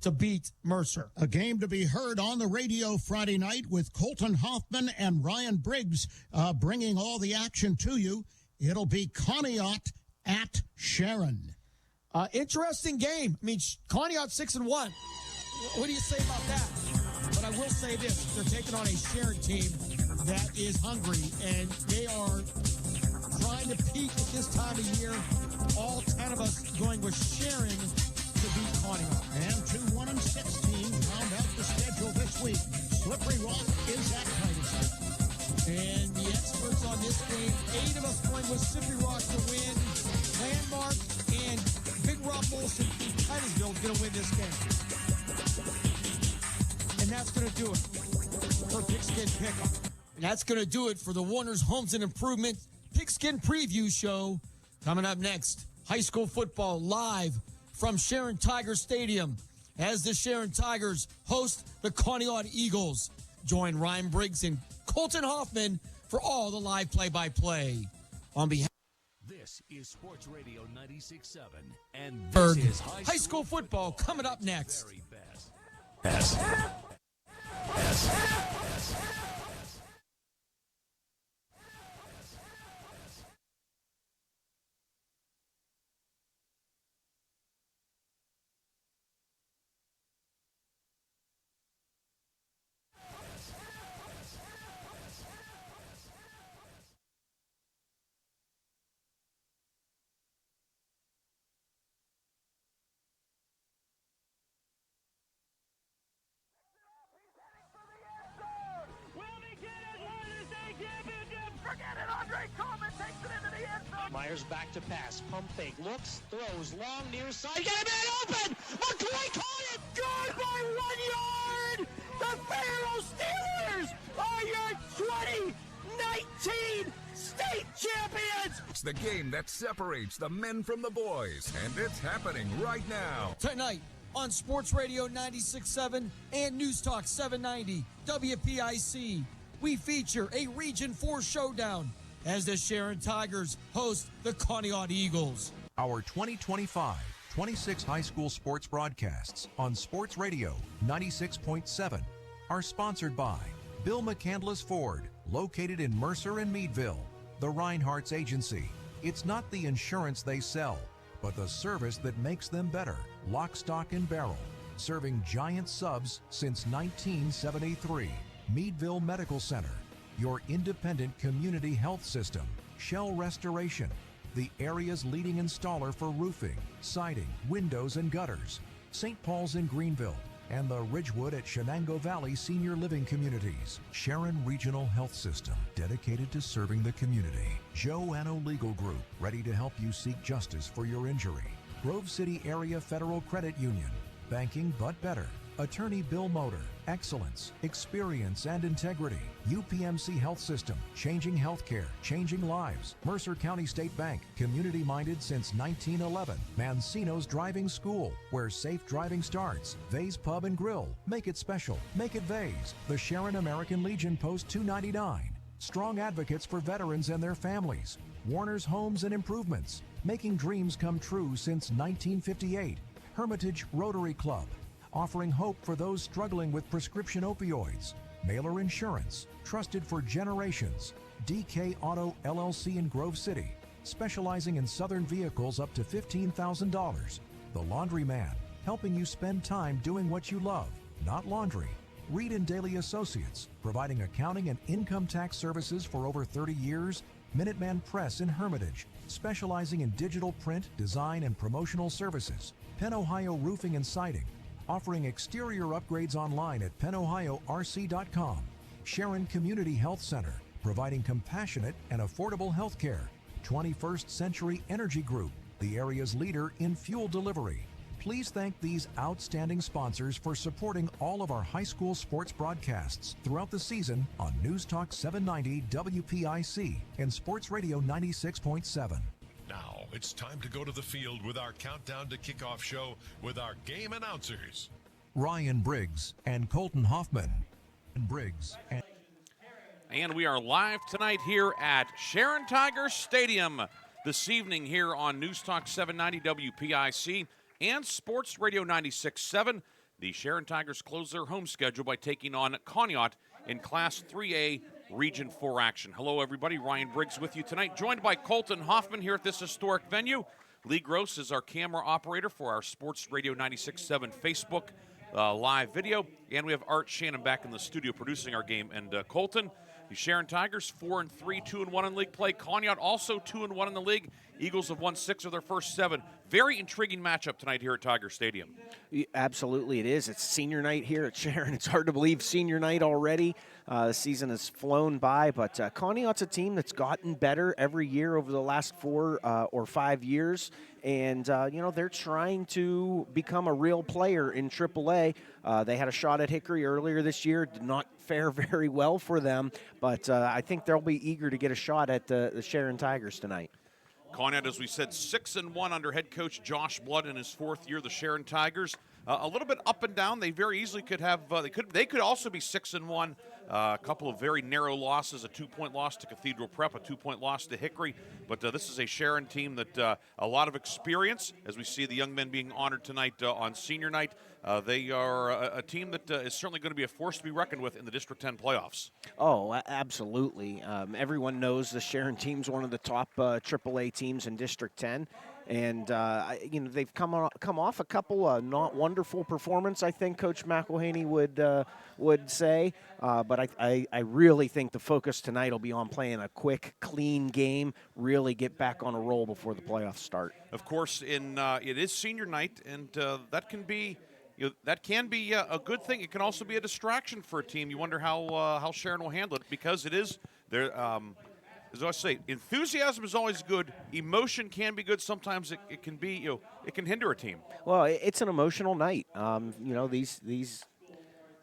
to beat Mercer. A game to be heard on the radio Friday night with Kolten, Hoffman, and Ryan Briggs bringing all the action to you. It'll be Conneaut at Sharon. Interesting game. I mean, Conneaut 6-1. What do you say about that? But I will say this. They're taking on a Sharon team that is hungry, and they are trying to peak at this time of year. All 10 of us going with Sharon to beat Conneaut. And 2 1-6 teams round out the schedule this week. Slippery Rock is at Titus. And the experts on this game, 8 of us going with Slippery Rock to win. Landmark and Big Rob Molson in Titusville is going to win this game. And that's going to do it for Pigskin Pickup. And that's going to do it for the Warner's Homes and Improvement Pigskin Preview Show. Coming up next, high school football live from Sharon Tiger Stadium as the Sharon Tigers host the Conneaut Eagles. Join Ryan Briggs and Kolten Hoffman for all the live play-by-play. On behalf This is Sports Radio 96.7, and this is high school football coming up next. Very best. Myers back to pass. Pump fake. Looks. Throws. Long near side. Get a man open! McCoy caught it! Good by 1 yard! The Faro Steelers are your 2019 state champions! It's the game that separates the men from the boys, and it's happening right now. Tonight on Sports Radio 96.7 and News Talk 790 WPIC, we feature a Region 4 showdown as the Sharon Tigers host the Conneaut Eagles. Our 2025-26 high school sports broadcasts on Sports Radio 96.7 are sponsored by Bill McCandless Ford, located in Mercer and Meadville. The Reinhardt's Agency. It's not the insurance they sell, but the service that makes them better. Lock, Stock, and Barrel, serving giant subs since 1973. Meadville Medical Center, your independent community health system. Shell Restoration, the area's leading installer for roofing, siding, windows, and gutters. St. Paul's in Greenville, and the Ridgewood at Shenango Valley Senior Living Communities. Sharon Regional Health System, dedicated to serving the community. Joanno Legal Group, ready to help you seek justice for your injury. Grove City Area Federal Credit Union, banking but better. Attorney Bill Motor, excellence, experience, and integrity. UPMC Health System, changing healthcare, changing lives. Mercer County State Bank, community-minded since 1911. Mancino's Driving School, where safe driving starts. Vay's Pub and Grill, make it special, make it Vay's. The Sharon American Legion Post 299. Strong advocates for veterans and their families. Warner's Homes and Improvements, making dreams come true since 1958. Hermitage Rotary Club, offering hope for those struggling with prescription opioids. Mailer Insurance, trusted for generations. DK Auto LLC in Grove City, specializing in Southern vehicles up to $15,000. The Laundryman, helping you spend time doing what you love, not laundry. Reed and Daly Associates, providing accounting and income tax services for over 30 years. Minuteman Press in Hermitage, specializing in digital print, design, and promotional services. Penn Ohio Roofing and Siding, offering exterior upgrades online at pennohiorc.com. Sharon Community Health Center, providing compassionate and affordable health care. 21st Century Energy Group, the area's leader in fuel delivery. Please thank these outstanding sponsors for supporting all of our high school sports broadcasts throughout the season on News Talk 790 WPIC and Sports Radio 96.7. Now it's time to go to the field with our countdown to kickoff show with our game announcers, Ryan Briggs and Kolten Hoffman. And we are live tonight here at Sharon Tiger Stadium this evening here on News Talk 790 WPIC and Sports Radio 96.7. the Sharon Tigers close their home schedule by taking on Conneaut in Class 3A Region 4 action. Hello, everybody. Ryan Briggs with you tonight, joined by Kolten Hoffman here at this historic venue. Lee Gross is our camera operator for our Sports Radio 96.7 Facebook live video. And we have Art Shannon back in the studio producing our game. And Kolten, the Sharon Tigers 4-3, 2-1 in league play. Conneaut also 2-1 in the league. Eagles have won 6 of their first 7. Very intriguing matchup tonight here at Tiger Stadium. Absolutely, it is. It's senior night here at Sharon. It's hard to believe senior night already. The season has flown by, but Conneaut's a team that's gotten better every year over the last 4 or 5 years. And, they're trying to become a real player in AAA. They had a shot at Hickory earlier this year. Did not fare very well for them, but I think they'll be eager to get a shot at the Sharon Tigers tonight. Conneaut, as we said, 6-1 under head coach Josh Blood in his 4th year. The Sharon Tigers, a little bit up and down. They very easily could have. They could also be 6-1. A couple of very narrow losses: a 2-point loss to Cathedral Prep, a 2-point loss to Hickory. But this is a Sharon team that a lot of experience. As we see the young men being honored tonight on senior night, they are a team that is certainly going to be a force to be reckoned with in the District 10 playoffs. Oh, absolutely. Everyone knows the Sharon team's one of the top AAA teams in District 10. And, they've come off a couple not wonderful performance, I think Coach McElhaney would say. But I really think the focus tonight will be on playing a quick, clean game, really get back on a roll before the playoffs start. Of course, it is senior night, and that can be a good thing. It can also be a distraction for a team. You wonder how Sharon will handle it, because it is there. As I say, enthusiasm is always good. Emotion can be good. Sometimes it can be, it can hinder a team. Well, it's an emotional night. These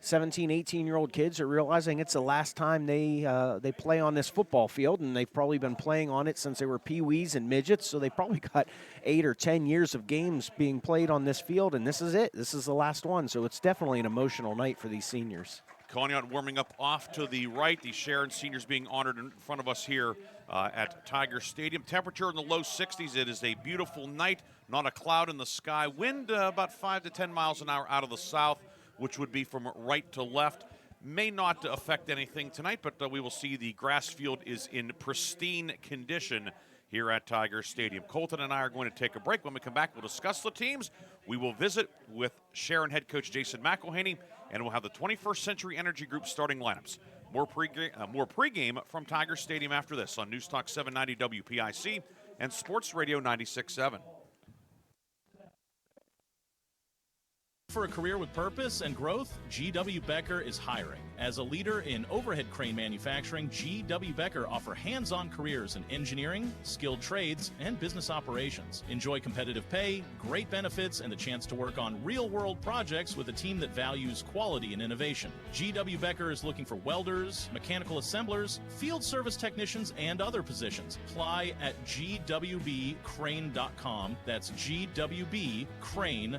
17, 18-year-old kids are realizing it's the last time they play on this football field, and they've probably been playing on it since they were pee-wees and midgets, so they've probably got 8 or 10 years of games being played on this field, and this is it. This is the last one, so it's definitely an emotional night for these seniors. Conneaut warming up off to the right. The Sharon seniors being honored in front of us here at Tiger Stadium. Temperature in the low 60s. It is a beautiful night. Not a cloud in the sky. Wind about 5 to 10 miles an hour out of the south, which would be from right to left. May not affect anything tonight, but we will see. The grass field is in pristine condition here at Tiger Stadium. Kolten and I are going to take a break. When we come back, we'll discuss the teams. We will visit with Sharon head coach Jason McElhaney, and we'll have the 21st Century Energy Group starting lineups. More pregame from Tiger Stadium after this on News Talk 790 WPIC and Sports Radio 96.7. For a career with purpose and growth, G.W. Becker is hiring. As a leader in overhead crane manufacturing, G.W. Becker offer hands-on careers in engineering, skilled trades, and business operations. Enjoy competitive pay, great benefits, and the chance to work on real-world projects with a team that values quality and innovation. G.W. Becker is looking for welders, mechanical assemblers, field service technicians, and other positions. Apply at gwbcrane.com. That's gwbcrane.com.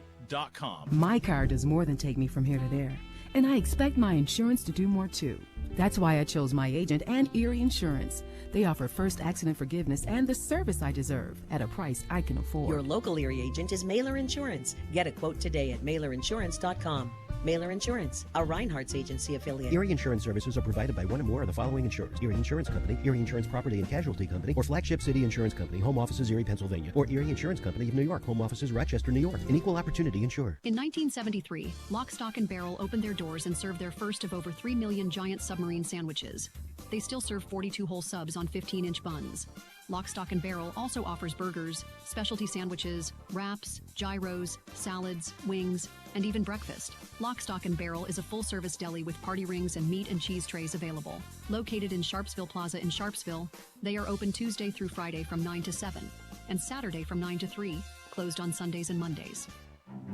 My car does more than take me from here to there, and I expect my insurance to do more too. That's why I chose my agent and Erie Insurance. They offer first accident forgiveness and the service I deserve at a price I can afford. Your local Erie agent is Mailer Insurance. Get a quote today at mailerinsurance.com. Mailer Insurance, a Reinhardt's agency affiliate. Erie Insurance services are provided by one or more of the following insurers: Erie Insurance Company, Erie Insurance Property and Casualty Company, or Flagship City Insurance Company, home offices Erie, Pennsylvania, or Erie Insurance Company of New York, home offices Rochester, New York. An equal opportunity insurer. In 1973, Lock, Stock, and Barrel opened their doors and served their first of over 3 million giant submarine sandwiches. They still serve 42-hole subs on 15-inch buns. Lock, Stock, and Barrel also offers burgers, specialty sandwiches, wraps, gyros, salads, wings, and even breakfast. Lock, Stock, and Barrel is a full-service deli with party rings and meat and cheese trays available. Located in Sharpsville Plaza in Sharpsville, they are open Tuesday through Friday from 9 to 7 and Saturday from 9 to 3, closed on Sundays and Mondays.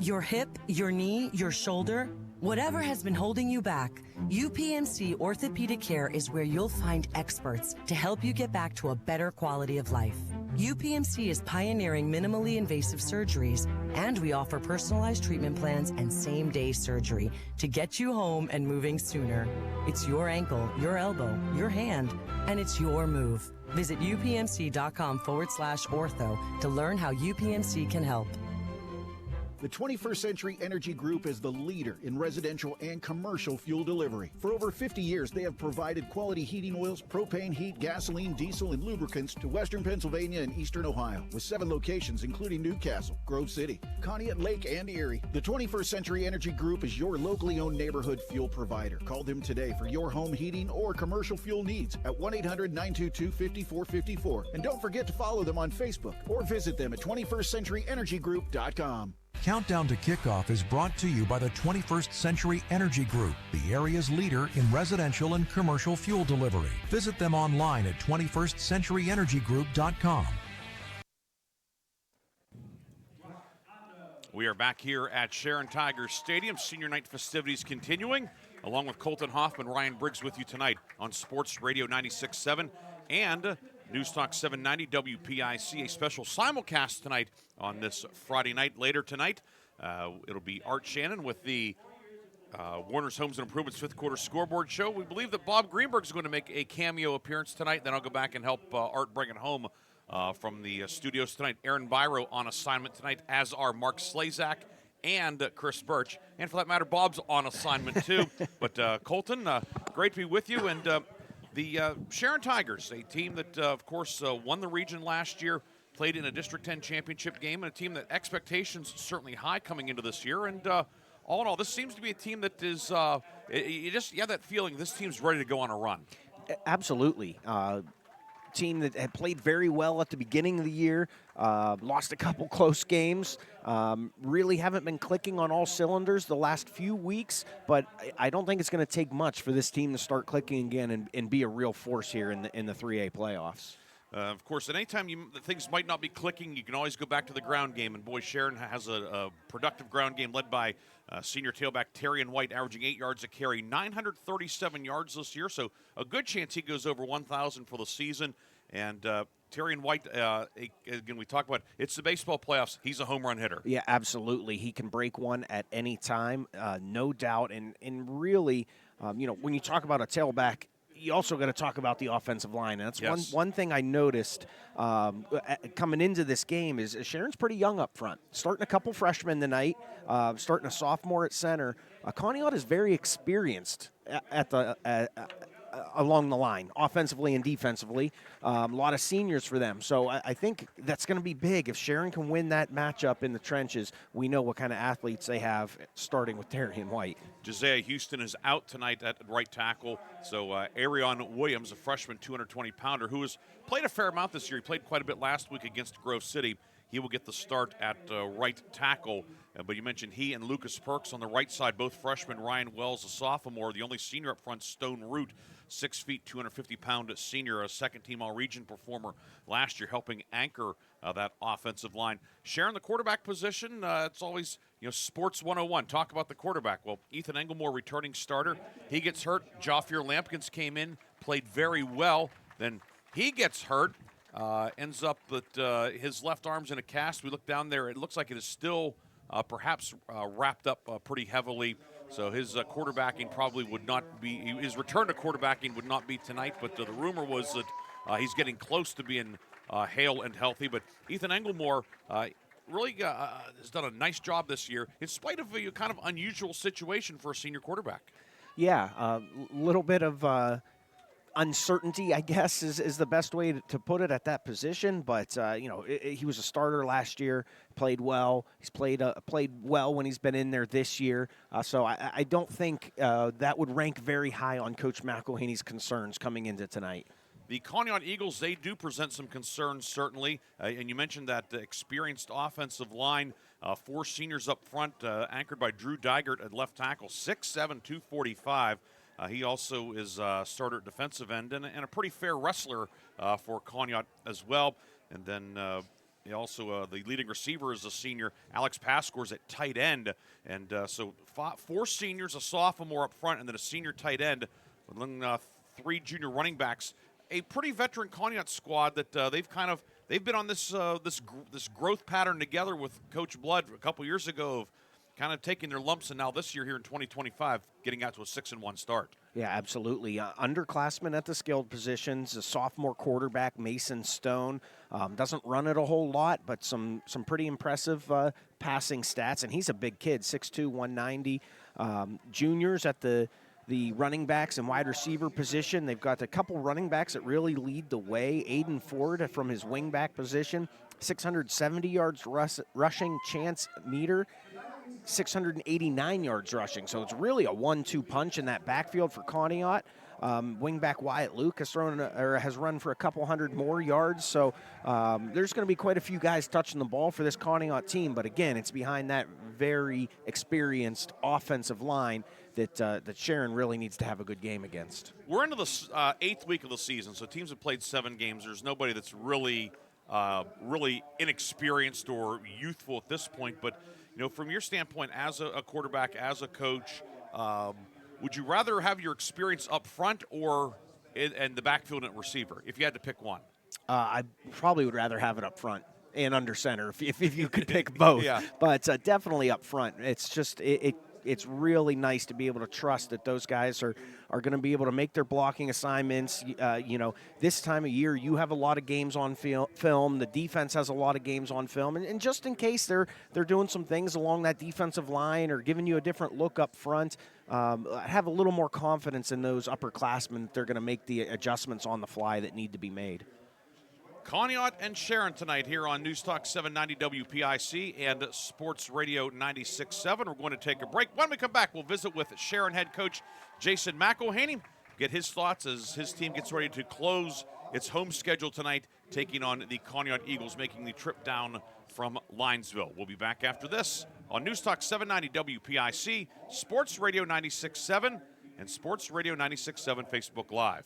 Your hip, your knee, your shoulder, whatever has been holding you back, UPMC Orthopedic Care is where you'll find experts to help you get back to a better quality of life. UPMC is pioneering minimally invasive surgeries, and we offer personalized treatment plans and same-day surgery to get you home and moving sooner. It's your ankle, your elbow, your hand, and it's your move. Visit upmc.com/ortho to learn how UPMC can help. The 21st Century Energy Group is the leader in residential and commercial fuel delivery. For over 50 years, they have provided quality heating oils, propane, heat, gasoline, diesel, and lubricants to western Pennsylvania and eastern Ohio, with 7 locations including Newcastle, Grove City, Conneaut, Lake, and Erie. The 21st Century Energy Group is your locally owned neighborhood fuel provider. Call them today for your home heating or commercial fuel needs at 1-800-922-5454. And don't forget to follow them on Facebook or visit them at 21stCenturyEnergyGroup.com. Countdown to Kickoff is brought to you by the 21st Century Energy Group, the area's leader in residential and commercial fuel delivery. Visit them online at 21stCenturyEnergyGroup.com. We are back here at Sharon Tiger Stadium. Senior night festivities continuing, along with Kolten Hoffman, Ryan Briggs with you tonight on Sports Radio 96.7 and News Talk 790 WPIC. A special simulcast tonight on this Friday night. Later tonight, it'll be Art Shannon with the Warner's Homes and Improvements fifth quarter scoreboard show. We believe that Bob Greenberg is going to make a cameo appearance tonight. Then I'll go back and help Art bring it home from the studios tonight. Aaron Byro on assignment tonight, as are Mark Slazak and Chris Birch. And for that matter, Bob's on assignment too. But Kolten, great to be with you. And the Sharon Tigers, a team that, of course, won the region last year, played in a District 10 championship game, and a team that expectations certainly high coming into this year. And all in all, this seems to be a team that is, you have that feeling this team's ready to go on a run. Absolutely. Team that had played very well at the beginning of the year, lost a couple close games, really haven't been clicking on all cylinders the last few weeks, but I don't think it's going to take much for this team to start clicking again and be a real force here in the 3A playoffs. Of course, at any time things might not be clicking, you can always go back to the ground game. And boy, Sharon has a productive ground game led by senior tailback Terrion White, averaging 8 yards a carry, 937 yards this year. So a good chance he goes over 1,000 for the season. And Terrion White, again, we talk about it's the baseball playoffs. He's a home run hitter. Yeah, absolutely. He can break one at any time, no doubt. And really, when you talk about a tailback, you also got to talk about the offensive line. And that's one thing I noticed coming into this game is Sharon's pretty young up front. Starting a couple freshmen tonight, starting a sophomore at center. Conneaut is very experienced along the line, offensively and defensively. A lot of seniors for them. So I think that's going to be big. If Sharon can win that matchup in the trenches, we know what kind of athletes they have, starting with Terrion White. Josiah Houston is out tonight at right tackle. So Arion Williams, a freshman 220-pounder, who has played a fair amount this year. He played quite a bit last week against Grove City. He will get the start at right tackle. But you mentioned he and Lucas Perks on the right side, both freshmen. Ryan Wells, a sophomore. The only senior up front, Stone Root, 6 feet, 250-pound senior, a second-team All-Region performer last year, helping anchor that offensive line. Sharon, the quarterback position, it's always, sports 101. Talk about the quarterback. Well, Ethan Englemore, returning starter. He gets hurt. Joffier Lampkins came in, played very well. Then he gets hurt. Ends up that his left arm's in a cast. We look down there. It looks like it is still perhaps wrapped up pretty heavily. So his quarterbacking probably would not be, his return to quarterbacking would not be tonight, but the rumor was that he's getting close to being hale and healthy. But Ethan Englemore really has done a nice job this year in spite of a kind of unusual situation for a senior quarterback. Yeah, a little bit of uncertainty, I guess, is the best way to put it at that position. But, he was a starter last year, played well. He's played well when he's been in there this year. So I don't think that would rank very high on Coach McElhaney's concerns coming into tonight. The Conneaut Eagles, they do present some concerns, certainly. And you mentioned that experienced offensive line, 4 seniors up front, anchored by Drew Digert at left tackle, 6'7", 245. He also is a starter at defensive end and a pretty fair wrestler for Conneaut as well. And then he also the leading receiver is a senior, Alex Pascours, at tight end. And so 4 seniors, a sophomore up front, and then a senior tight end, and then 3 junior running backs. A pretty veteran Conneaut squad that they've been on this growth pattern together with Coach Blood a couple years ago of kind of taking their lumps, and now this year here in 2025, getting out to a 6-1 start. Yeah, absolutely. Underclassmen at the skilled positions. A sophomore quarterback, Mason Stone, doesn't run it a whole lot, but some pretty impressive passing stats. And he's a big kid, 6'2", 190. Juniors at the running backs and wide receiver position. They've got a couple running backs that really lead the way. Aiden Ford from his wingback position, 670 yards rushing. Chance Meter, 689 yards rushing. So it's really a 1-2 punch in that backfield for Conneaut. Wingback Wyatt Luke has run for a couple hundred more yards. So there's going to be quite a few guys touching the ball for this Conneaut team. But again, it's behind that very experienced offensive line that Sharon really needs to have a good game against. We're into the 8th week of the season, so teams have played 7 games. There's nobody that's really inexperienced or youthful at this point. But from your standpoint as a quarterback, as a coach, would you rather have your experience up front or in the backfield at receiver, if you had to pick one? I probably would rather have it up front and under center if you could pick both. Yeah. But definitely up front. It's just it's really nice to be able to trust that those guys are going to be able to make their blocking assignments. This time of year, you have a lot of games on film. The defense has a lot of games on film. And just in case they're doing some things along that defensive line or giving you a different look up front, have a little more confidence in those upperclassmen that they're going to make the adjustments on the fly that need to be made. Conneaut and Sharon tonight here on News Talk 790 WPIC and Sports Radio 96.7. We're going to take a break. When we come back, we'll visit with Sharon head coach Jason McElhaney, get his thoughts as his team gets ready to close its home schedule tonight, taking on the Conneaut Eagles, making the trip down from Linesville. We'll be back after this on News Talk 790 WPIC, Sports Radio 96.7, and Sports Radio 96.7 Facebook Live.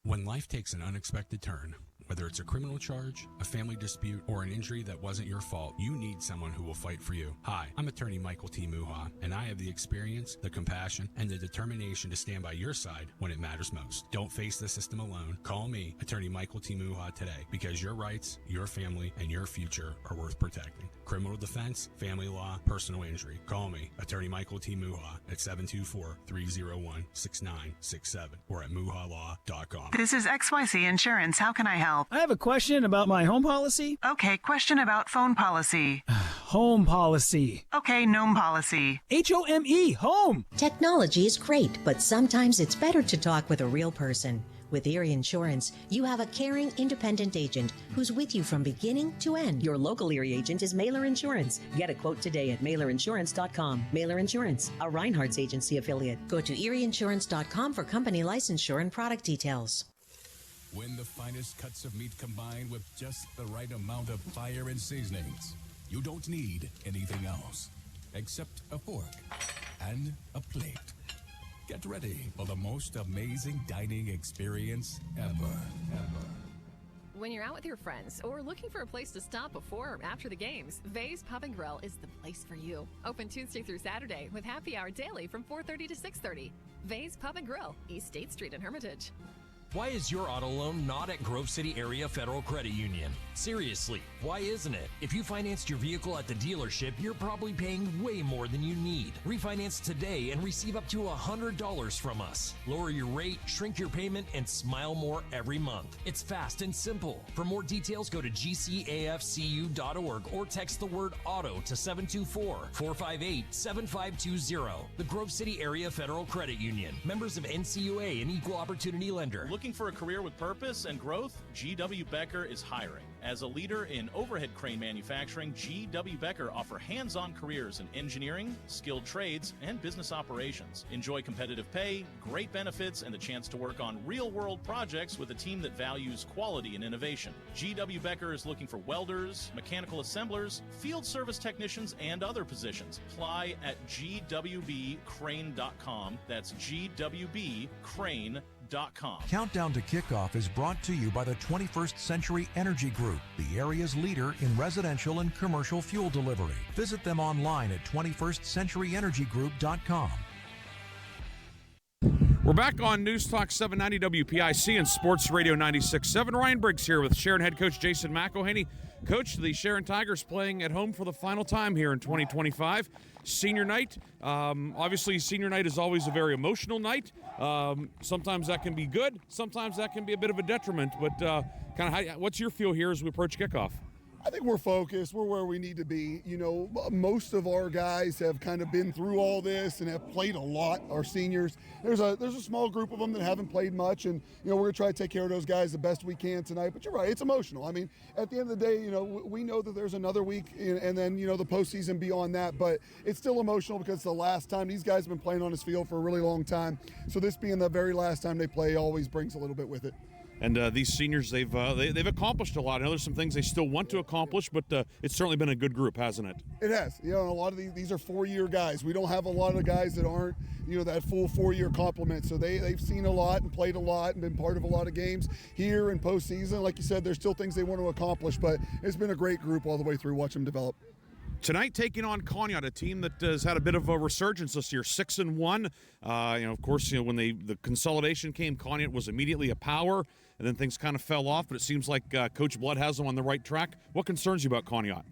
When life takes an unexpected turn, whether it's a criminal charge, a family dispute, or an injury that wasn't your fault, you need someone who will fight for you. Hi, I'm attorney Michael T. Muha, and I have the experience, the compassion, and the determination to stand by your side when it matters most. Don't face the system alone. Call me, attorney Michael T. Muha, today, because your rights, your family, and your future are worth protecting. Criminal defense, family law, personal injury. Call me, attorney Michael T. Muha, at 724-301-6967 or at muhalaw.com. This is XYZ Insurance. How can I help? I have a question about my home policy. Okay, question about phone policy. Home policy. Okay, gnome policy. HOME, home. Technology is great, but sometimes it's better to talk with a real person. With Erie Insurance, you have a caring, independent agent who's with you from beginning to end. Your local Erie agent is Mailer Insurance. Get a quote today at mailerinsurance.com. Mailer Insurance, a Reinhardt's agency affiliate. Go to erieinsurance.com for company licensure and product details. When the finest cuts of meat combine with just the right amount of fire and seasonings, you don't need anything else except a fork and a plate. Get ready for the most amazing dining experience ever. When you're out with your friends or looking for a place to stop before or after the games, Vay's Pub & Grill is the place for you. Open Tuesday through Saturday with happy hour daily from 4:30 to 6:30. Vay's Pub & Grill, East State Street in Hermitage. Why is your auto loan not at Grove City Area Federal Credit Union? Seriously, why isn't it? If you financed your vehicle at the dealership, you're probably paying way more than you need. Refinance today and receive up to $100 from us. Lower your rate, shrink your payment, and smile more every month. It's fast and simple. For more details, go to gcafcu.org or text the word AUTO to 724-458-7520. The Grove City Area Federal Credit Union. Members of NCUA and Equal Opportunity Lender. Looking for a career with purpose and growth? G.W. Becker is hiring. As a leader in overhead crane manufacturing, G.W. Becker offer hands-on careers in engineering, skilled trades, and business operations. Enjoy competitive pay, great benefits, and the chance to work on real-world projects with a team that values quality and innovation. G.W. Becker is looking for welders, mechanical assemblers, field service technicians, and other positions. Apply at gwbcrane.com. That's gwbcrane.com. Countdown to Kickoff is brought to you by the 21st Century Energy Group, the area's leader in residential and commercial fuel delivery. Visit them online at 21stcenturyenergygroup.com. We're back on News Talk 790 WPIC and Sports Radio 96.7. Ryan Briggs here with Sharon head coach Jason McElhaney. Coach, the Sharon Tigers playing at home for the final time here in 2025. Senior night. Obviously, senior night is always a very emotional night. Sometimes that can be good. Sometimes that can be a bit of a detriment. But what's your feel here as we approach kickoff? I think we're focused. We're where we need to be. You know, most of our guys have kind of been through all this and have played a lot, our seniors. There's a small group of them that haven't played much, and, you know, we're going to try to take care of those guys the best we can tonight. But you're right, it's emotional. I mean, at the end of the day, you know, we know that there's another week and then, you know, the postseason beyond that. But it's still emotional because it's the last time. These guys have been playing on this field for a really long time. So this being the very last time they play always brings a little bit with it. And these seniors, they've accomplished a lot. I know there's some things they still want to accomplish, but it's certainly been a good group, hasn't it? It has. You know, a lot of these are 4-year guys. We don't have a lot of guys that aren't, you know, that full 4-year complement. So they've seen a lot and played a lot and been part of a lot of games here in postseason. Like you said, there's still things they want to accomplish, but it's been a great group all the way through. Watch them develop. Tonight, taking on Conneaut, a team that has had a bit of a resurgence this year, 6-1. Of course, when the consolidation came, Conneaut was immediately a power, and then things kind of fell off. But it seems like Coach Blood has them on the right track. What concerns you about Conneaut?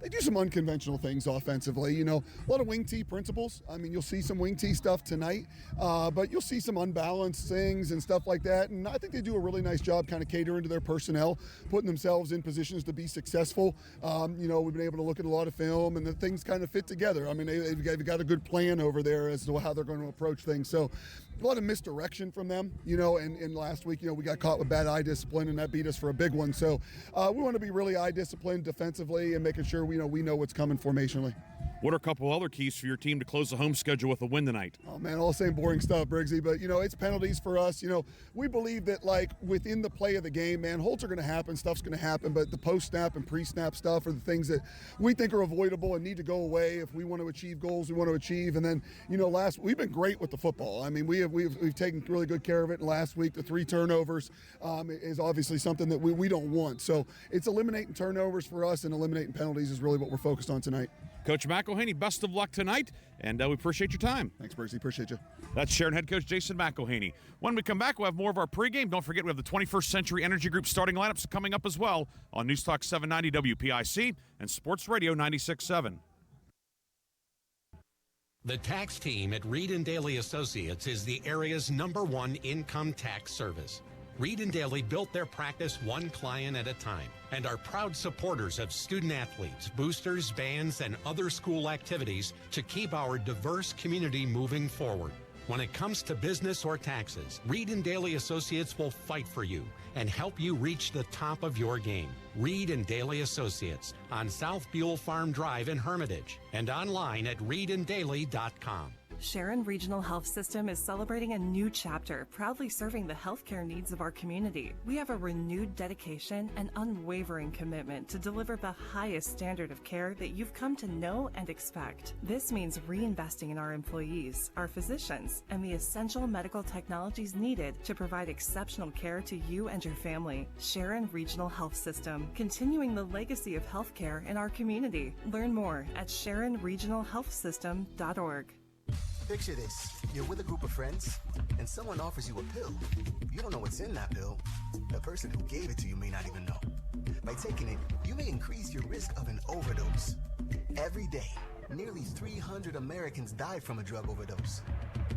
They do some unconventional things offensively. You know, a lot of wing tee principles. I mean, you'll see some wing tee stuff tonight, but you'll see some unbalanced things and stuff like that. And I think they do a really nice job kind of catering to their personnel, putting themselves in positions to be successful. You know, we've been able to look at a lot of film, and the things kind of fit together. I mean, they've got a good plan over there as to how they're going to approach things. So a lot of misdirection from them, you know, and last week, you know, we got caught with bad eye discipline, and that beat us for a big one. So we want to be really eye disciplined defensively and making sure we know what's coming formationally. What are a couple other keys for your team to close the home schedule with a win tonight? Oh, man, all the same boring stuff, Briggsy. But, you know, it's penalties for us. You know, we believe that, like, within the play of the game, man, holds are going to happen, stuff's going to happen. But the post-snap and pre-snap stuff are the things that we think are avoidable and need to go away if we want to achieve goals we want to achieve. And then, you know, we've been great with the football. I mean, we've taken really good care of it. And last week, the 3 turnovers is obviously something that we don't want. So it's eliminating turnovers for us, and eliminating penalties is really what we're focused on tonight. Coach McElhaney, best of luck tonight, and we appreciate your time. Thanks, Briggsy. Appreciate you. That's Sharon head coach Jason McElhaney. When we come back, we'll have more of our pregame. Don't forget, we have the 21st Century Energy Group starting lineups coming up as well on News Talk 790 WPIC and Sports Radio 96.7. The tax team at Reed & Daly Associates is the area's #1 income tax service. Reed & Daly built their practice one client at a time and are proud supporters of student athletes, boosters, bands, and other school activities to keep our diverse community moving forward. When it comes to business or taxes, Reed & Daly Associates will fight for you and help you reach the top of your game. Reed & Daly Associates on South Buell Farm Drive in Hermitage and online at reedanddaly.com. Sharon Regional Health System is celebrating a new chapter, proudly serving the healthcare needs of our community. We have a renewed dedication and unwavering commitment to deliver the highest standard of care that you've come to know and expect. This means reinvesting in our employees, our physicians, and the essential medical technologies needed to provide exceptional care to you and your family. Sharon Regional Health System, continuing the legacy of healthcare in our community. Learn more at SharonRegionalHealthSystem.org. Picture this. You're with a group of friends, and someone offers you a pill. You don't know what's in that pill. The person who gave it to you may not even know. By taking it, you may increase your risk of an overdose. Every day, nearly 300 Americans die from a drug overdose.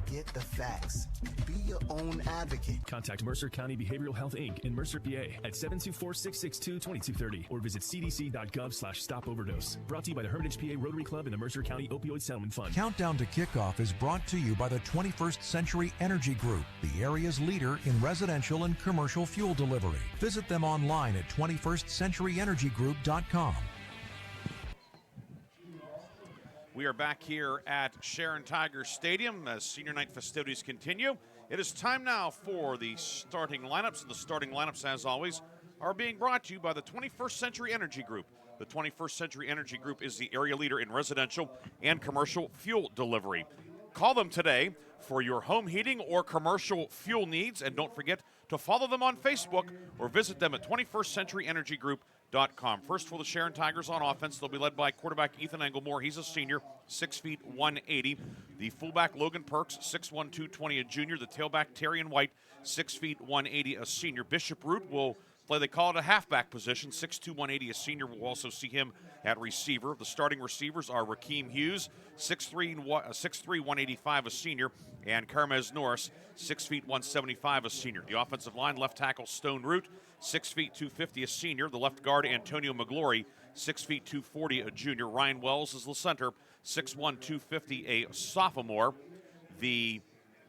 Get the facts. Be your own advocate. Contact Mercer County Behavioral Health Inc. in Mercer, PA at 724-662-2230 or visit cdc.gov/stop-overdose. Brought to you by the Hermitage PA Rotary Club and the Mercer County Opioid Settlement Fund. Countdown to Kickoff is brought to you by the 21st Century Energy Group, the area's leader in residential and commercial fuel delivery. Visit them online at 21stcenturyenergygroup.com. We are back here at Sharon Tiger Stadium as senior night festivities continue. It is time now for the starting lineups, and the starting lineups, as always, are being brought to you by the 21st Century Energy Group. The 21st Century Energy Group is the area leader in residential and commercial fuel delivery. Call them today for your home heating or commercial fuel needs, and don't forget to follow them on Facebook or visit them at 21stcenturyenergygroup.com. First for the Sharon Tigers on offense, they'll be led by quarterback Ethan Englemore. He's a senior, 6 feet 180. The fullback Logan Perks, 6'1", 220, a junior. The tailback Terrian White, 6 feet 180, a senior. Bishop Root will play, they call it a halfback position, 6'2", 180, a senior. We'll also see him at receiver. The starting receivers are Rakeem Hughes, 6'3", 185, a senior, and Carmez Norris, 6 feet 175, a senior. The offensive line, left tackle Stone Root, 6 feet 250, a senior. The left guard Antonio McGlory, 6 feet 240, a junior. Ryan Wells is the center, 6'1", 250, a sophomore. The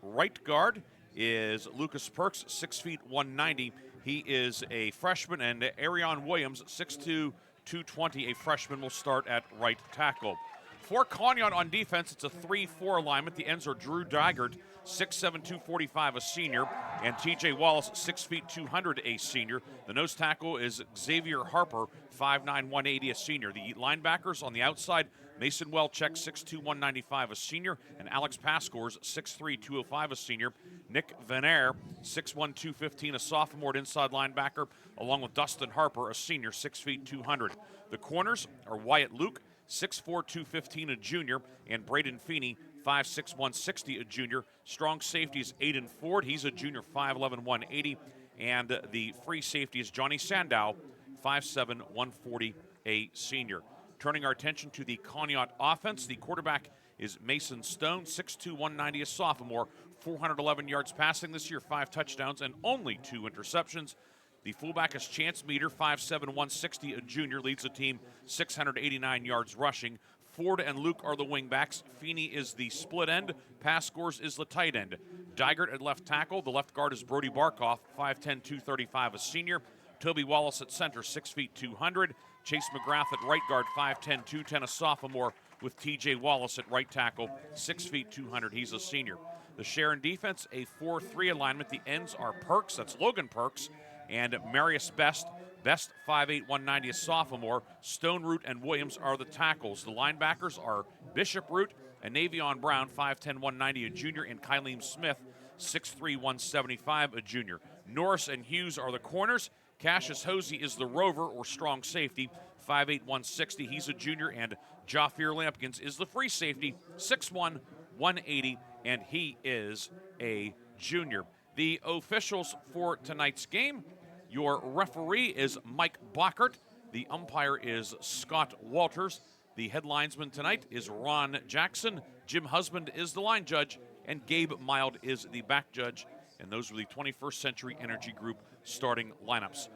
right guard is Lucas Perks, 6 feet 190. He is a freshman, and Arion Williams, 6'2", 220, a freshman, will start at right tackle. For Conneaut on defense, it's a 3-4 alignment. The ends are Drew Dygert, 6'7", 245, a senior, and TJ Wallace, 6 feet 200, a senior. The nose tackle is Xavier Harper, 5'9", 180, a senior. The linebackers on the outside, Mason Welchek, 6'2", 195, a senior, and Alex Pascors, 6'3", 205, a senior. Nick Van Air, 6'1", 215, a sophomore at inside linebacker, along with Dustin Harper, a senior, 6 feet 200. The corners are Wyatt Luke, 6'4", 215, a junior, and Braden Feeney, 5'6", 160, a junior. Strong safety is Aiden Ford. He's a junior, 5'11", 180. And the free safety is Johnny Sandow, 5'7", 140, a senior. Turning our attention to the Conneaut offense, the quarterback is Mason Stone, 6'2", 190, a sophomore, 411 yards passing this year, 5 touchdowns, and only 2 interceptions. The fullback is Chance Meter, 5'7", 160, a junior, leads the team 689 yards rushing. Ford and Luke are the wingbacks. Feeney is the split end. Pascors is the tight end. Dygert at left tackle. The left guard is Brody Barkoff, 5'10", 235, a senior. Toby Wallace at center, 6 feet 200. Chase McGrath at right guard, 5'10", 210, a sophomore, with TJ Wallace at right tackle, 6 feet 200. He's a senior. The Sharon defense, a 4-3 alignment. The ends are Perks, that's Logan Perks, and Marius Best. Best, 5'8", 190, a sophomore. Stone Root and Williams are the tackles. The linebackers are Bishop Root and Navion Brown, 5'10", 190, a junior, and Kylene Smith, 6'3", 175, a junior. Norris and Hughes are the corners. Cassius Hosey is the rover or strong safety, 5'8", 160. He's a junior, and Jafir Lampkins is the free safety, 6'1", 180, and he is a junior. The officials for tonight's game, your referee is Mike Bockert. The umpire is Scott Walters. The head linesman tonight is Ron Jackson. Jim Husband is the line judge, and Gabe Mild is the back judge. And those were the 21st Century Energy Group starting lineups.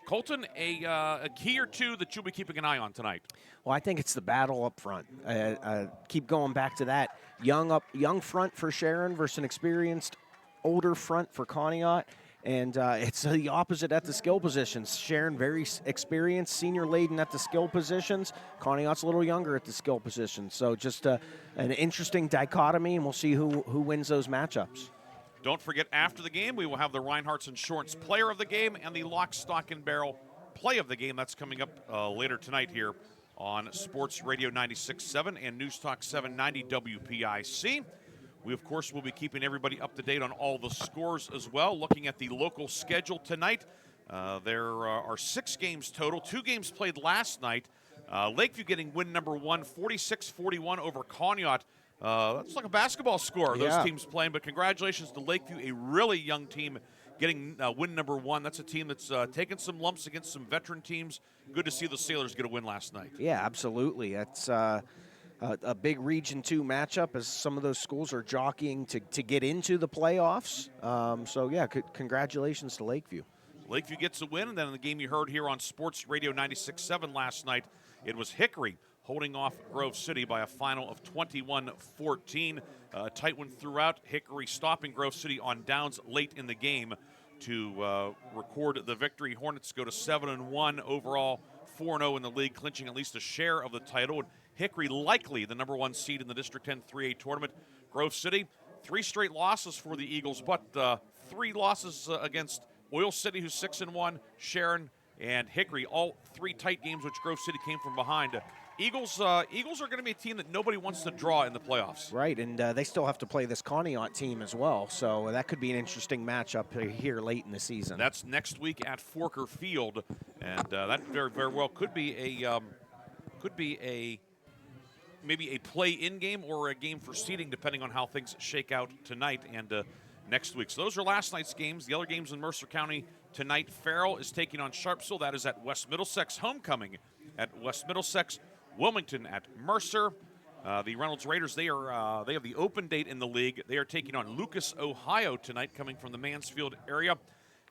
Kolten, a key or two that you'll be keeping an eye on tonight? Well, I think it's the battle up front. Keep going back to that. Young front for Sharon versus an experienced older front for Conneaut. And it's the opposite at the skill positions. Sharon, very experienced, senior-laden at the skill positions. Conneaut's a little younger at the skill positions. So just an interesting dichotomy, and we'll see who wins those matchups. Don't forget, after the game, we will have the Reinhardt's Insurance Player of the Game and the Lock, Stock, and Barrel Play of the Game. That's coming up later tonight here on Sports Radio 96.7 and News Talk 790 WPIC. We, of course, will be keeping everybody up to date on all the scores as well. Looking at the local schedule tonight, there are 6 games total. 2 games played last night. Lakeview getting win number 1, 46-41 over Conneaut. That's like a basketball score, those teams playing, but congratulations to Lakeview, a really young team getting win number 1. That's a team that's taken some lumps against some veteran teams. Good to see the Sailors get a win last night. Yeah, absolutely. That's a big Region 2 matchup as some of those schools are jockeying to get into the playoffs. Congratulations to Lakeview. Lakeview gets a win, and then in the game you heard here on Sports Radio 96.7 last night, it was Hickory holding off Grove City by a final of 21-14. A tight one throughout. Hickory stopping Grove City on downs late in the game to record the victory. Hornets go to 7-1 overall, 4-0 in the league, clinching at least a share of the title. Hickory likely the number 1 seed in the District 10 3A tournament. Grove City, 3 straight losses for the Eagles, but 3 losses against Oil City, who's 6-1, Sharon, and Hickory. All 3 tight games, which Grove City came from behind. Eagles are going to be a team that nobody wants to draw in the playoffs. Right, and they still have to play this Conneaut team as well, so that could be an interesting matchup here late in the season. That's next week at Forker Field, and that very, very well could be maybe a play-in game or a game for seeding, depending on how things shake out tonight and next week. So those are last night's games. The other games in Mercer County tonight, Farrell is taking on Sharpsville. That is at West Middlesex. Homecoming at West Middlesex. Wilmington at Mercer. The Reynolds Raiders, they have the open date in the league. They are taking on Lucas, Ohio tonight, coming from the Mansfield area.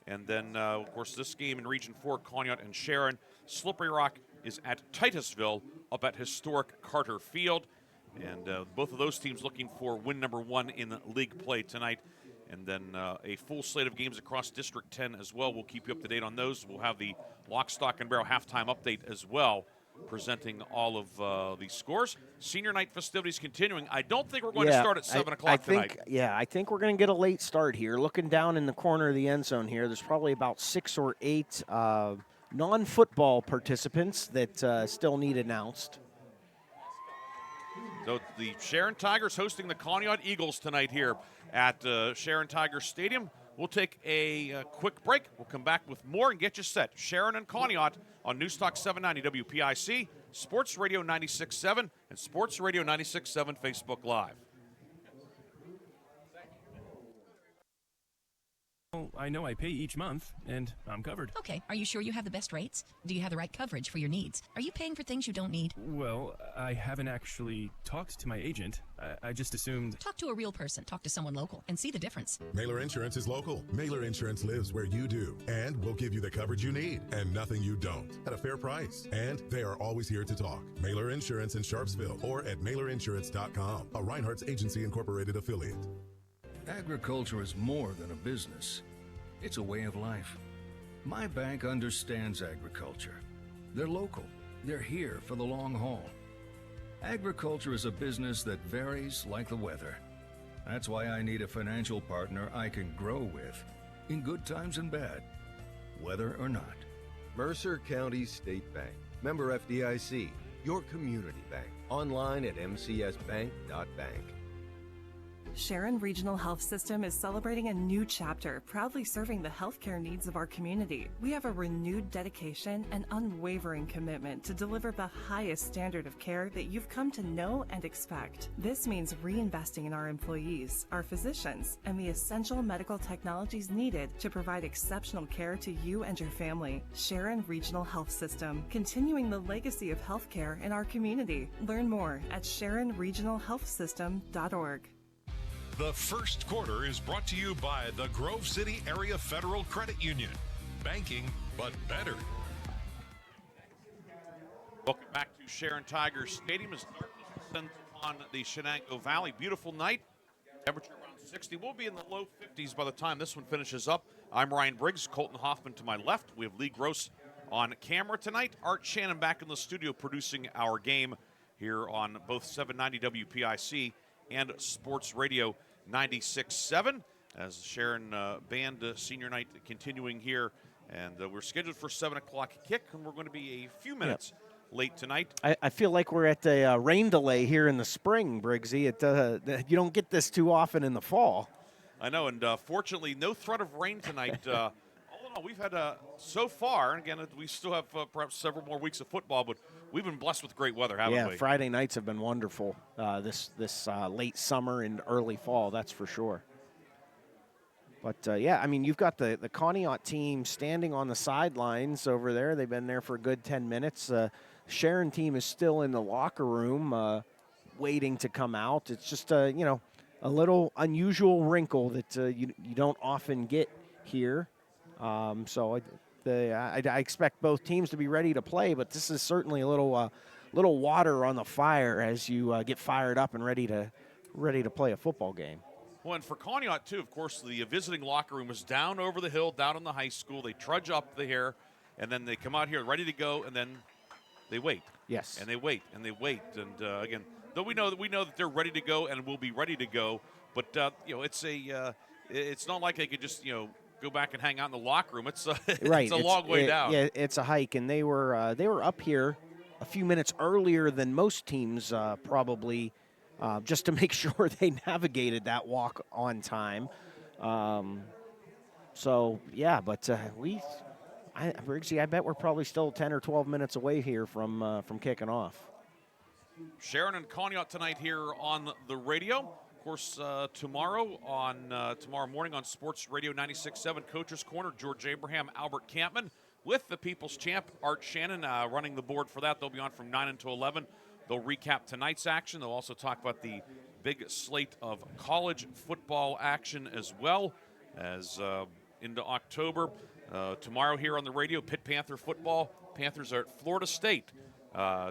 And then, of course, this game in Region 4, Conneaut and Sharon. Slippery Rock is at Titusville up at historic Carter Field. And both of those teams looking for win number 1 in league play tonight. And then a full slate of games across District 10 as well. We'll keep you up to date on those. We'll have the Lock, Stock, and Barrel halftime update as well, presenting all of the scores. Senior night festivities continuing. I don't think we're going to start at 7 o'clock tonight. I think we're going to get a late start here. Looking down in the corner of the end zone here, there's probably about 6 or 8 non-football participants that still need announced. So the Sharon Tigers hosting the Conneaut Eagles tonight here at Sharon Tiger Stadium. We'll take a quick break. We'll come back with more and get you set. Sharon and Conneaut on Newstalk 790 WPIC, Sports Radio 96.7, and Sports Radio 96.7 Facebook Live. I know I pay each month, and I'm covered. Okay, are you sure you have the best rates? Do you have the right coverage for your needs? Are you paying for things you don't need? Well, I haven't actually talked to my agent. I just assumed... Talk to a real person. Talk to someone local and see the difference. Mailer Insurance is local. Mailer Insurance lives where you do, and will give you the coverage you need and nothing you don't at a fair price. And they are always here to talk. Mailer Insurance in Sharpsville or at mailerinsurance.com, a Reinhardt's Agency Incorporated affiliate. Agriculture is more than a business. It's a way of life. My bank understands agriculture. They're local. They're here for the long haul. Agriculture is a business that varies like the weather. That's why I need a financial partner I can grow with, in good times and bad, whether or not. Mercer County State Bank. Member FDIC. Your community bank. Online at mcsbank.bank. Sharon Regional Health System is celebrating a new chapter, proudly serving the healthcare needs of our community. We have a renewed dedication and unwavering commitment to deliver the highest standard of care that you've come to know and expect. This means reinvesting in our employees, our physicians, and the essential medical technologies needed to provide exceptional care to you and your family. Sharon Regional Health System, continuing the legacy of healthcare in our community. Learn more at SharonRegionalHealthSystem.org. The first quarter is brought to you by the Grove City Area Federal Credit Union. Banking, but better. Welcome back to Sharon Tiger Stadium as darkness descends upon the Shenango Valley. Beautiful night. Temperature around 60. We'll be in the low 50s by the time this one finishes up. I'm Ryan Briggs, Kolten Hoffman to my left. We have Lee Gross on camera tonight. Art Shannon back in the studio producing our game here on both 790 WPIC and Sports Radio 96.7 as Sharon Band senior night continuing here. And we're scheduled for 7 o'clock kick, and we're going to be a few minutes late tonight. I feel like we're at a rain delay here in the spring, Briggsy. You don't get this too often in the fall. I know, and fortunately, no threat of rain tonight. All in all, we've had, so far, and again, we still have perhaps several more weeks of football, but we've been blessed with great weather, haven't we? Yeah, Friday nights have been wonderful this late summer and early fall, that's for sure. But, I mean, you've got the Conneaut team standing on the sidelines over there. They've been there for a good 10 minutes. Sharon team is still in the locker room waiting to come out. It's just, a little unusual wrinkle that you don't often get here. So I expect both teams to be ready to play, but this is certainly a little water on the fire as you get fired up and ready to play a football game. Well, and for Conneaut, too, of course, the visiting locker room is down over the hill, down in the high school. They trudge up the hill, and then they come out here ready to go, and then they wait. Yes. And they wait, and they wait. And, again, though we know that they're ready to go and will be ready to go, but, it's not like they could just, go back and hang out in the locker room. It's right. It's a long way down. Yeah, it's a hike, and they were up here a few minutes earlier than most teams probably, just to make sure they navigated that walk on time. So, yeah, but Briggsy, I bet we're probably still 10 or 12 minutes away here from kicking off. Sharon and Conneaut tonight here on the radio. Of course, tomorrow morning on Sports Radio 96.7, Coach's Corner, George Abraham, Albert Campman, with the People's Champ, Art Shannon, running the board for that. They'll be on from 9 until 11. They'll recap tonight's action. They'll also talk about the big slate of college football action as well as into October. Tomorrow here on the radio, Pitt Panther football. Panthers are at Florida State,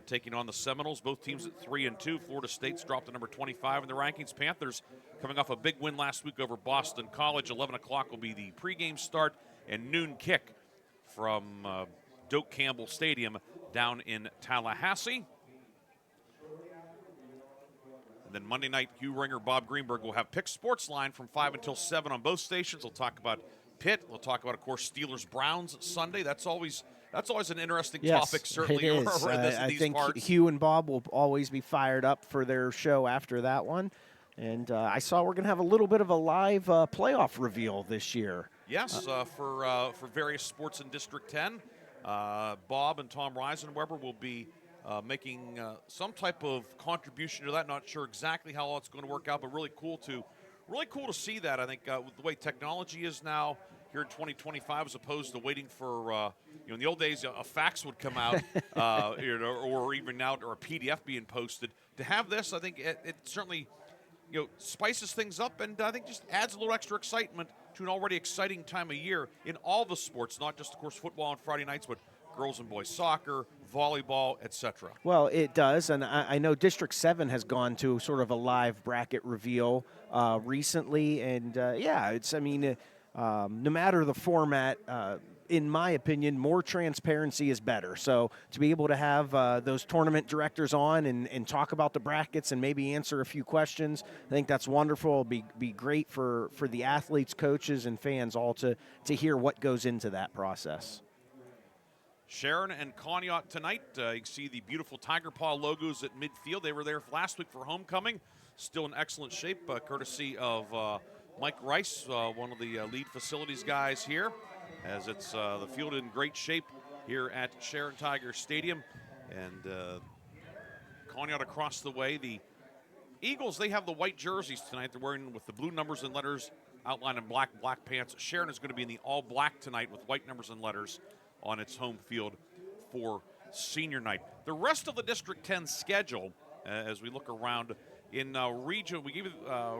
taking on the Seminoles. Both teams at 3-2. Florida State's dropped to number 25 in the rankings. Panthers coming off a big win last week over Boston College. 11 o'clock will be the pregame start and noon kick from Doak Campbell Stadium down in Tallahassee. And then Monday night, Hugh Ringer, Bob Greenberg will have Pick Sports Line from 5 until 7 on both stations. They'll talk about Pitt. We'll talk about, of course, Steelers-Browns Sunday. That's always an interesting topic, certainly. It is. I think parts. Hugh and Bob will always be fired up for their show after that one. And I saw we're going to have a little bit of a live playoff reveal this year. Yes, for various sports in District 10. Bob and Tom Reisenweber will be making some type of contribution to that. Not sure exactly how it's going to work out, but really cool to see that. I think with the way technology is now here in 2025, as opposed to waiting for in the old days a fax would come out, or even now, or a PDF being posted. To have this, I think it certainly spices things up, and I think just adds a little extra excitement to an already exciting time of year in all the sports, not just, of course, football on Friday nights, but girls and boys soccer, volleyball, etc. Well, it does, and I know District 7 has gone to sort of a live bracket reveal recently, and no matter the format, in my opinion, more transparency is better. So to be able to have those tournament directors on and talk about the brackets and maybe answer a few questions, I think that's wonderful. It'll be great for the athletes, coaches, and fans all to hear what goes into that process. Sharon and Conneaut tonight. You can see the beautiful Tiger Paw logos at midfield. They were there last week for homecoming. Still in excellent shape, courtesy of Mike Rice, one of the lead facilities guys here, as it's the field in great shape here at Sharon Tiger Stadium. And Conneaut across the way. The Eagles, they have the white jerseys tonight. They're wearing with the blue numbers and letters outlined in black pants. Sharon is going to be in the all black tonight with white numbers and letters on its home field for senior night. The rest of the District 10 schedule, as we look around in region, we give you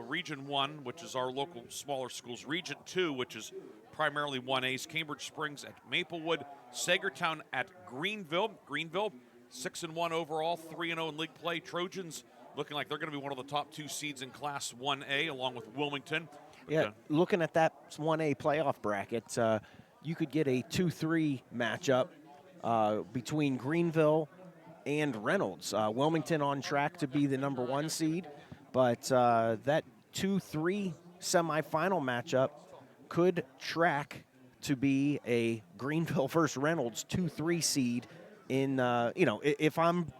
Region 1, which is our local smaller schools. Region 2, which is primarily 1As, Cambridge Springs at Maplewood, Sagertown at Greenville. Greenville, 6-1 overall, 3-0 in league play. Trojans looking like they're going to be one of the top 2 seeds in Class 1A, along with Wilmington. But, looking at that 1A playoff bracket, you could get a 2-3 matchup between Greenville and Reynolds. Wilmington on track to be the number 1 seed, but that 2-3 semifinal matchup could track to be a Greenville versus Reynolds 2-3 seed in, if I'm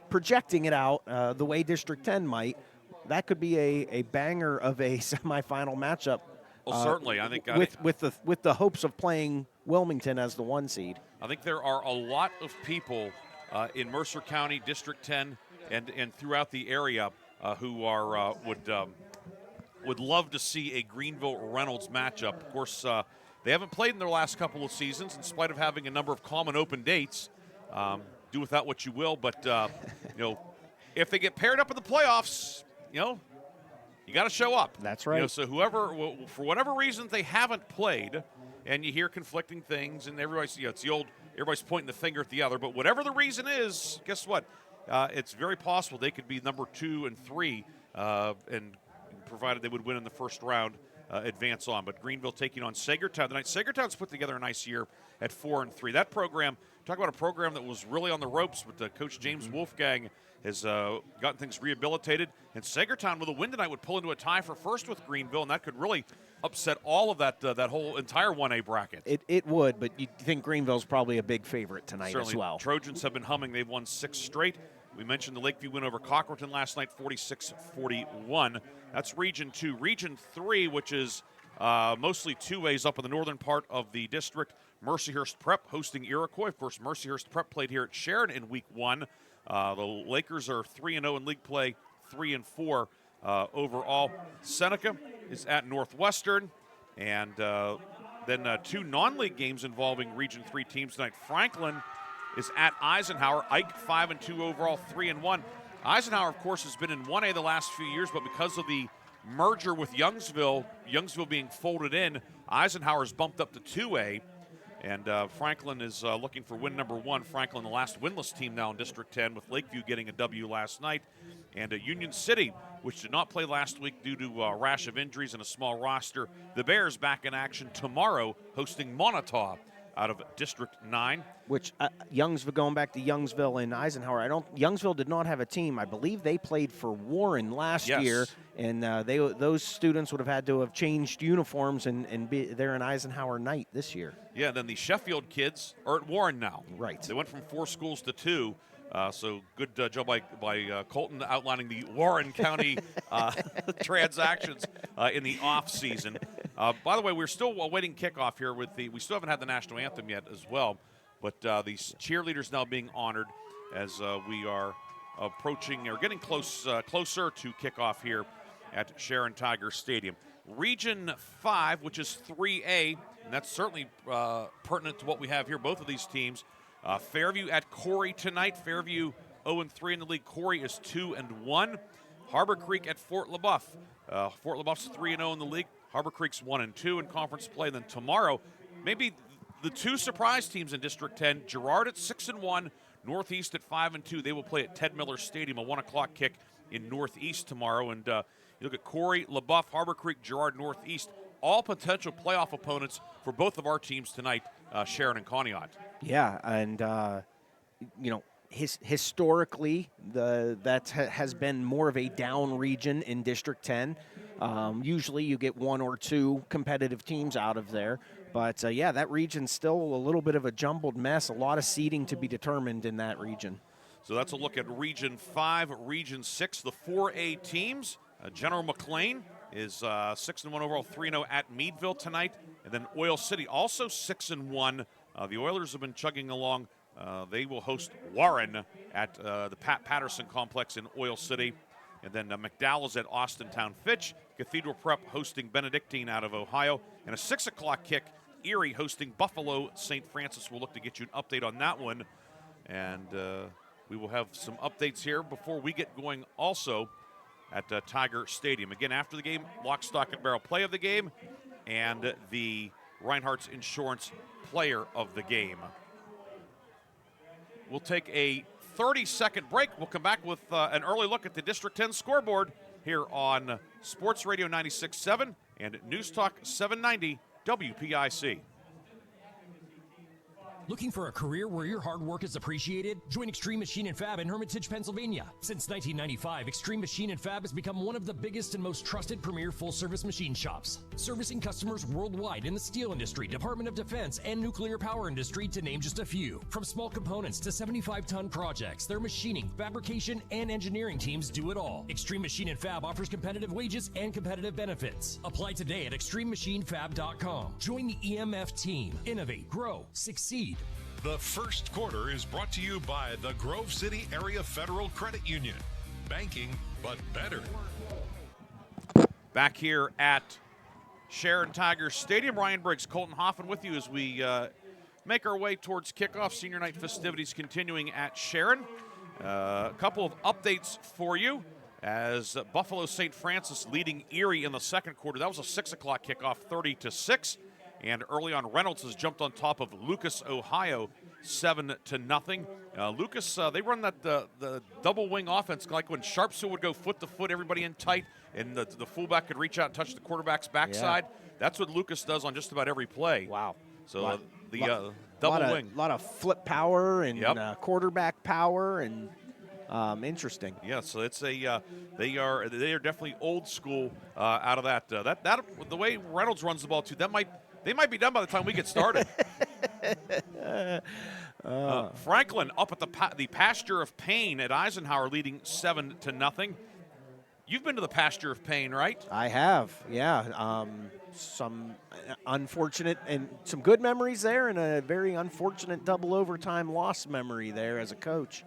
projecting it out the way District 10 might, that could be a banger of a semifinal matchup. Well, certainly, I think with the hopes of playing Wilmington as the 1 seed. I think there are a lot of people in Mercer County, District 10, and throughout the area who are would love to see a Greenville-Reynolds matchup. Of course, they haven't played in their last couple of seasons, in spite of having a number of common open dates. Do with that what you will, but if they get paired up in the playoffs, you got to show up. That's right. So whoever, for whatever reason they haven't played, and you hear conflicting things, and everybody's, it's the old, everybody's pointing the finger at the other. But whatever the reason is, guess what? It's very possible they could be number 2 and 3, and provided they would win in the first round, advance on. But Greenville taking on Sagertown tonight. Sagertown's put together a nice year at 4-3. That program, talk about a program that was really on the ropes, but Coach James Wolfgang has gotten things rehabilitated. And Sagertown with a win tonight would pull into a tie for first with Greenville, and that could really upset all of that whole entire 1A bracket. It would, but you think Greenville's probably a big favorite tonight Certainly, as well. Trojans have been humming. They've won 6 straight. We mentioned the Lakeview win over Cockerton last night, 46-41. That's Region 2. Region 3, which is mostly 2As up in the northern part of the district. Mercyhurst Prep hosting Iroquois. Of course, Mercyhurst Prep played here at Sharon in Week 1. The Lakers are 3-0 in league play, 3-4 overall. Seneca is at Northwestern. And then 2 non-league games involving Region 3 teams tonight. Franklin is at Eisenhower. Ike 5-2 overall, 3-1. Eisenhower, of course, has been in 1A the last few years, but because of the merger with Youngsville being folded in, Eisenhower's bumped up to 2A. And Franklin is looking for win number 1. Franklin, the last winless team now in District 10, with Lakeview getting a W last night. And Union City, which did not play last week due to a rash of injuries and a small roster. The Bears back in action tomorrow, hosting Montauk out of District 9. Which Youngsville, going back to Youngsville and Eisenhower, Youngsville did not have a team. I believe they played for Warren last year, and those students would have had to have changed uniforms and be there in Eisenhower night this year. Yeah, then the Sheffield kids are at Warren now. Right. They went from 4 schools to 2. So good job by Kolten outlining the Warren County transactions in the off season. By the way, we're still awaiting kickoff here we still haven't had the national anthem yet as well, but these cheerleaders now being honored as we are approaching or getting closer to kickoff here at Sharon Tiger Stadium. Region 5, which is 3A, and that's certainly pertinent to what we have here, both of these teams. Fairview at Corey tonight. Fairview 0-3 in the league. Corey is 2-1. Harbor Creek at Fort LaBeouf. Fort LaBeouf's 3-0 in the league. Harbor Creek's 1-2 in conference play. Then tomorrow, maybe the 2 surprise teams in District 10. Girard at 6-1. Northeast at 5-2. They will play at Ted Miller Stadium, a 1 o'clock kick in Northeast tomorrow. And you look at Corey, LaBeouf, Harbor Creek, Girard, Northeast. All potential playoff opponents for both of our teams tonight, Sharon and Conneaut. Yeah, and historically, that has been more of a down region in District 10. Usually, you get 1 or 2 competitive teams out of there, but that region's still a little bit of a jumbled mess. A lot of seeding to be determined in that region. So that's a look at Region 5, Region 6, the 4A teams. General McLean is 6-1 overall, 3-0 at Meadville tonight. And then Oil City also 6-1. The Oilers have been chugging along. They will host Warren at the Pat Patterson Complex in Oil City. And then McDowell is at Austintown Fitch. Cathedral Prep hosting Benedictine out of Ohio. And a 6 o'clock kick, Erie hosting Buffalo St. Francis. We'll look to get you an update on that one. And we will have some updates here before we get going also at Tiger Stadium. Again, after the game, lock, stock, and barrel play of the game, and the Reinhardt's Insurance player of the game. We'll take a 30-second break. We'll come back with an early look at the District 10 scoreboard here on Sports Radio 96.7 and News Talk 790 WPIC. Looking for a career where your hard work is appreciated? Join Extreme Machine and Fab in Hermitage, Pennsylvania. Since 1995, Extreme Machine and Fab has become one of the biggest and most trusted premier full-service machine shops, servicing customers worldwide in the steel industry, Department of Defense, and nuclear power industry, to name just a few. From small components to 75-ton projects, their machining, fabrication, and engineering teams do it all. Extreme Machine and Fab offers competitive wages and competitive benefits. Apply today at extrememachinefab.com. Join the EMF team. Innovate, grow, succeed. The first quarter is brought to you by the Grove City Area Federal Credit Union. Banking, but better. Back here at Sharon Tiger Stadium, Ryan Briggs, Kolten Hoffman with you as we make our way towards kickoff. Senior night festivities continuing at Sharon. A couple of updates for you as Buffalo St. Francis leading Erie in the second quarter. That was a 6 o'clock kickoff, 30-6. And early on, Reynolds has jumped on top of Lucas, Ohio, 7-0. Lucas, they run that the double wing offense, like when Sharpsville would go foot to foot, everybody in tight, and the fullback could reach out and touch the quarterback's backside. Yeah. That's what Lucas does on just about every play. Wow. So double wing. A lot of flip power and quarterback power, and Interesting. Yeah, so it's a they are definitely old school out of that. That the way Reynolds runs the ball too. They might be done by the time we get started. Franklin up at the pasture of pain at Eisenhower, leading 7-0. You've been to the pasture of pain, right? I have, yeah. Some unfortunate and some good memories there, and a very unfortunate double overtime loss memory there as a coach.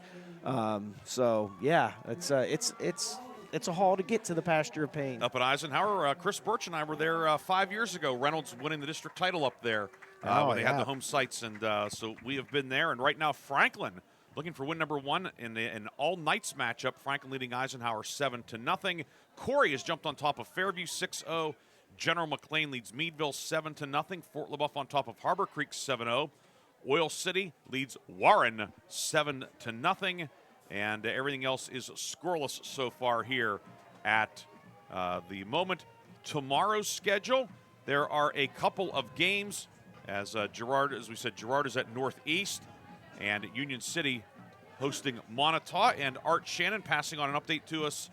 So yeah, it's a haul to get to the pasture of pain. Up at Eisenhower, Chris Birch and I were there 5 years ago. Reynolds winning the district title up there when they had the home sites, and so we have been there. And right now, Franklin looking for win number 1 in an all-nights matchup. Franklin leading Eisenhower 7-0. Corey has jumped on top of Fairview 6-0. General McLean leads Meadville 7-0. Fort LaBeouf on top of Harbor Creek 7-0. Oil City leads Warren 7-0. And everything else is scoreless so far here at the moment. Tomorrow's schedule, there are a couple of games. As we said, Girard is at Northeast, and Union City hosting Montauk. And Art Shannon passing on an update to us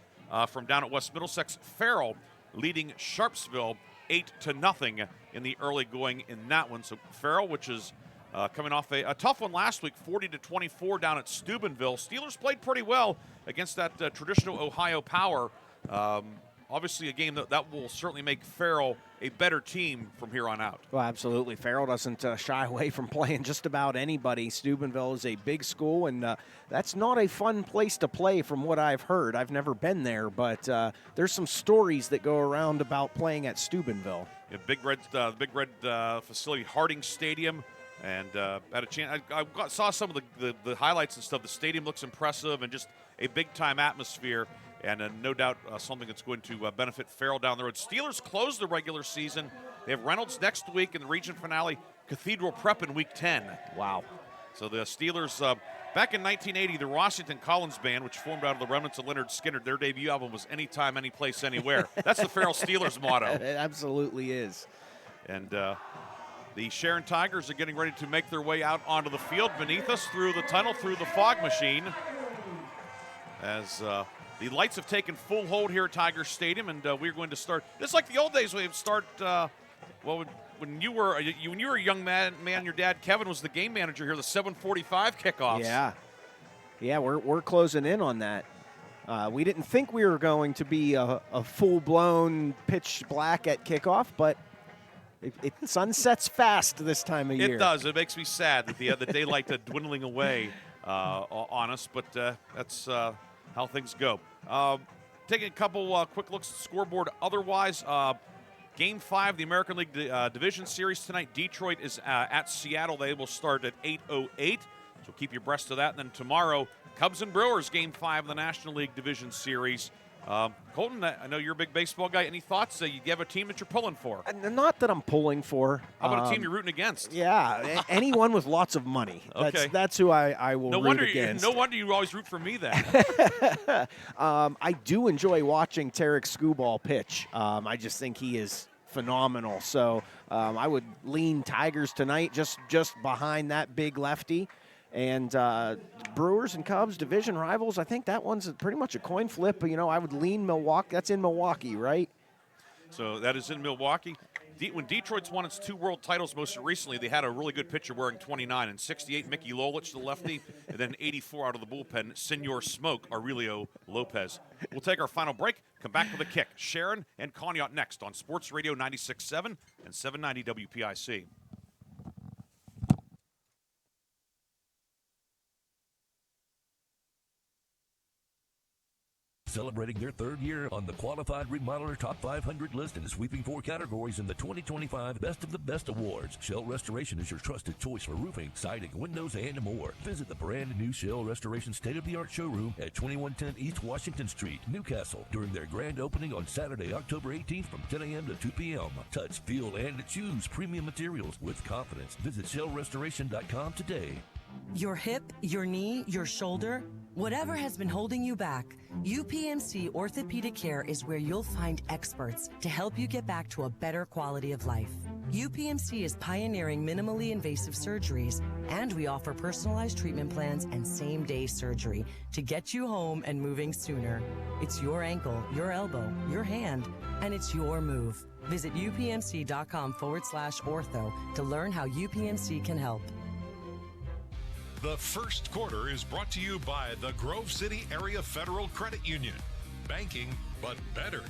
from down at West Middlesex. Farrell leading Sharpsville 8-0 in the early going in that one. So Farrell, which is coming off a tough one last week, 40-24 down at Steubenville. Steelers played pretty well against that traditional Ohio power. Obviously a game that will certainly make Farrell a better team from here on out. Well, absolutely. Farrell doesn't shy away from playing just about anybody. Steubenville is a big school, and that's not a fun place to play from what I've heard. I've never been there, but there's some stories that go around about playing at Steubenville. Yeah, Big Red facility, Harding Stadium. And had a chance. I saw some of the highlights and stuff. The stadium looks impressive and just a big-time atmosphere. And no doubt something that's going to benefit Farrell down the road. Steelers close the regular season. They have Reynolds next week in the region finale, Cathedral Prep in Week 10. Wow. So the Steelers, back in 1980, the Washington Collins Band, which formed out of the remnants of Leonard Skinner, their debut album was Anytime, Anyplace, Anywhere. That's the Farrell Steelers motto. It absolutely is. And the Sharon Tigers are getting ready to make their way out onto the field beneath us through the tunnel, through the fog machine. As the lights have taken full hold here at Tiger Stadium, and we're going to start. Just like the old days, we start. When you were a young man, your dad Kevin was the game manager here. The 7:45 kickoffs. Yeah, we're closing in on that. We didn't think we were going to be a full-blown pitch black at kickoff, but it sunsets fast this time of year. It does. It makes me sad that the daylight dwindling away on us, but that's how things go. Taking a couple quick looks at the scoreboard. Otherwise, Game 5, the American League Division Series tonight. Detroit is at Seattle. They will start at 8:08, so keep you abreast of that. And then tomorrow, Cubs and Brewers, Game 5 of the National League Division Series. Kolten, I know you're a big baseball guy. Any thoughts? You have a team that you're pulling for? Not that I'm pulling for. How about a team you're rooting against? Yeah, anyone with lots of money. Okay. That's who I will root against. No wonder you always root for me then. I do enjoy watching Tarek Skubal pitch. I just think he is phenomenal. So I would lean Tigers tonight, just behind that big lefty. And Brewers and Cubs, division rivals, I think that one's pretty much a coin flip. I would lean Milwaukee. That's in Milwaukee, right? So that is in Milwaukee. When Detroit's won its 2 world titles most recently, they had a really good pitcher wearing 29. In 68, Mickey Lolich, the lefty, and then 84 out of the bullpen, Senor Smoke, Aurelio Lopez. We'll take our final break, come back with a kick. Sharon and Conneaut next on Sports Radio 96.7 and 790 WPIC. Celebrating their 3rd year on the Qualified Remodeler Top 500 list and sweeping 4 categories in the 2025 Best of the Best Awards. Shell Restoration is your trusted choice for roofing, siding, windows, and more. Visit the brand new Shell Restoration state-of-the-art showroom at 2110 East Washington Street, Newcastle, during their grand opening on Saturday, October 18th from 10 a.m. to 2 p.m. Touch, feel, and choose premium materials with confidence. Visit shellrestoration.com today. Your hip, your knee, your shoulder. Whatever has been holding you back, UPMC Orthopedic Care is where you'll find experts to help you get back to a better quality of life. UPMC is pioneering minimally invasive surgeries, and we offer personalized treatment plans and same-day surgery to get you home and moving sooner. It's your ankle, your elbow, your hand, and it's your move. Visit upmc.com/ortho to learn how UPMC can help. The first quarter is brought to you by the Grove City Area Federal Credit Union. Banking, but better.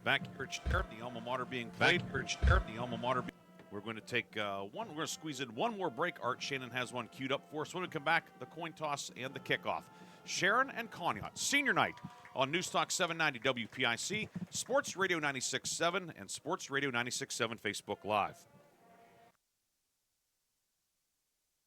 Back here at Sharon, the alma mater being played. We're going to take we're going to squeeze in one more break. Art Shannon has one queued up for us. When we come back, the coin toss and the kickoff. Sharon and Conneaut, senior night on Newstalk 790 WPIC, Sports Radio 96.7, and Sports Radio 96.7 Facebook Live.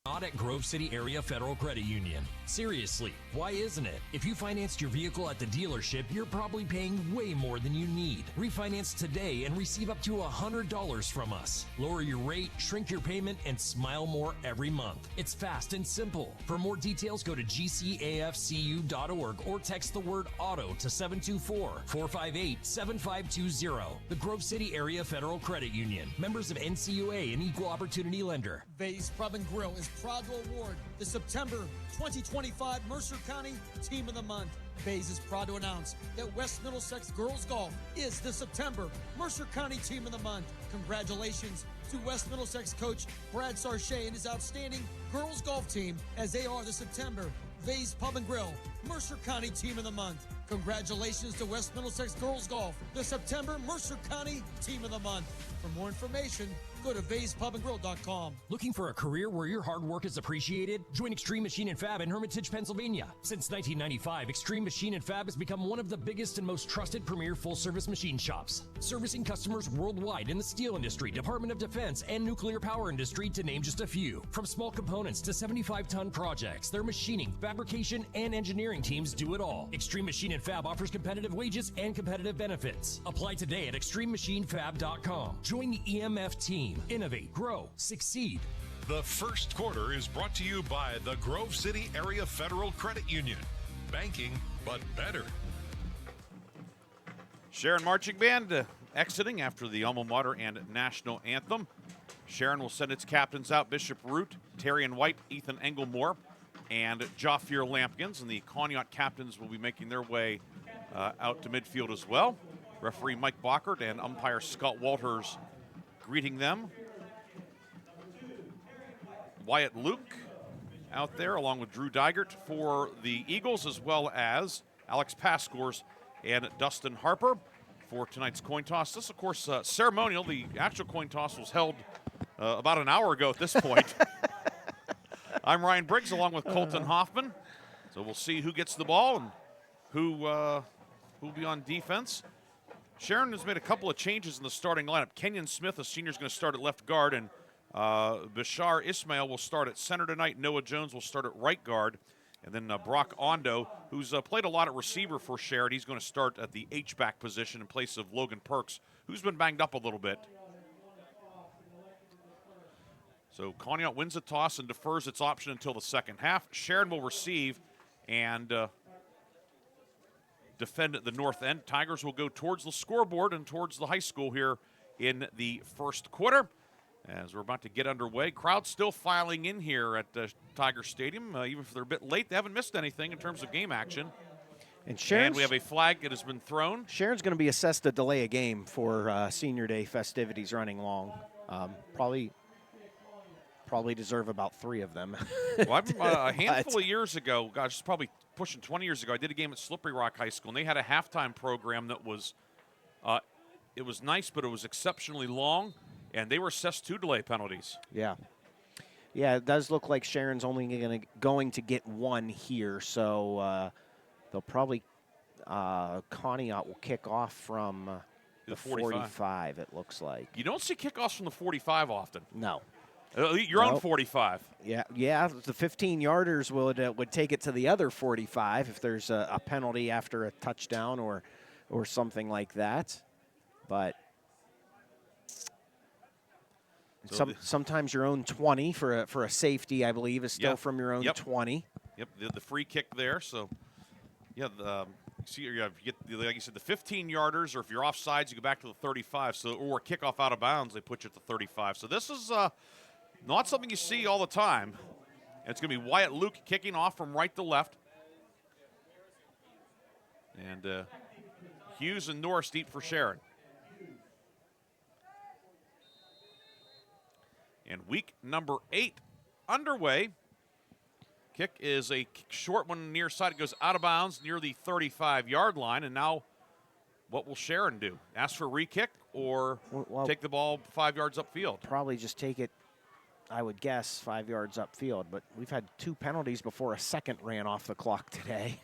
Not at Grove City Area Federal Credit Union. Seriously, why isn't it? If you financed your vehicle at the dealership, you're probably paying way more than you need. Refinance today and receive up to $100 from us. Lower your rate, shrink your payment, and smile more every month. It's fast and simple. For more details, go to gcafcu.org or text the word AUTO to 724-458-7520. The Grove City Area Federal Credit Union. Members of NCUA and Equal Opportunity Lender. Vay's Pub and Grill is proud to award the September 2025 Mercer County Team of the Month. Vay's is proud to announce that West Middlesex Girls Golf is the September Mercer County Team of the Month. Congratulations to West Middlesex coach Brad Sarche and his outstanding girls golf team, as they are the September Vay's Pub and Grill Mercer County Team of the Month. Congratulations to West Middlesex Girls Golf, the September Mercer County Team of the Month. For more information, go to Vay'sPubandGrill.com. Looking for a career where your hard work is appreciated? Join Extreme Machine and Fab in Hermitage, Pennsylvania. Since 1995, Extreme Machine and Fab has become one of the biggest and most trusted premier full-service machine shops, servicing customers worldwide in the steel industry, Department of Defense, and nuclear power industry, to name just a few. From small components to 75-ton projects, their machining, fabrication, and engineering teams do it all. Extreme Machine and Fab offers competitive wages and competitive benefits. Apply today at ExtremeMachineFab.com. Join the EMF team. Innovate, grow, succeed. The first quarter is brought to you by the Grove City Area Federal Credit Union. Banking, but better. Sharon Marching Band exiting after the alma mater and national anthem. Sharon will send its captains out: Bishop Root, Terrian White, Ethan Englemore, and Jaffier Lampkins. And the Conneaut captains will be making their way out to midfield as well. Referee Mike Bockert and umpire Scott Walters greeting them. Wyatt Luke out there along with Drew Dygert for the Eagles, as well as Alex Pascors and Dustin Harper for tonight's coin toss. This, of course, ceremonial. The actual coin toss was held about an hour ago at this point. I'm Ryan Briggs along with Kolten Hoffman. So we'll see who gets the ball and who will be on defense. Sharon has made a couple of changes in the starting lineup. Kenyon Smith, a senior, is going to start at left guard, and Bashar Ismail will start at center tonight. Noah Jones will start at right guard. And then Brock Ondo, who's played a lot at receiver for Sharon, he's going to start at the H-back position in place of Logan Perks, who's been banged up a little bit. So Conneaut wins the toss and defers its option until the second half. Sharon will receive and defend at the north end. Tigers will go towards the scoreboard and towards the high school here in the first quarter. As we're about to get underway, crowd still filing in here at Tiger Stadium. Even if they're a bit late, they haven't missed anything in terms of game action. And we have a flag that has been thrown. Sharon's going to be assessed a delay of game for Senior Day festivities running long. Probably deserve about 3 of them. Well, a handful of years ago, gosh, it's probably pushing 20 years ago, I did a game at Slippery Rock High School, and they had a halftime program that was, it was nice, but it was exceptionally long, and they were assessed 2 delay penalties. Yeah. Yeah, it does look like Sharon's only going to get 1 here, so they'll probably, Conneaut will kick off from the 45, it looks like. You don't see kickoffs from the 45 often. No. You're on 45. Yeah. The 15-yarders would take it to the other 45 if there's a penalty after a touchdown or something like that. But Sometimes your own 20 for a safety, I believe, is still from your own 20. Yep, the free kick there. So, yeah, see, you get, like you said, the 15-yarders, or if you're offsides, you go back to the 35. So, or kickoff out of bounds, they put you at the 35. So this is not something you see all the time. And it's going to be Wyatt Luke kicking off from right to left. And Hughes and Norris deep for Sharon. And week number 8 underway. Kick is a short one near side. It goes out of bounds near the 35-yard line. And now what will Sharon do? Ask for a re-kick or take the ball 5 yards upfield? Probably just take it, I would guess, 5 yards upfield. But we've had 2 penalties before a second ran off the clock today.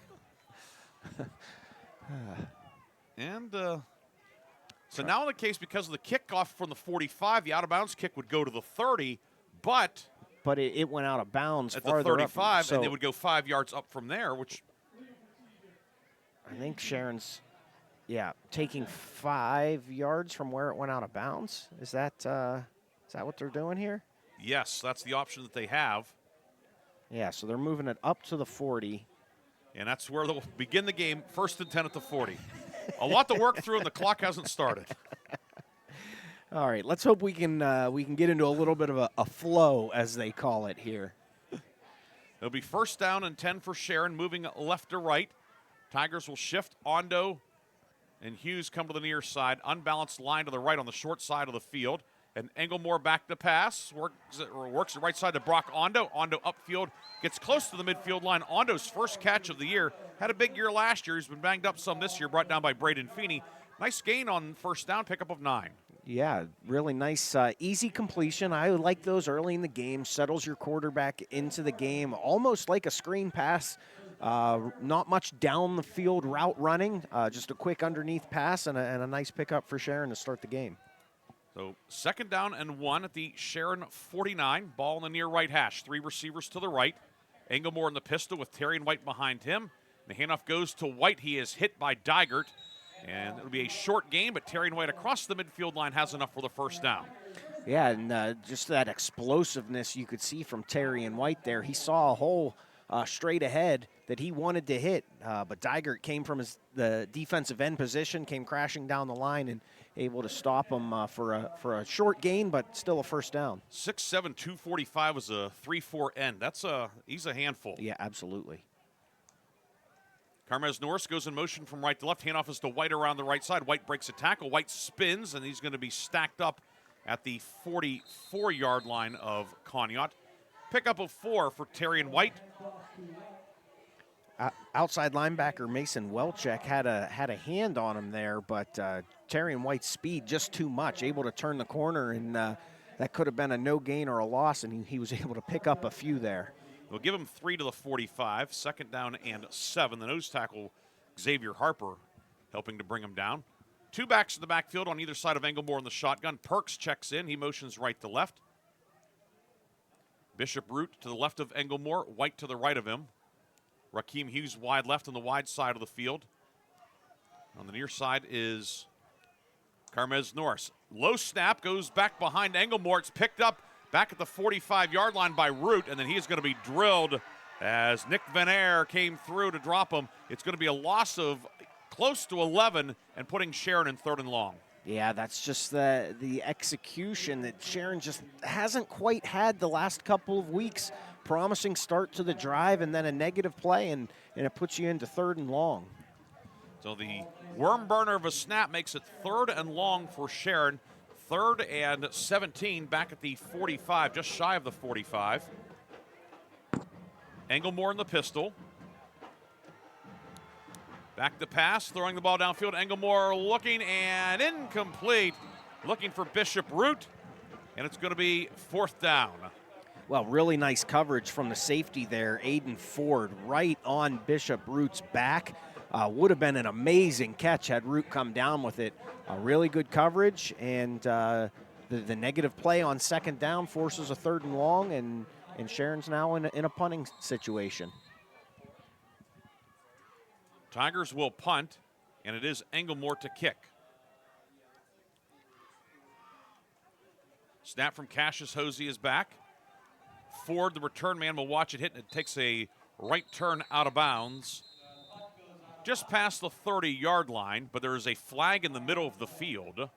And so now in the case, because of the kickoff from the 45, the out-of-bounds kick would go to the 30, but it went out of bounds at the farther 35, up, so and they would go 5 yards up from there, which I think Sharon's, taking 5 yards from where it went out of bounds. Is that what they're doing here? Yes, that's the option that they have. Yeah, so they're moving it up to the 40. And that's where they'll begin the game, 1st and 10 at the 40. A lot to work through, and the clock hasn't started. All right, let's hope we can get into a little bit of a flow, as they call it here. It'll be 1st down and 10 for Sharon, moving left to right. Tigers will shift. Ondo and Hughes come to the near side. Unbalanced line to the right on the short side of the field. And Englemore back to pass. Works the right side to Brock Ondo. Ondo upfield. Gets close to the midfield line. Ondo's first catch of the year. Had a big year last year. He's been banged up some this year. Brought down by Braden Feeney. Nice gain on 1st down. Pickup of 9. Yeah, really nice, easy completion. I like those early in the game. Settles your quarterback into the game. Almost like a screen pass. Not much down the field route running. Just a quick underneath pass and a nice pickup for Sharon to start the game. So 2nd down and 1 at the Sharon 49. Ball in the near right hash. 3 receivers to the right. Englemore in the pistol with Terry and White behind him. The handoff goes to White. He is hit by Dygert. And it'll be a short game, but Terry and White across the midfield line has enough for the 1st down. Yeah, and just that explosiveness you could see from Terry and White there. He saw a hole straight ahead that he wanted to hit, but Dygert came from the defensive end position, came crashing down the line and able to stop him for a short gain, but still a 1st down. 6'7", 245 was a 3-4 end. He's a handful. Yeah, absolutely. Carmez Norris goes in motion from right to left. Handoff is to White around the right side. White breaks a tackle. White spins, and he's going to be stacked up at the 44-yard line of Conneaut. Pickup of 4 for Terry and White. Outside linebacker Mason Welchek had a hand on him there, but Terry and White's speed just too much, able to turn the corner, and that could have been a no gain or a loss, and he was able to pick up a few there. We'll give him 3 to the 45, 2nd down and 7. The nose tackle, Xavier Harper, helping to bring him down. 2 backs in the backfield on either side of Englemore in the shotgun. Perks checks in. He motions right to left. Bishop Root to the left of Englemore, White to the right of him. Rakeem Hughes wide left on the wide side of the field. On the near side is Carmez Norris. Low snap, goes back behind Englemore. It's picked up back at the 45-yard line by Root, and then he is going to be drilled as Nick Van Air came through to drop him. It's going to be a loss of close to 11 and putting Sharon in 3rd and long. Yeah, that's just the execution that Sharon just hasn't quite had the last couple of weeks. Promising start to the drive and then a negative play, and it puts you into 3rd and long. So the worm burner of a snap makes it 3rd and long for Sharon. 3rd and 17 back at the 45, just shy of the 45. Englemore in the pistol. Back to pass, throwing the ball downfield. Englemore looking and incomplete. Looking for Bishop Root, and it's going to be 4th down. Well, really nice coverage from the safety there, Aiden Ford, right on Bishop Root's back. Would have been an amazing catch had Root come down with it. Really good coverage, and the negative play on 2nd down forces a 3rd and long, and Sharon's now in a punting situation. Tigers will punt, and it is Englemore to kick. Snap from Cassius Hosey is back. Ford, the return man, will watch it hit, and it takes a right turn out of bounds just past the 30-yard line, but there is a flag in the middle of the field,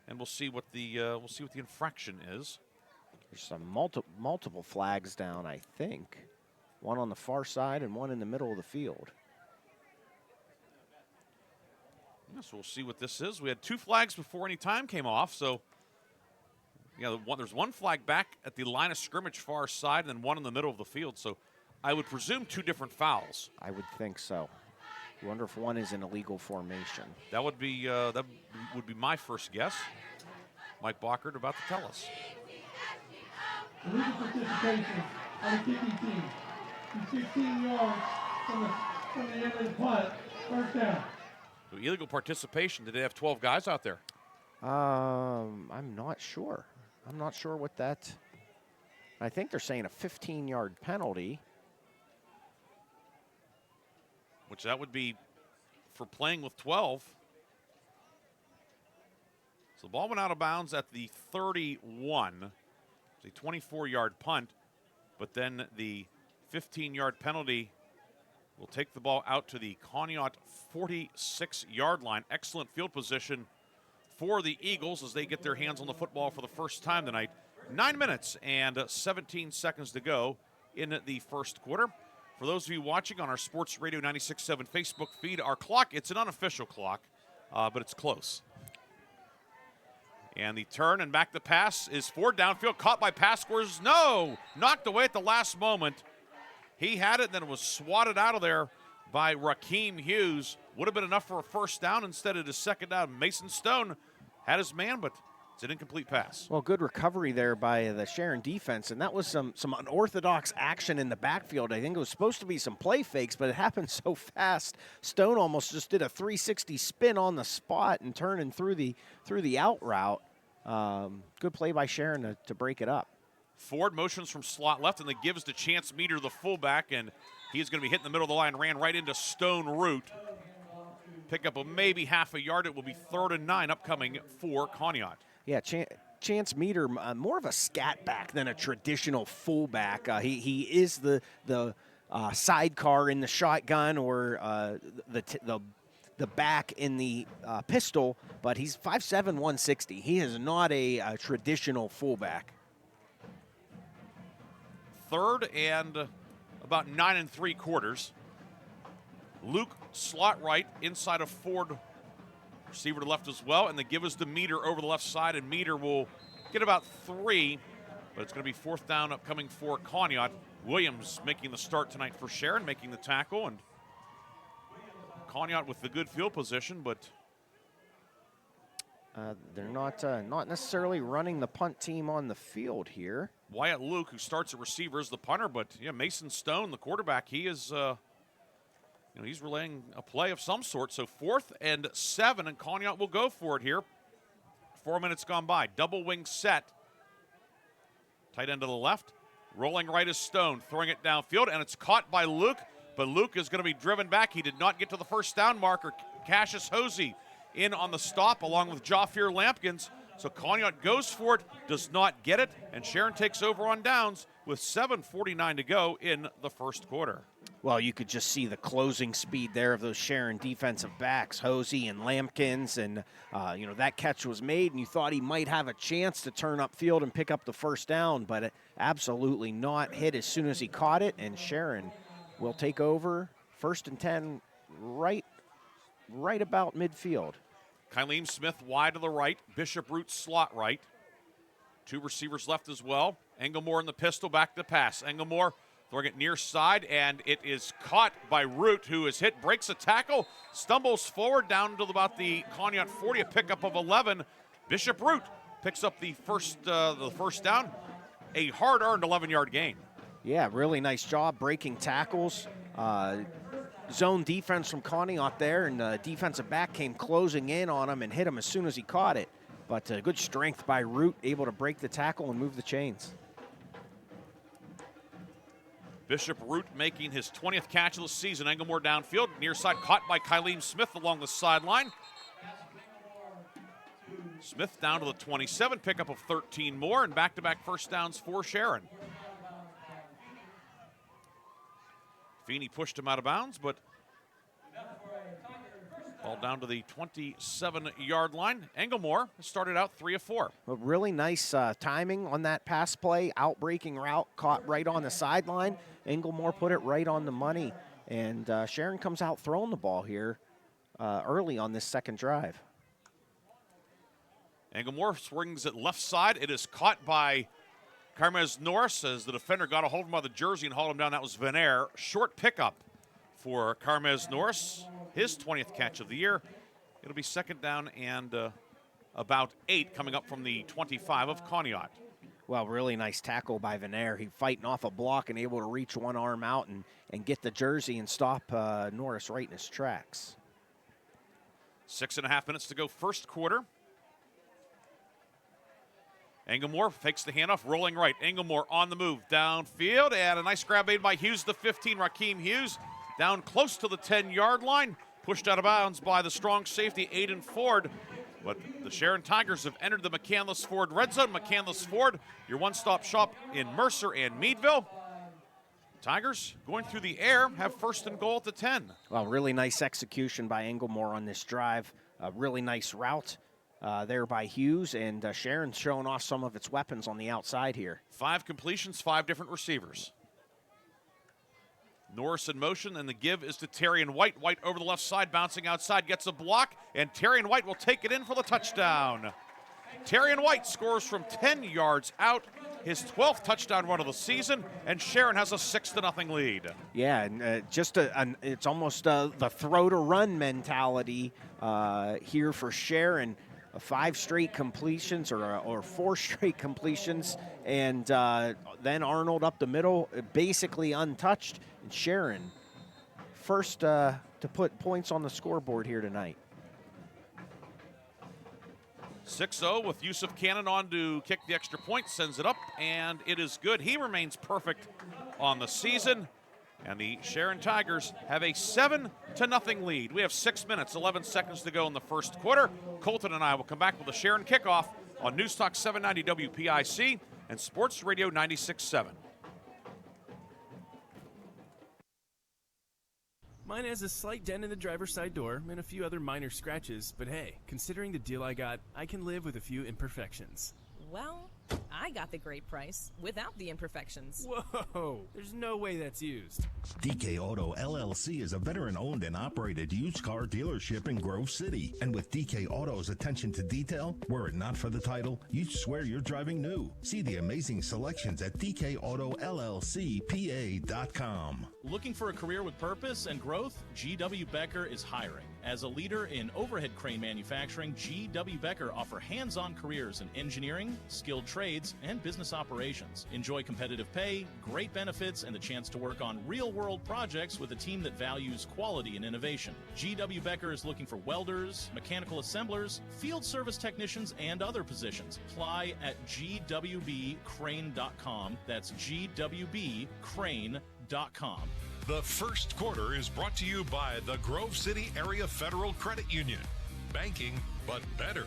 and we'll see what the infraction is. There's some multiple flags down, I think. One on the far side and one in the middle of the field. So we'll see what this is. We had 2 flags before any time came off, so there's one flag back at the line of scrimmage far side and then one in the middle of the field, so I would presume 2 different fouls. I would think so. I wonder if one is an illegal formation. That would be my first guess. Mike Bockert about to tell us. Illegal participation on the kicking team. 16 yards from the end of the punt. First down. So illegal participation. Did they have 12 guys out there? I'm not sure. I'm not sure what that. I think they're saying a 15-yard penalty. Which that would be for playing with 12. So the ball went out of bounds at the 31. It's a 24-yard punt, but then the 15-yard penalty will take the ball out to the Conneaut 46-yard line. Excellent field position for the Eagles as they get their hands on the football for the first time tonight. 9 minutes and 17 seconds to go in the first quarter. For those of you watching on our Sports Radio 96.7 Facebook feed, our clock, it's an unofficial clock, but it's close. And the turn and back the pass is Ford downfield, caught by Pasquers. No! Knocked away at the last moment. He had it, and then it was swatted out of there by Rakeem Hughes. Would have been enough for a first down instead of a second down. Mason Stone had his man, but it's an incomplete pass. Well, good recovery there by the Sharon defense, and that was some unorthodox action in the backfield. I think it was supposed to be some play fakes, but it happened so fast. Stone almost just did a 360 spin on the spot and turning through the out route. Good play by Sharon to break it up. Ford motions from slot left and then gives to Chance Meter, the fullback, and he's going to be hit in the middle of the line. Ran right into Stone Root. Pick up maybe half a yard. It will be 3rd and 9 upcoming for Conneaut. Yeah, Chance Meter, more of a scat back than a traditional fullback. He is the sidecar in the shotgun or the back in the pistol, but he's 5'7", 160. He is not a traditional fullback. 3rd and about 9 3/4. Luke slot right inside of Ford. Receiver to left as well, and the give is to Meter over the left side, and Meter will get about 3, but it's going to be 4th down upcoming for Conneaut. Williams making the start tonight for Sharon, making the tackle, and Conneaut with the good field position, but they're not necessarily running the punt team on the field here. Wyatt Luke, who starts at receiver, is the punter, but yeah, Mason Stone, the quarterback, he is he's relaying a play of some sort. So 4th and 7, and Conneaut will go for it here. 4 minutes gone by. Double wing set. Tight end to the left. Rolling right is Stone, throwing it downfield, and it's caught by Luke, but Luke is going to be driven back. He did not get to the first down marker. Cassius Hosey in on the stop along with Jafir Lampkins. So Conneaut goes for it, does not get it, and Sharon takes over on downs with 7:49 to go in the first quarter. Well, you could just see the closing speed there of those Sharon defensive backs, Hosey and Lampkins, and that catch was made, and you thought he might have a chance to turn upfield and pick up the first down, but absolutely not. Hit as soon as he caught it, and Sharon will take over 1st and 10 right about midfield. Kylene Smith wide to the right. Bishop Root slot right. 2 receivers left as well. Engelmore in the pistol, back to the pass. Engelmore throwing it near side, and it is caught by Root, who is hit, breaks a tackle, stumbles forward down to about the Conneaut 40, a pickup of 11. Bishop Root picks up the first down, a hard-earned 11-yard gain. Yeah, really nice job breaking tackles. Zone defense from Conneaut there, and the defensive back came closing in on him and hit him as soon as he caught it. But good strength by Root, able to break the tackle and move the chains. Bishop Root making his 20th catch of the season. Engelmore downfield, near side caught by Kylene Smith along the sideline. Smith down to the 27, pickup of 13 more, and back-to-back first downs for Sharon. Feeney pushed him out of bounds, but ball down to the 27-yard line. Englemore started out 3 of 4. A really nice timing on that pass play, out-breaking route, caught right on the sideline. Englemore put it right on the money, and Sharon comes out throwing the ball here early on this second drive. Englemore swings it left side. It is caught by Carmez Norris as the defender got a hold of him by the jersey and hauled him down. That was Venair. Short pickup for Carmez Norris, his 20th catch of the year. It'll be second down and about 8 coming up from the 25 of Conneaut. Well, really nice tackle by Venair. He fighting off a block and able to reach one arm out and get the jersey and stop Norris right in his tracks. 6.5 minutes to go, first quarter. Englemore fakes the handoff, rolling right. Englemore on the move, downfield, and a nice grab made by Hughes, the 15, Rakeem Hughes, down close to the 10-yard line, pushed out of bounds by the strong safety, Aiden Ford. But the Sharon Tigers have entered the McCandless Ford red zone. McCandless Ford, your one-stop shop in Mercer and Meadville. Tigers going through the air have first and goal at the 10. Well, really nice execution by Englemore on this drive. A really nice route there by Hughes, and Sharon's showing off some of its weapons on the outside here. 5 completions, 5 different receivers. Norris in motion, and the give is to Terrian White. White over the left side, bouncing outside, gets a block, and Terrian White will take it in for the touchdown. Terrian White scores from 10 yards out, his 12th touchdown run of the season, and Sharon has a 6-0 lead. Yeah, and it's almost the throw-to-run mentality here for Sharon. 5 straight completions or 4 straight completions, and then Arnold up the middle, basically untouched. And Sharon, first to put points on the scoreboard here tonight. 6-0 with Yusuf Cannon on to kick the extra point, sends it up, and it is good. He remains perfect on the season, and the Sharon Tigers have a 7-0 lead. We have 6 minutes, 11 seconds to go in the first quarter. Kolten and I will come back with a Sharon kickoff on News Talk 790 WPIC and Sports Radio 96.7. Mine has a slight dent in the driver's side door and a few other minor scratches, but hey, considering the deal I got, I can live with a few imperfections. Well, I got the great price without the imperfections. Whoa, there's no way that's used. DK Auto LLC is a veteran-owned and operated used car dealership in Grove City. And with DK Auto's attention to detail, were it not for the title, you'd swear you're driving new. See the amazing selections at DKAutoLLCPA.com. Looking for a career with purpose and growth? G.W. Becker is hiring. As a leader in overhead crane manufacturing, G.W. Becker offer hands-on careers in engineering, skilled trades, and business operations. Enjoy competitive pay, great benefits, and the chance to work on real-world projects with a team that values quality and innovation. G.W. Becker is looking for welders, mechanical assemblers, field service technicians, and other positions. Apply at gwbcrane.com. That's gwbcrane.com. The first quarter is brought to you by the Grove City Area Federal Credit Union. Banking, but better.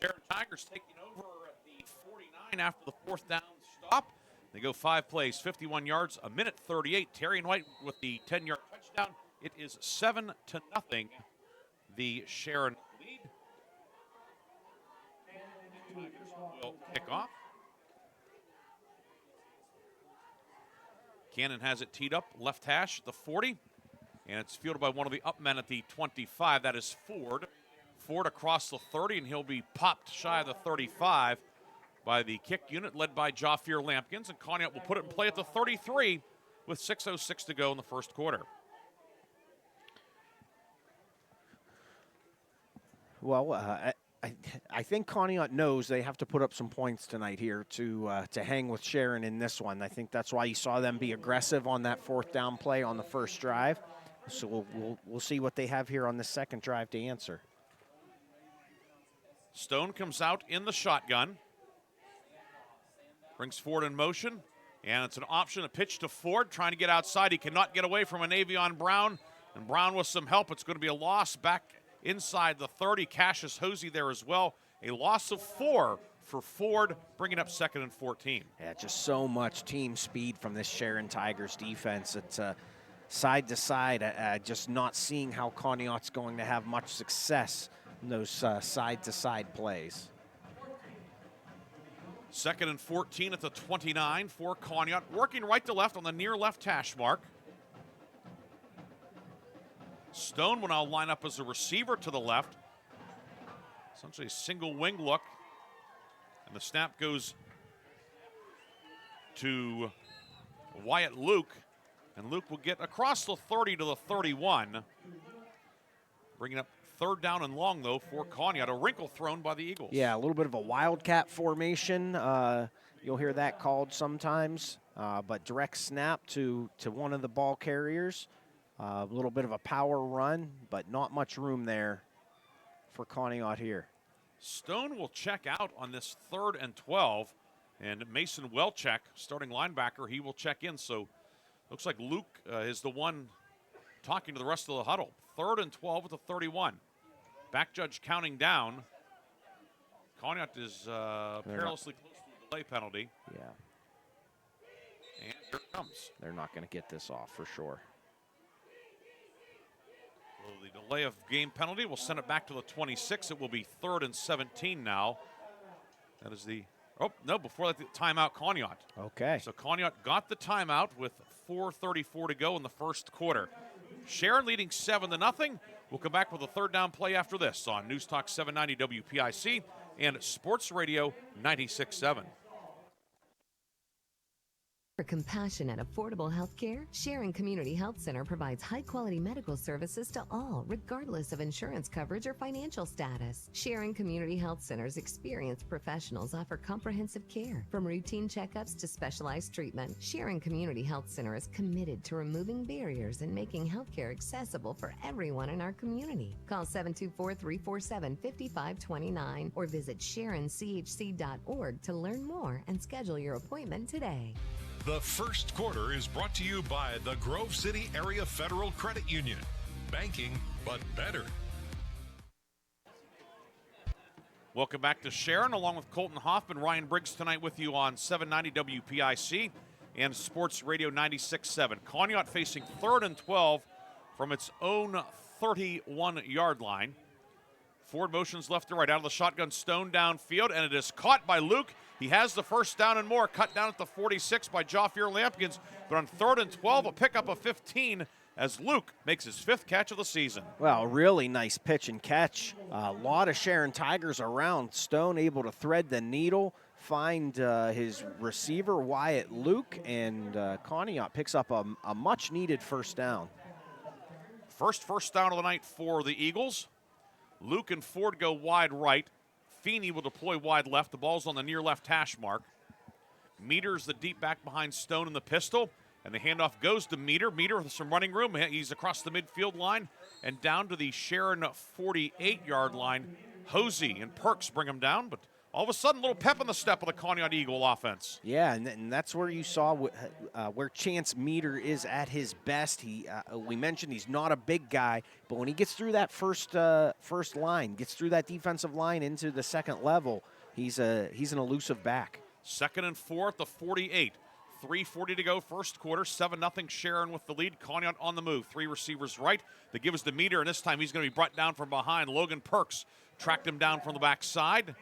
Sharon Tigers taking over at the 49 after the 4th down stop. They go 5 plays, 51 yards, a minute 38. Terrian White with the 10-yard touchdown. It is 7-0, the Sharon lead. Tigers will kick off. Cannon has it teed up, left hash, the 40, and it's fielded by one of the up men at the 25. That is Ford. Ford across the 30, and he'll be popped shy of the 35 by the kick unit led by Jafir Lampkins, and Conneaut will put it in play at the 33 with 6:06 to go in the first quarter. Well, I think Conneaut knows they have to put up some points tonight here to hang with Sharon in this one. I think that's why you saw them be aggressive on that 4th down play on the first drive. So we'll see what they have here on the second drive to answer. Stone comes out in the shotgun. Brings Ford in motion, and it's an option, a pitch to Ford, trying to get outside. He cannot get away from an Avion Brown, and Brown with some help. It's going to be a loss back inside the 30. Cassius Hosey there as well. A loss of 4 for Ford, bringing up 2nd and 14. Yeah, just so much team speed from this Sharon Tigers defense. It's side to side, just not seeing how Conneaut's going to have much success in those side to side plays. 2nd and 14 at the 29 for Conneaut, working right to left on the near left hash mark. Stone will now line up as a receiver to the left. Essentially a single wing look. And the snap goes to Wyatt Luke. And Luke will get across the 30 to the 31. Bringing up 3rd down and long, though, for Conneaut. A wrinkle thrown by the Eagles. Yeah, a little bit of a wildcat formation. You'll hear that called sometimes. But direct snap to one of the ball carriers. A little bit of a power run, but not much room there for Conneaut here. Stone will check out on this 3rd and 12. And Mason Welchek, starting linebacker, he will check in. So looks like Luke is the one talking to the rest of the huddle. 3rd and 12 at the 31. Back judge counting down. Conneaut is perilously close to a delay penalty. Yeah. And here it comes. They're not going to get this off for sure. Well, the delay of game penalty will send it back to the 26. It will be 3rd and 17 now. That is the, oh, no, before that, the timeout, Conneaut. Okay. So Conneaut got the timeout with 4:34 to go in the first quarter. Sharon leading 7-0. We'll come back with a 3rd down play after this on News Talk 790 WPIC and Sports Radio 96.7. For compassionate, affordable health care, Sharon Community Health Center provides high-quality medical services to all, regardless of insurance coverage or financial status. Sharon Community Health Center's experienced professionals offer comprehensive care, from routine checkups to specialized treatment. Sharon Community Health Center is committed to removing barriers and making healthcare accessible for everyone in our community. Call 724-347-5529 or visit SharonCHC.org to learn more and schedule your appointment today. The first quarter is brought to you by the Grove City Area Federal Credit Union. Banking, but better. Welcome back to Sharon, along with Kolten Hoffman. Ryan Briggs tonight with you on 790 WPIC and Sports Radio 96.7. Conneaut facing 3rd and 12 from its own 31-yard line. Ford motions left to right out of the shotgun, Stone downfield, and it is caught by Luke. He has the 1st down and more, cut down at the 46 by Joffier Lampkins, but on 3rd and 12, a pickup of 15 as Luke makes his 5th catch of the season. Well, really nice pitch and catch. A lot of Sharon Tigers around. Stone able to thread the needle, find his receiver, Wyatt Luke, and Conneaut picks up a much-needed 1st down. First down of the night for the Eagles. Luke and Ford go wide right. Feeney will deploy wide left. The ball's on the near left hash mark. Meter's the deep back behind Stone in the pistol. And the handoff goes to Meter. Meter with some running room. He's across the midfield line and down to the Sharon 48-yard line. Hosey and Perks bring him down, but all of a sudden, a little pep in the step of the Conneaut Eagle offense. Yeah, and that's where you saw where Chance Meter is at his best. We mentioned he's not a big guy, but when he gets through that first line, gets through that defensive line into the second level, he's an elusive back. 2nd and 4 at the 48. 3:40 to go, first quarter. 7-0 Sharon with the lead. Conneaut on the move. 3 receivers right. They give us the Meter, and this time he's going to be brought down from behind. Logan Perks tracked him down from the backside.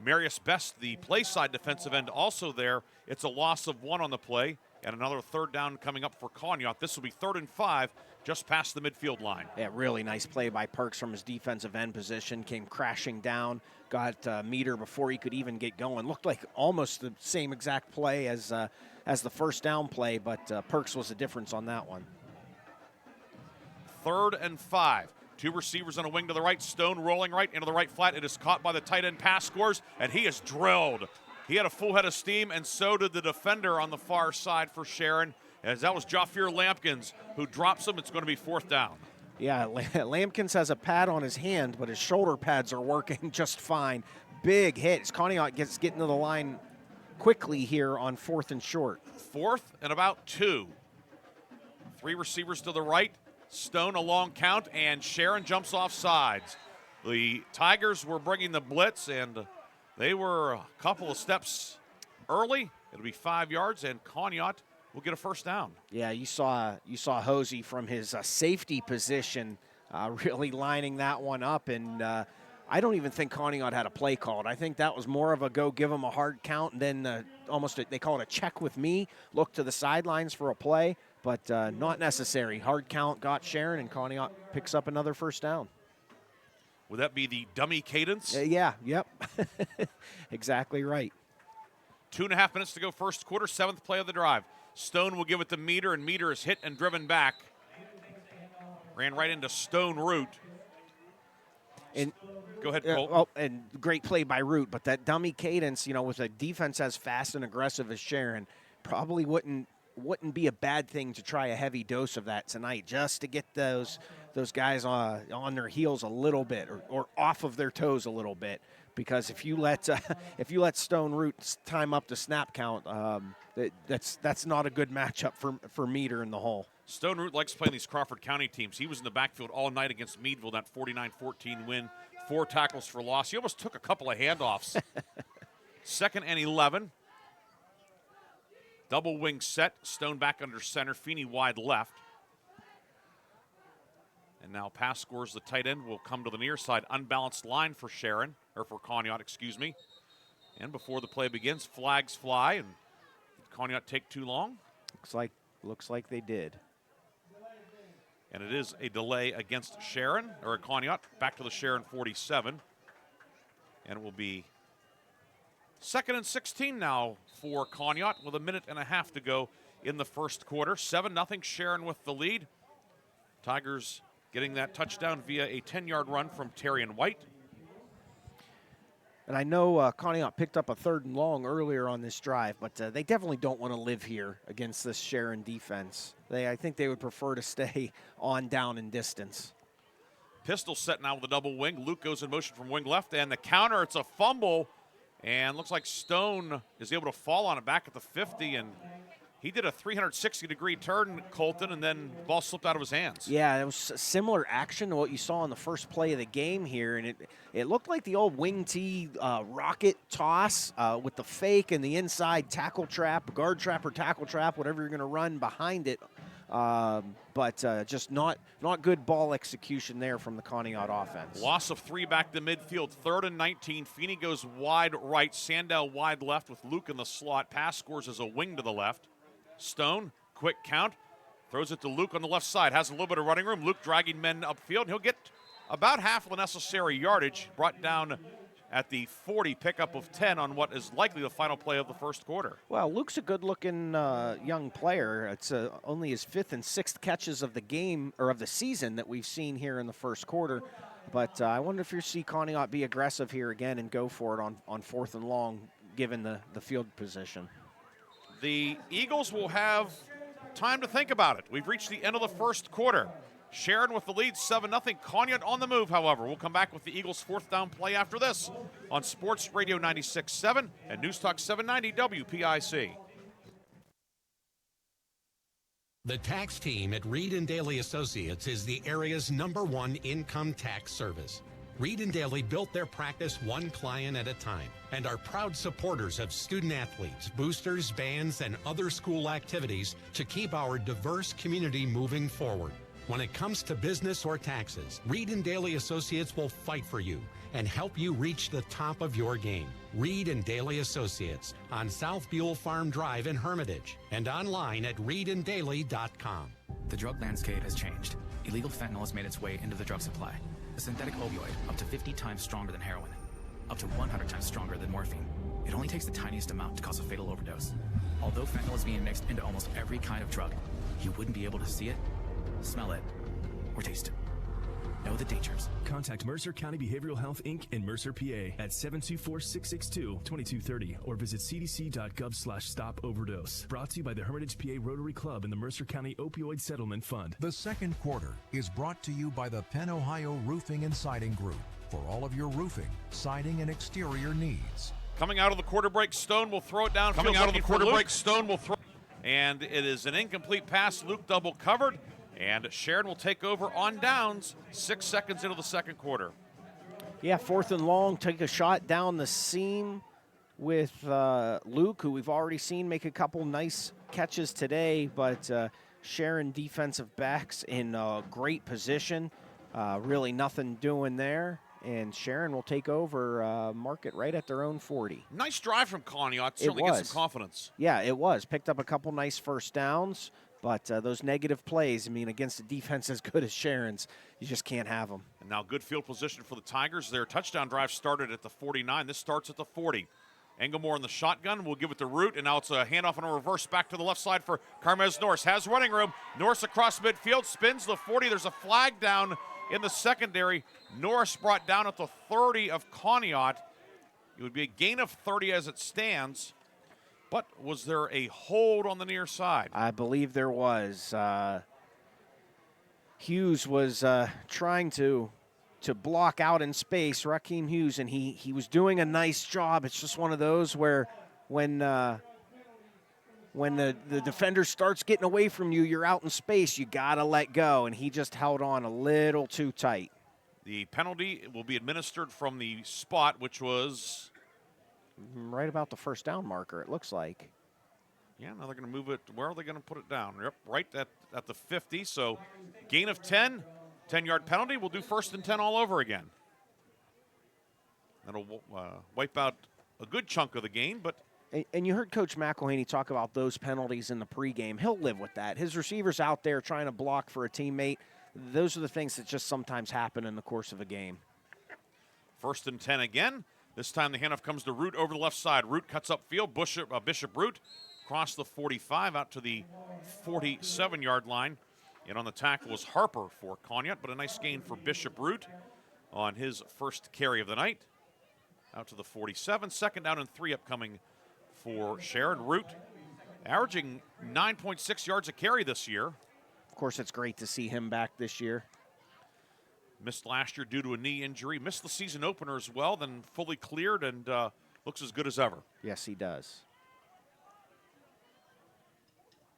Marius Best, the play side defensive end, also there. It's a loss of 1 on the play, and another 3rd down coming up for Conneaut. This will be 3rd and 5, just past the midfield line. Yeah, really nice play by Perks from his defensive end position. Came crashing down, got Meter before he could even get going. Looked like almost the same exact play as the 1st down play, but Perks was the difference on that one. 3rd and 5. 2 receivers on a wing to the right. Stone rolling right into the right flat. It is caught by the tight end pass scores, and he is drilled. He had a full head of steam, and so did the defender on the far side for Sharon, as that was Joffier Lampkins who drops him. It's going to be 4th down. Yeah, Lampkins has a pad on his hand, but his shoulder pads are working just fine. Big hit. Conneaut getting to the line quickly here on 4th and short. 4th and about 2. 3 receivers to the right. Stone a long count, and Sharon jumps off sides. The Tigers were bringing the blitz, and they were a couple of steps early. It'll be 5 yards, and Conneaut will get a first down. Yeah, you saw Hosey from his safety position really lining that one up, and I don't even think Conneaut had a play called. I think that was more of a go give him a hard count, and then they call it a check with me, look to the sidelines for a play, but not necessary. Hard count got Sharon, and Conneaut picks up another first down. Would that be the dummy cadence? Yeah, yep. Exactly right. 2.5 minutes to go first quarter, 7th play of the drive. Stone will give it to Meter, and Meter is hit and driven back. Ran right into Stone Root. And go ahead, Cole. And great play by Root, but that dummy cadence, with a defense as fast and aggressive as Sharon, probably wouldn't be a bad thing to try a heavy dose of that tonight, just to get those guys on their heels a little bit or off of their toes a little bit. Because if you let Stone Root time up the snap count, that's not a good matchup for Meter in the hole. Stone Root likes playing these Crawford County teams. He was in the backfield all night against Meadville, that 49-14 win. 4 tackles for loss. He almost took a couple of handoffs. 2nd and 11. Double wing set. Stone back under center. Feeney wide left. And now pass scores. The tight end will come to the near side. Unbalanced line for Conneaut, excuse me. And before the play begins, flags fly. And did Conneaut take too long? Looks like they did. And it is a delay against Sharon, or Conneaut, back to the Sharon 47. And it will be 2nd and 16 now for Conneaut with 1.5 minutes to go in the first quarter. 7-0, Sharon with the lead. Tigers getting that touchdown via a 10-yard run from Terrian White. And I know Conneaut picked up a 3rd and long earlier on this drive, but they definitely don't want to live here against this Sharon defense. I think they would prefer to stay on down and distance. Pistol set now with a double wing. Luke goes in motion from wing left, and the counter, it's a fumble. And looks like Stone is able to fall on it back at the 50, and he did a 360-degree turn, Kolten, and then the ball slipped out of his hands. Yeah, it was a similar action to what you saw in the first play of the game here, and it looked like the old wing tee rocket toss with the fake and the inside tackle trap, guard trap or tackle trap, whatever you're going to run behind it. But just not good ball execution there from the Conneaut offense. Loss of 3 back to midfield, 3rd and 19. Feeney goes wide right, Sandell wide left with Luke in the slot. Pass scores as a wing to the left. Stone, quick count, throws it to Luke on the left side, has a little bit of running room. Luke dragging men upfield. He'll get about half of the necessary yardage, brought down at the 40, pickup of 10 on what is likely the final play of the first quarter. Well, Luke's a good-looking young player. It's only his 5th and 6th catches of the game or of the season that we've seen here in the first quarter. But I wonder if you see Conneaut be aggressive here again and go for it on 4th and long, given the field position. The Eagles will have time to think about it. We've reached the end of the first quarter. Sharon with the lead, 7-0. Conneaut on the move, however. We'll come back with the Eagles' 4th down play after this on Sports Radio 96.7 and News Talk 790 WPIC. The tax team at Reed & Daly Associates is the area's #1 income tax service. Reed & Daly built their practice one client at a time and are proud supporters of student athletes, boosters, bands, and other school activities to keep our diverse community moving forward. When it comes to business or taxes, Reed & Daly Associates will fight for you and help you reach the top of your game. Reed & Daly Associates on South Buell Farm Drive in Hermitage and online at reedanddaly.com. The drug landscape has changed. Illegal fentanyl has made its way into the drug supply. A synthetic opioid up to 50 times stronger than heroin, up to 100 times stronger than morphine. It only takes the tiniest amount to cause a fatal overdose. Although fentanyl is being mixed into almost every kind of drug, you wouldn't be able to see it, smell it, or taste it. Know the dangers. Contact Mercer County Behavioral Health, Inc. in Mercer, PA at 724-662-2230 or visit cdc.gov/stop-overdose. Brought to you by the Hermitage, PA Rotary Club and the Mercer County Opioid Settlement Fund. The second quarter is brought to you by the Penn Ohio Roofing and Siding Group for all of your roofing, siding, and exterior needs. Coming out of the quarter break, Stone will throw it down. Coming out of the quarter break, Stone will throw. And it is an incomplete pass. Luke double covered. And Sharon will take over on downs 6 seconds into the second quarter. Yeah, 4th and long, take a shot down the seam with Luke, who we've already seen make a couple nice catches today, but Sharon defensive backs in great position. Really nothing doing there, and Sharon will take over, mark it right at their own 40. Nice drive from Conneaut. Certainly gets some confidence. Yeah, it was. Picked up a couple nice first downs, but those negative plays, I mean, against a defense as good as Sharon's, you just can't have them. And now good field position for the Tigers. Their touchdown drive started at the 49. This starts at the 40. Engelmore in the shotgun. We'll give it to Root, and now it's a handoff and a reverse back to the left side for Carmez Norris. Has running room. Norris across midfield, spins the 40. There's a flag down in the secondary. Norris brought down at the 30 of Conneaut. It would be a gain of 30 as it stands. But was there a hold on the near side? I believe there was. Hughes was trying to block out in space, Raheem Hughes, and he was doing a nice job. It's just one of those where when the defender starts getting away from you, you're out in space, you got to let go, and he just held on a little too tight. The penalty will be administered from the spot, which was right about the first down marker, it looks like. Yeah, now they're going to move it. Where are they going to put it down? Yep, right at the 50. So gain of 10, 10-yard penalty. We'll do 1st and 10 all over again. That'll wipe out a good chunk of the game, but. And you heard Coach McElhaney talk about those penalties in the pregame. He'll live with that. His receivers out there trying to block for a teammate. Those are the things that just sometimes happen in the course of a game. 1st and 10 again. This time the handoff comes to Root over the left side. Root cuts upfield. Bishop Root across the 45 out to the 47-yard line. And on the tackle was Harper for Conneaut, but a nice gain for Bishop Root on his first carry of the night. Out to the 47. 2nd down and 3 upcoming for Sharon. Root averaging 9.6 yards a carry this year. Of course, it's great to see him back this year. Missed last year due to a knee injury. Missed the season opener as well, then fully cleared and looks as good as ever. Yes, he does.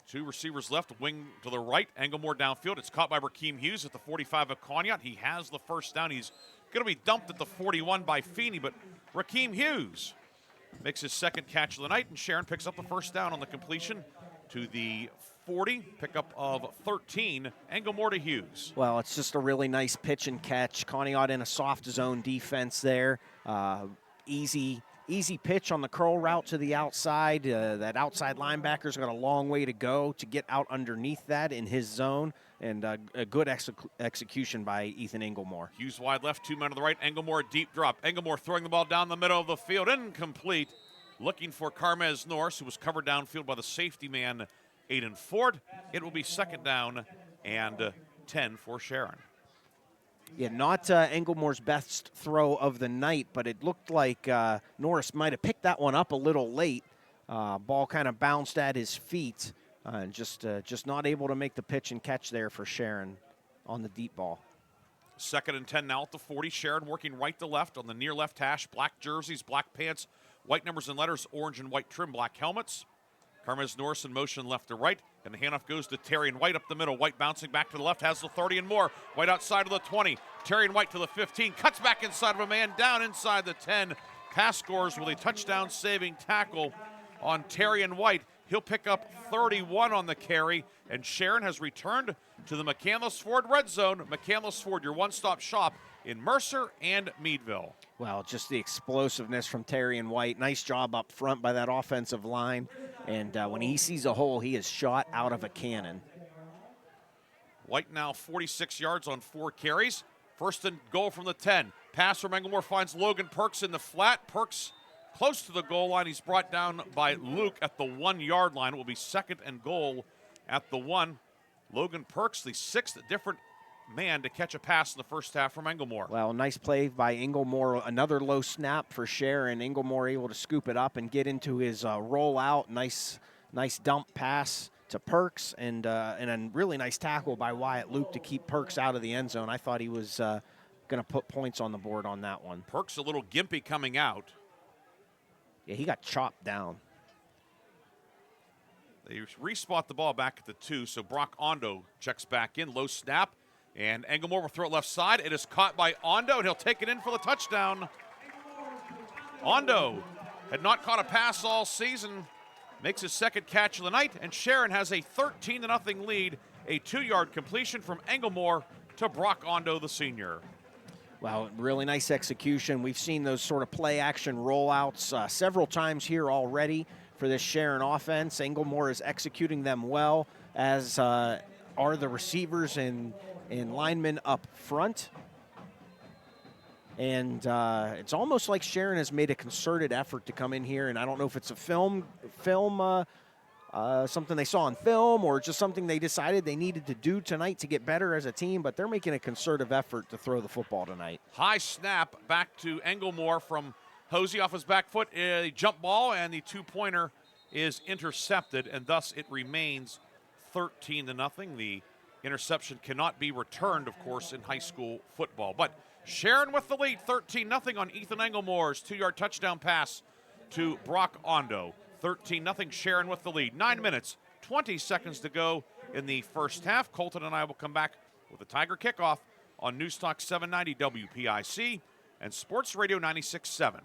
2 receivers left, wing to the right. Engelmore downfield. It's caught by Raheem Hughes at the 45 of Conneaut. He has the first down. He's going to be dumped at the 41 by Feeney, but Raheem Hughes makes his 2nd catch of the night, and Sharon picks up the first down on the completion to the 40, pickup of 13, Engelmore to Hughes. Well, it's just a really nice pitch and catch. Conneaut in a soft zone defense there. Easy pitch on the curl route to the outside. That outside linebacker's got a long way to go to get out underneath that in his zone, and a good execution by Ethan Engelmore. Hughes wide left, 2 men to the right. Engelmore deep drop. Engelmore throwing the ball down the middle of the field, incomplete. Looking for Carmez Norris, who was covered downfield by the safety man, Aiden Ford. It will be 2nd down and 10 for Sharon. Yeah, not Engelmore's best throw of the night, but it looked like Norris might have picked that one up a little late. Ball kind of bounced at his feet, and just not able to make the pitch and catch there for Sharon on the deep ball. 2nd and 10 now at the 40. Sharon working right to left on the near left hash. Black jerseys, black pants, white numbers and letters, orange and white trim, black helmets. Carmez Norris in motion left to right, and the handoff goes to Terry and White up the middle. White bouncing back to the left, has the 30 and more. White outside of the 20. Terry and White to the 15, cuts back inside of a man, down inside the 10. Pass scores with a touchdown-saving tackle on Terry and White. He'll pick up 31 on the carry, and Sharon has returned to the McCandless Ford red zone. McCandless Ford, your one-stop shop in Mercer and Meadville. Well, just the explosiveness from Terry and White. Nice job up front by that offensive line. And when he sees a hole, he is shot out of a cannon. White now 46 yards on 4 carries. 1st and goal from the 10. Pass from Engelmore finds Logan Perks in the flat. Perks close to the goal line. He's brought down by Luke at the 1-yard line. It will be 2nd and goal at the 1. Logan Perks, the 6th different man to catch a pass in the first half from Engelmore. Well, nice play by Engelmore. Another low snap for Sharon. Engelmore able to scoop it up and get into his rollout. Nice dump pass to Perks, and a really nice tackle by Wyatt Luke to keep Perks out of the end zone. I thought he was going to put points on the board on that one. Perks a little gimpy coming out. Yeah, he got chopped down. They respot the ball back at the 2, so Brock Ondo checks back in. Low snap, and Engelmore will throw it left side. It is caught by Ondo, and he'll take it in for the touchdown. Ondo had not caught a pass all season, makes his second catch of the night, and Sharon has a 13-0 lead. A 2-yard completion from Engelmore to Brock Ondo, the senior. Well, really nice execution. We've seen those sort of play-action rollouts several times here already for this Sharon offense. Engelmore is executing them well, as are the receivers and linemen up front. And it's almost like Sharon has made a concerted effort to come in here, and I don't know if it's a something they saw on film or just something they decided they needed to do tonight to get better as a team, but they're making a concerted effort to throw the football tonight. High snap back to Engelmore from Hosey off his back foot. A jump ball, and the 2-pointer is intercepted, and thus it remains 13-0. The interception cannot be returned, of course, in high school football. But Sharon with the lead, 13-0 on Ethan Engelmore's 2-yard touchdown pass to Brock Ondo. 13-0, Sharon with the lead. 9 minutes, 20 seconds to go in the first half. Kolten and I will come back with a Tiger kickoff on News Talk 790 WPIC and Sports Radio 96.7.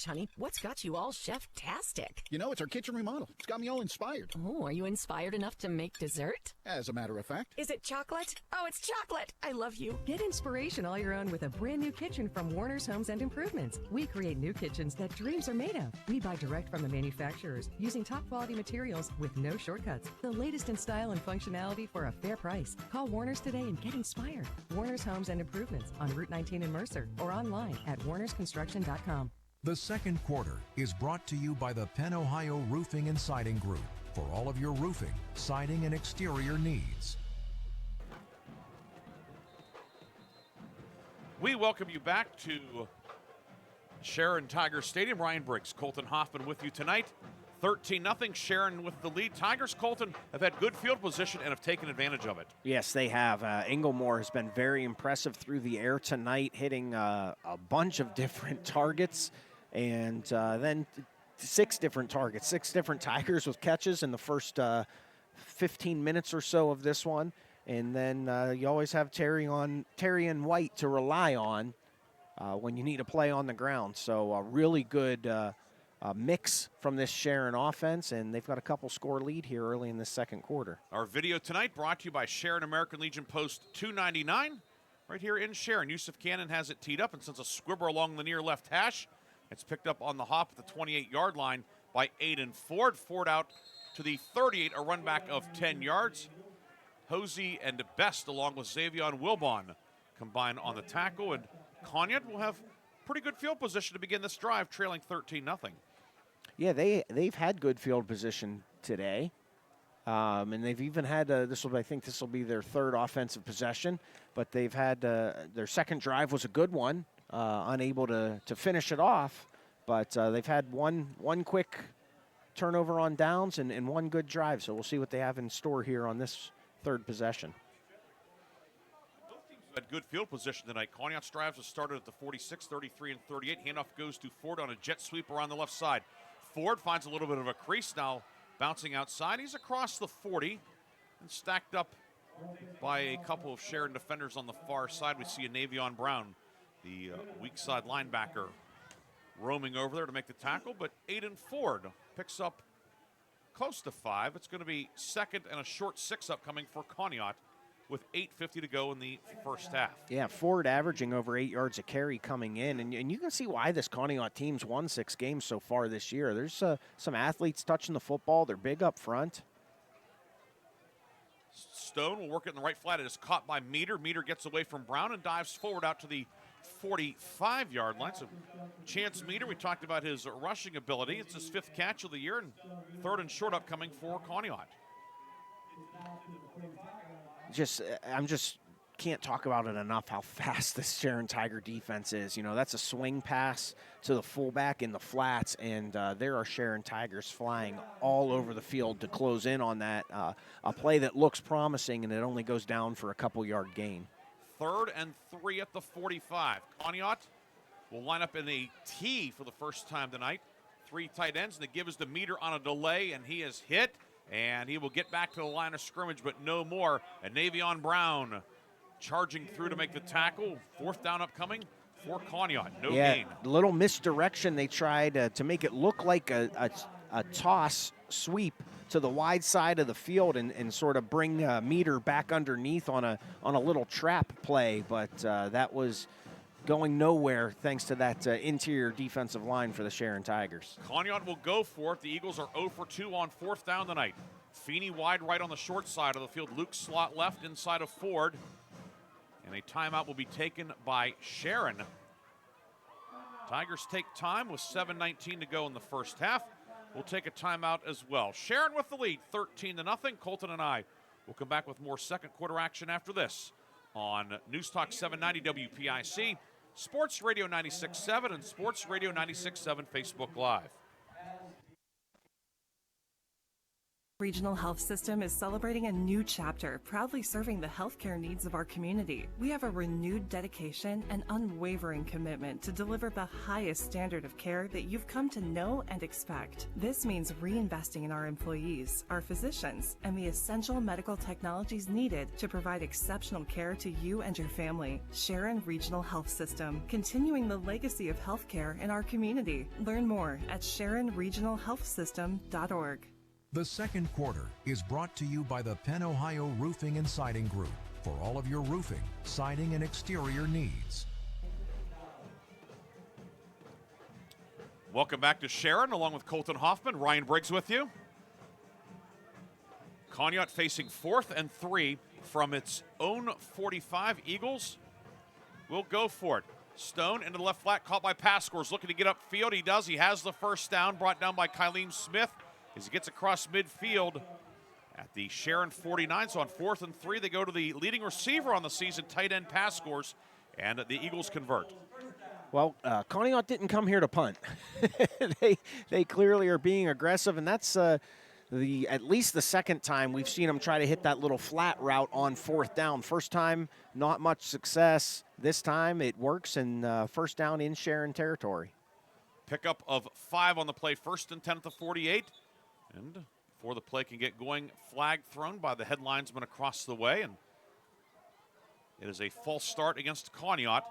Honey, what's got you all chef-tastic? You know, it's our kitchen remodel. It's got me all inspired. Oh, are you inspired enough to make dessert? As a matter of fact. Is it chocolate? Oh, it's chocolate! I love you. Get inspiration all your own with a brand new kitchen from Warner's Homes and Improvements. We create new kitchens that dreams are made of. We buy direct from the manufacturers using top quality materials with no shortcuts. The latest in style and functionality for a fair price. Call Warner's today and get inspired. Warner's Homes and Improvements on Route 19 in Mercer or online at warnersconstruction.com. The second quarter is brought to you by the Penn Ohio Roofing and Siding Group for all of your roofing, siding, and exterior needs. We welcome you back to Sharon Tiger Stadium. Ryan Briggs, Kolten Hoffman with you tonight. 13-0, Sharon with the lead. Tigers, Kolten, have had good field position and have taken advantage of it. Yes, they have. Engelmore has been very impressive through the air tonight, hitting a bunch of different targets. And then 6 different targets, 6 different Tigers with catches in the first 15 minutes or so of this one. And then you always have Terry and White to rely on when you need a play on the ground. So a really good mix from this Sharon offense, and they've got a couple score lead here early in the second quarter. Our video tonight brought to you by Sharon American Legion Post 299 right here in Sharon. Yusuf Cannon has it teed up and sends a squibber along the near left hash. It's picked up on the hop at the 28-yard line by Aiden Ford. Ford out to the 38, a run back of 10 yards. Hosey and Best, along with Xavion Wilbon, combine on the tackle. And Conneaut will have pretty good field position to begin this drive, trailing 13-0. Yeah, they've had good field position today. And they've even had, I think this will be their third offensive possession. But they've had, their second drive was a good one. Unable to finish it off, but they've had one quick turnover on downs and one good drive, so we'll see what they have in store here on this third possession. Both teams had good field position tonight. Conneaut's drives have started at the 46, 33, and 38. Handoff goes to Ford on a jet sweep around the left side. Ford finds a little bit of a crease now, bouncing outside. He's across the 40 and stacked up by a couple of Sharon defenders on the far side. We see a Navion Brown, the weak side linebacker, roaming over there to make the tackle, but Aiden Ford picks up close to 5. It's going to be second and a short 6 upcoming for Conneaut with 8:50 to go in the first half. Yeah, Ford averaging over 8 yards a carry coming in, and you can see why this Conneaut team's won 6 games so far this year. There's some athletes touching the football. They're big up front. Stone will work it in the right flat. It is caught by Meter. Meter gets away from Brown and dives forward out to the 45-yard line. So Chance Meter, we talked about his rushing ability. It's his 5th catch of the year and 3rd and short upcoming for Conneaut. I'm just can't talk about it enough how fast this Sharon Tiger defense is. You know, that's a swing pass to the fullback in the flats, and there are Sharon Tigers flying all over the field to close in on that. A play that looks promising, and it only goes down for a couple-yard gain. 3rd and 3 at the 45. Conneaut will line up in a T for the first time tonight. three tight ends, and the give is to Meter on a delay, and he is hit, and he will get back to the line of scrimmage, but no more. And Navion Brown charging through to make the tackle. Fourth down upcoming for Conneaut. No gain. Little misdirection. They tried to make it look like a toss sweep to the wide side of the field and sort of bring Meter back underneath on a little trap play, but that was going nowhere thanks to that interior defensive line for the Sharon Tigers. Conneaut will go for it. The Eagles are 0 for 2 on fourth down tonight. Feeney wide right on the short side of the field. Luke slot left inside of Ford. And a timeout will be taken by Sharon. Tigers take time with 7:19 to go in the first half. We'll take a timeout as well. Sharon with the lead, 13-0. Kolten and I will come back with more second quarter action after this on News Talk 790 WPIC, Sports Radio 96.7, and Sports Radio 96.7 Facebook Live. Regional Health System is celebrating a new chapter, proudly serving the healthcare needs of our community. We have a renewed dedication and unwavering commitment to deliver the highest standard of care that you've come to know and expect. This means reinvesting in our employees, our physicians, and the essential medical technologies needed to provide exceptional care to you and your family. Sharon Regional Health System, continuing the legacy of healthcare in our community. Learn more at SharonRegionalHealthSystem.org. The second quarter is brought to you by the Penn Ohio Roofing and Siding Group for all of your roofing, siding, and exterior needs. Welcome back to Sharon, along with Kolten Hoffman. Ryan Briggs with you. Conneaut facing 4th and 3 from its own 45. Eagles will go for it. Stone into the left flat, caught by Pascours, looking to get upfield. He does. He has the first down, brought down by Kylene Smith. As he gets across midfield at the Sharon 49. So on 4th and 3, they go to the leading receiver on the season, tight end Pascours, and the Eagles convert. Well, Conneaut didn't come here to punt. they clearly are being aggressive, and that's at least the second time we've seen them try to hit that little flat route on 4th down. First time, not much success. This time it works, and first down in Sharon territory. Pickup of 5 on the play, 1st and 10 at the 48. And before the play can get going, flag thrown by the head linesman across the way, and it is a false start against Conneaut.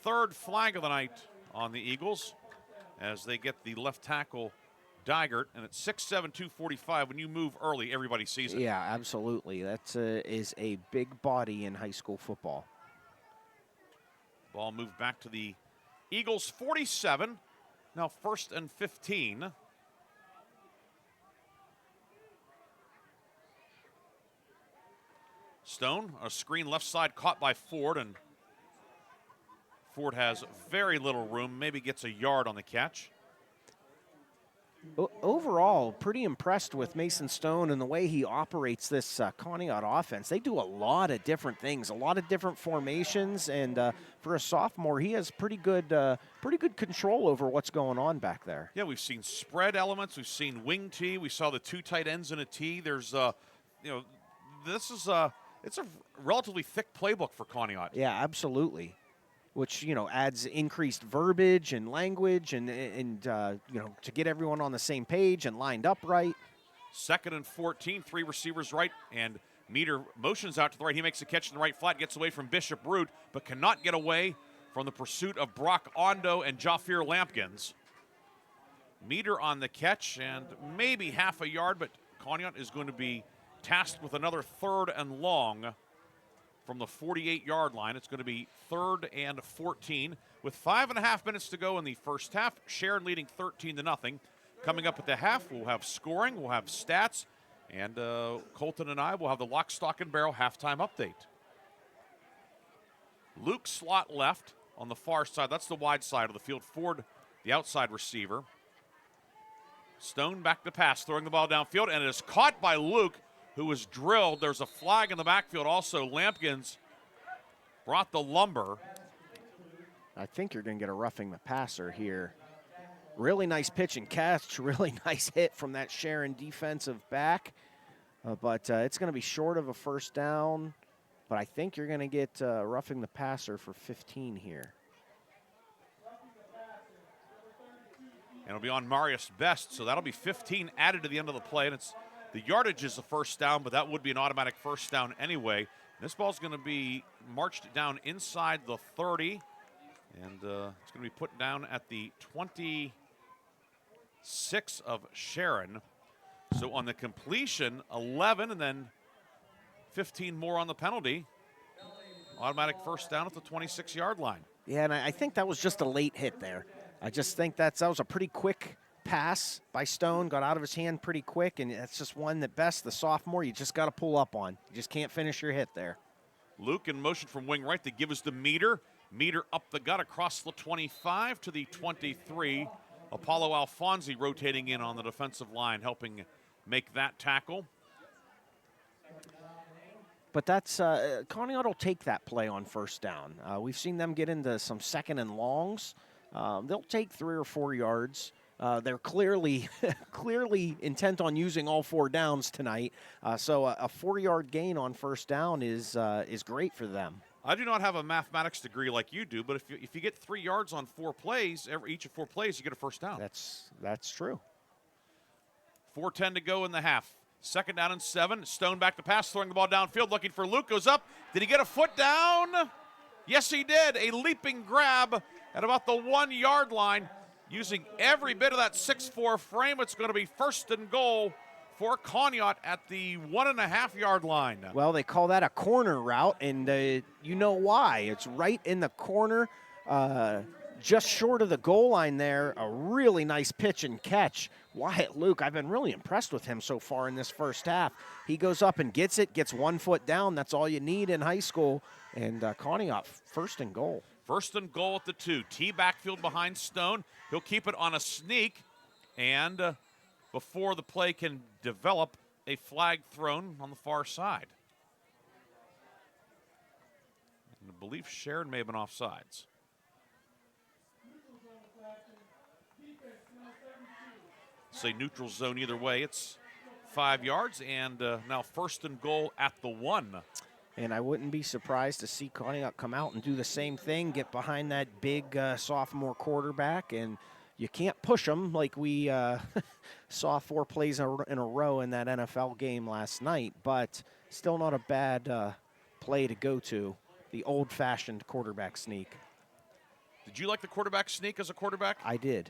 Third flag of the night on the Eagles as they get the left tackle, Digert, and it's 6'7", 245. When you move early, everybody sees it. Yeah, absolutely. That is a big body in high school football. Ball moved back to the Eagles 47, now 1st and 15. Stone, a screen left side caught by Ford, and Ford has very little room, maybe gets a yard on the catch. Overall, pretty impressed with Mason Stone and the way he operates this Conneaut offense. They do a lot of different things, a lot of different formations, and for a sophomore, he has pretty good control over what's going on back there. Yeah, we've seen spread elements, we've seen wing tee, we saw the 2 tight ends in a tee. There's, this is it's a relatively thick playbook for Conneaut. Yeah, absolutely. Which, adds increased verbiage and language and to get everyone on the same page and lined up right. 2nd and 14, 3 receivers right, and Meter motions out to the right. He makes a catch in the right flat, gets away from Bishop Root, but cannot get away from the pursuit of Brock Ondo and Jafir Lampkins. Meter on the catch and maybe half a yard, but Conneaut is going to be tasked with another 3rd and long from the 48-yard line. It's going to be 3rd and 14 with 5.5 minutes to go in the first half. Sharon leading 13-0. Coming up at the half, we'll have scoring, we'll have stats, and Kolten and I will have the lock, stock, and barrel halftime update. Luke slot left on the far side. That's the wide side of the field. Ford, the outside receiver. Stone back to pass, throwing the ball downfield, and it is caught by Luke, who was drilled. There's a flag in the backfield also. Lampkins brought the lumber. I think you're going to get a roughing the passer here. Really nice pitch and catch. Really nice hit from that Sharon defensive back. But it's going to be short of a first down. But I think you're going to get roughing the passer for 15 here. And it'll be on Marius Best, so that'll be 15 added to the end of the play. And the yardage is a first down, but that would be an automatic first down anyway. This ball's going to be marched down inside the 30, and it's going to be put down at the 26 of Sharon. So on the completion, 11, and then 15 more on the penalty. Automatic first down at the 26-yard line. Yeah, and I think that was just a late hit there. I just think that was a pretty quick pass by Stone, got out of his hand pretty quick, and that's just one that Best, the sophomore, you just got to pull up on. You just can't finish your hit there. Luke in motion from wing right. They give us the meter. Meter up the gut across the 25 to the 23. Apollo Alfonsi rotating in on the defensive line, helping make that tackle. But that's Conneaut will take that play on first down. We've seen them get into some second and longs. They'll take 3 or 4 yards. They're clearly intent on using all 4 downs tonight. So a 4-yard gain on first down is great for them. I do not have a mathematics degree like you do, but if you get 3 yards on 4 plays, each of 4 plays, you get a first down. That's true. 4:10 to go in the half. Second down and 7. Stone back to pass, throwing the ball downfield, looking for Luke. Goes up. Did he get a foot down? Yes, he did. A leaping grab at about the 1-yard line. Using every bit of that 6'4" frame, it's going to be first and goal for Conneaut at the 1.5-yard line. Well, they call that a corner route, and you know why. It's right in the corner, just short of the goal line there. A really nice pitch and catch. Wyatt Luke, I've been really impressed with him so far in this first half. He goes up and gets it, gets 1 foot down. That's all you need in high school. And Conneaut first and goal. First and goal at the 2. T backfield behind Stone. He'll keep it on a sneak. And before the play can develop, a flag thrown on the far side. And I believe Sharon may have been offsides. Say neutral zone either way. It's 5 yards, and now first and goal at the 1. And I wouldn't be surprised to see Conneaut come out and do the same thing, get behind that big sophomore quarterback, and you can't push them like we saw 4 plays in a row in that NFL game last night, but still not a bad play to go to, the old-fashioned quarterback sneak. Did you like the quarterback sneak as a quarterback? I did.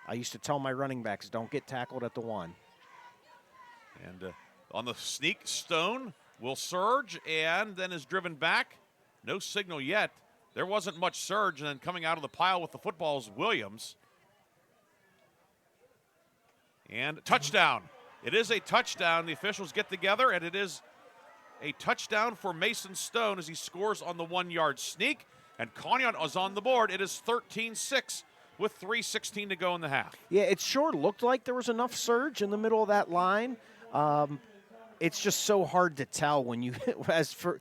I used to tell my running backs, don't get tackled at the 1. And on the sneak, Stone will surge and then is driven back. No signal yet. There wasn't much surge, and then coming out of the pile with the football is Williams. And touchdown. It is a touchdown. The officials get together, and it is a touchdown for Mason Stone as he scores on the 1-yard sneak. And Conneaut is on the board. It is 13-6 with 3:16 to go in the half. Yeah, it sure looked like there was enough surge in the middle of that line. It's just so hard to tell when you, as for,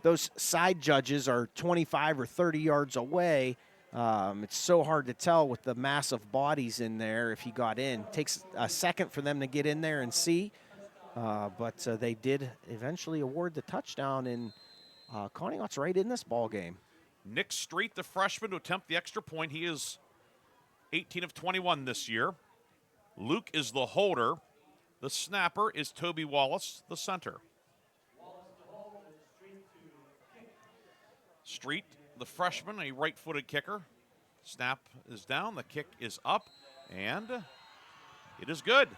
those side judges are 25 or 30 yards away. It's so hard to tell with the massive bodies in there if he got in. It takes a second for them to get in there and see. But they did eventually award the touchdown, and Conneaut's right in this ball game. Nick Street, the freshman, to attempt the extra point. He is 18 of 21 this year. Luke is the holder. The snapper is Toby Wallace, the center. Street, the freshman, a right-footed kicker. Snap is down, the kick is up, and it is good.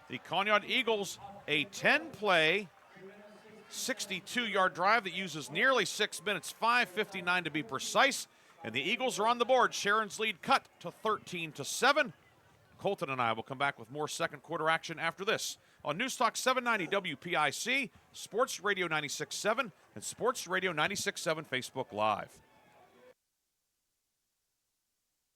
The Conneaut Eagles, a 10-play, 62-yard drive that uses nearly 6 minutes, 5:59 to be precise. And the Eagles are on the board. Sharon's lead cut to 13-7. Kolten and I will come back with more second quarter action after this on News Talk 790 WPIC, Sports Radio 96.7, and Sports Radio 96.7 Facebook Live.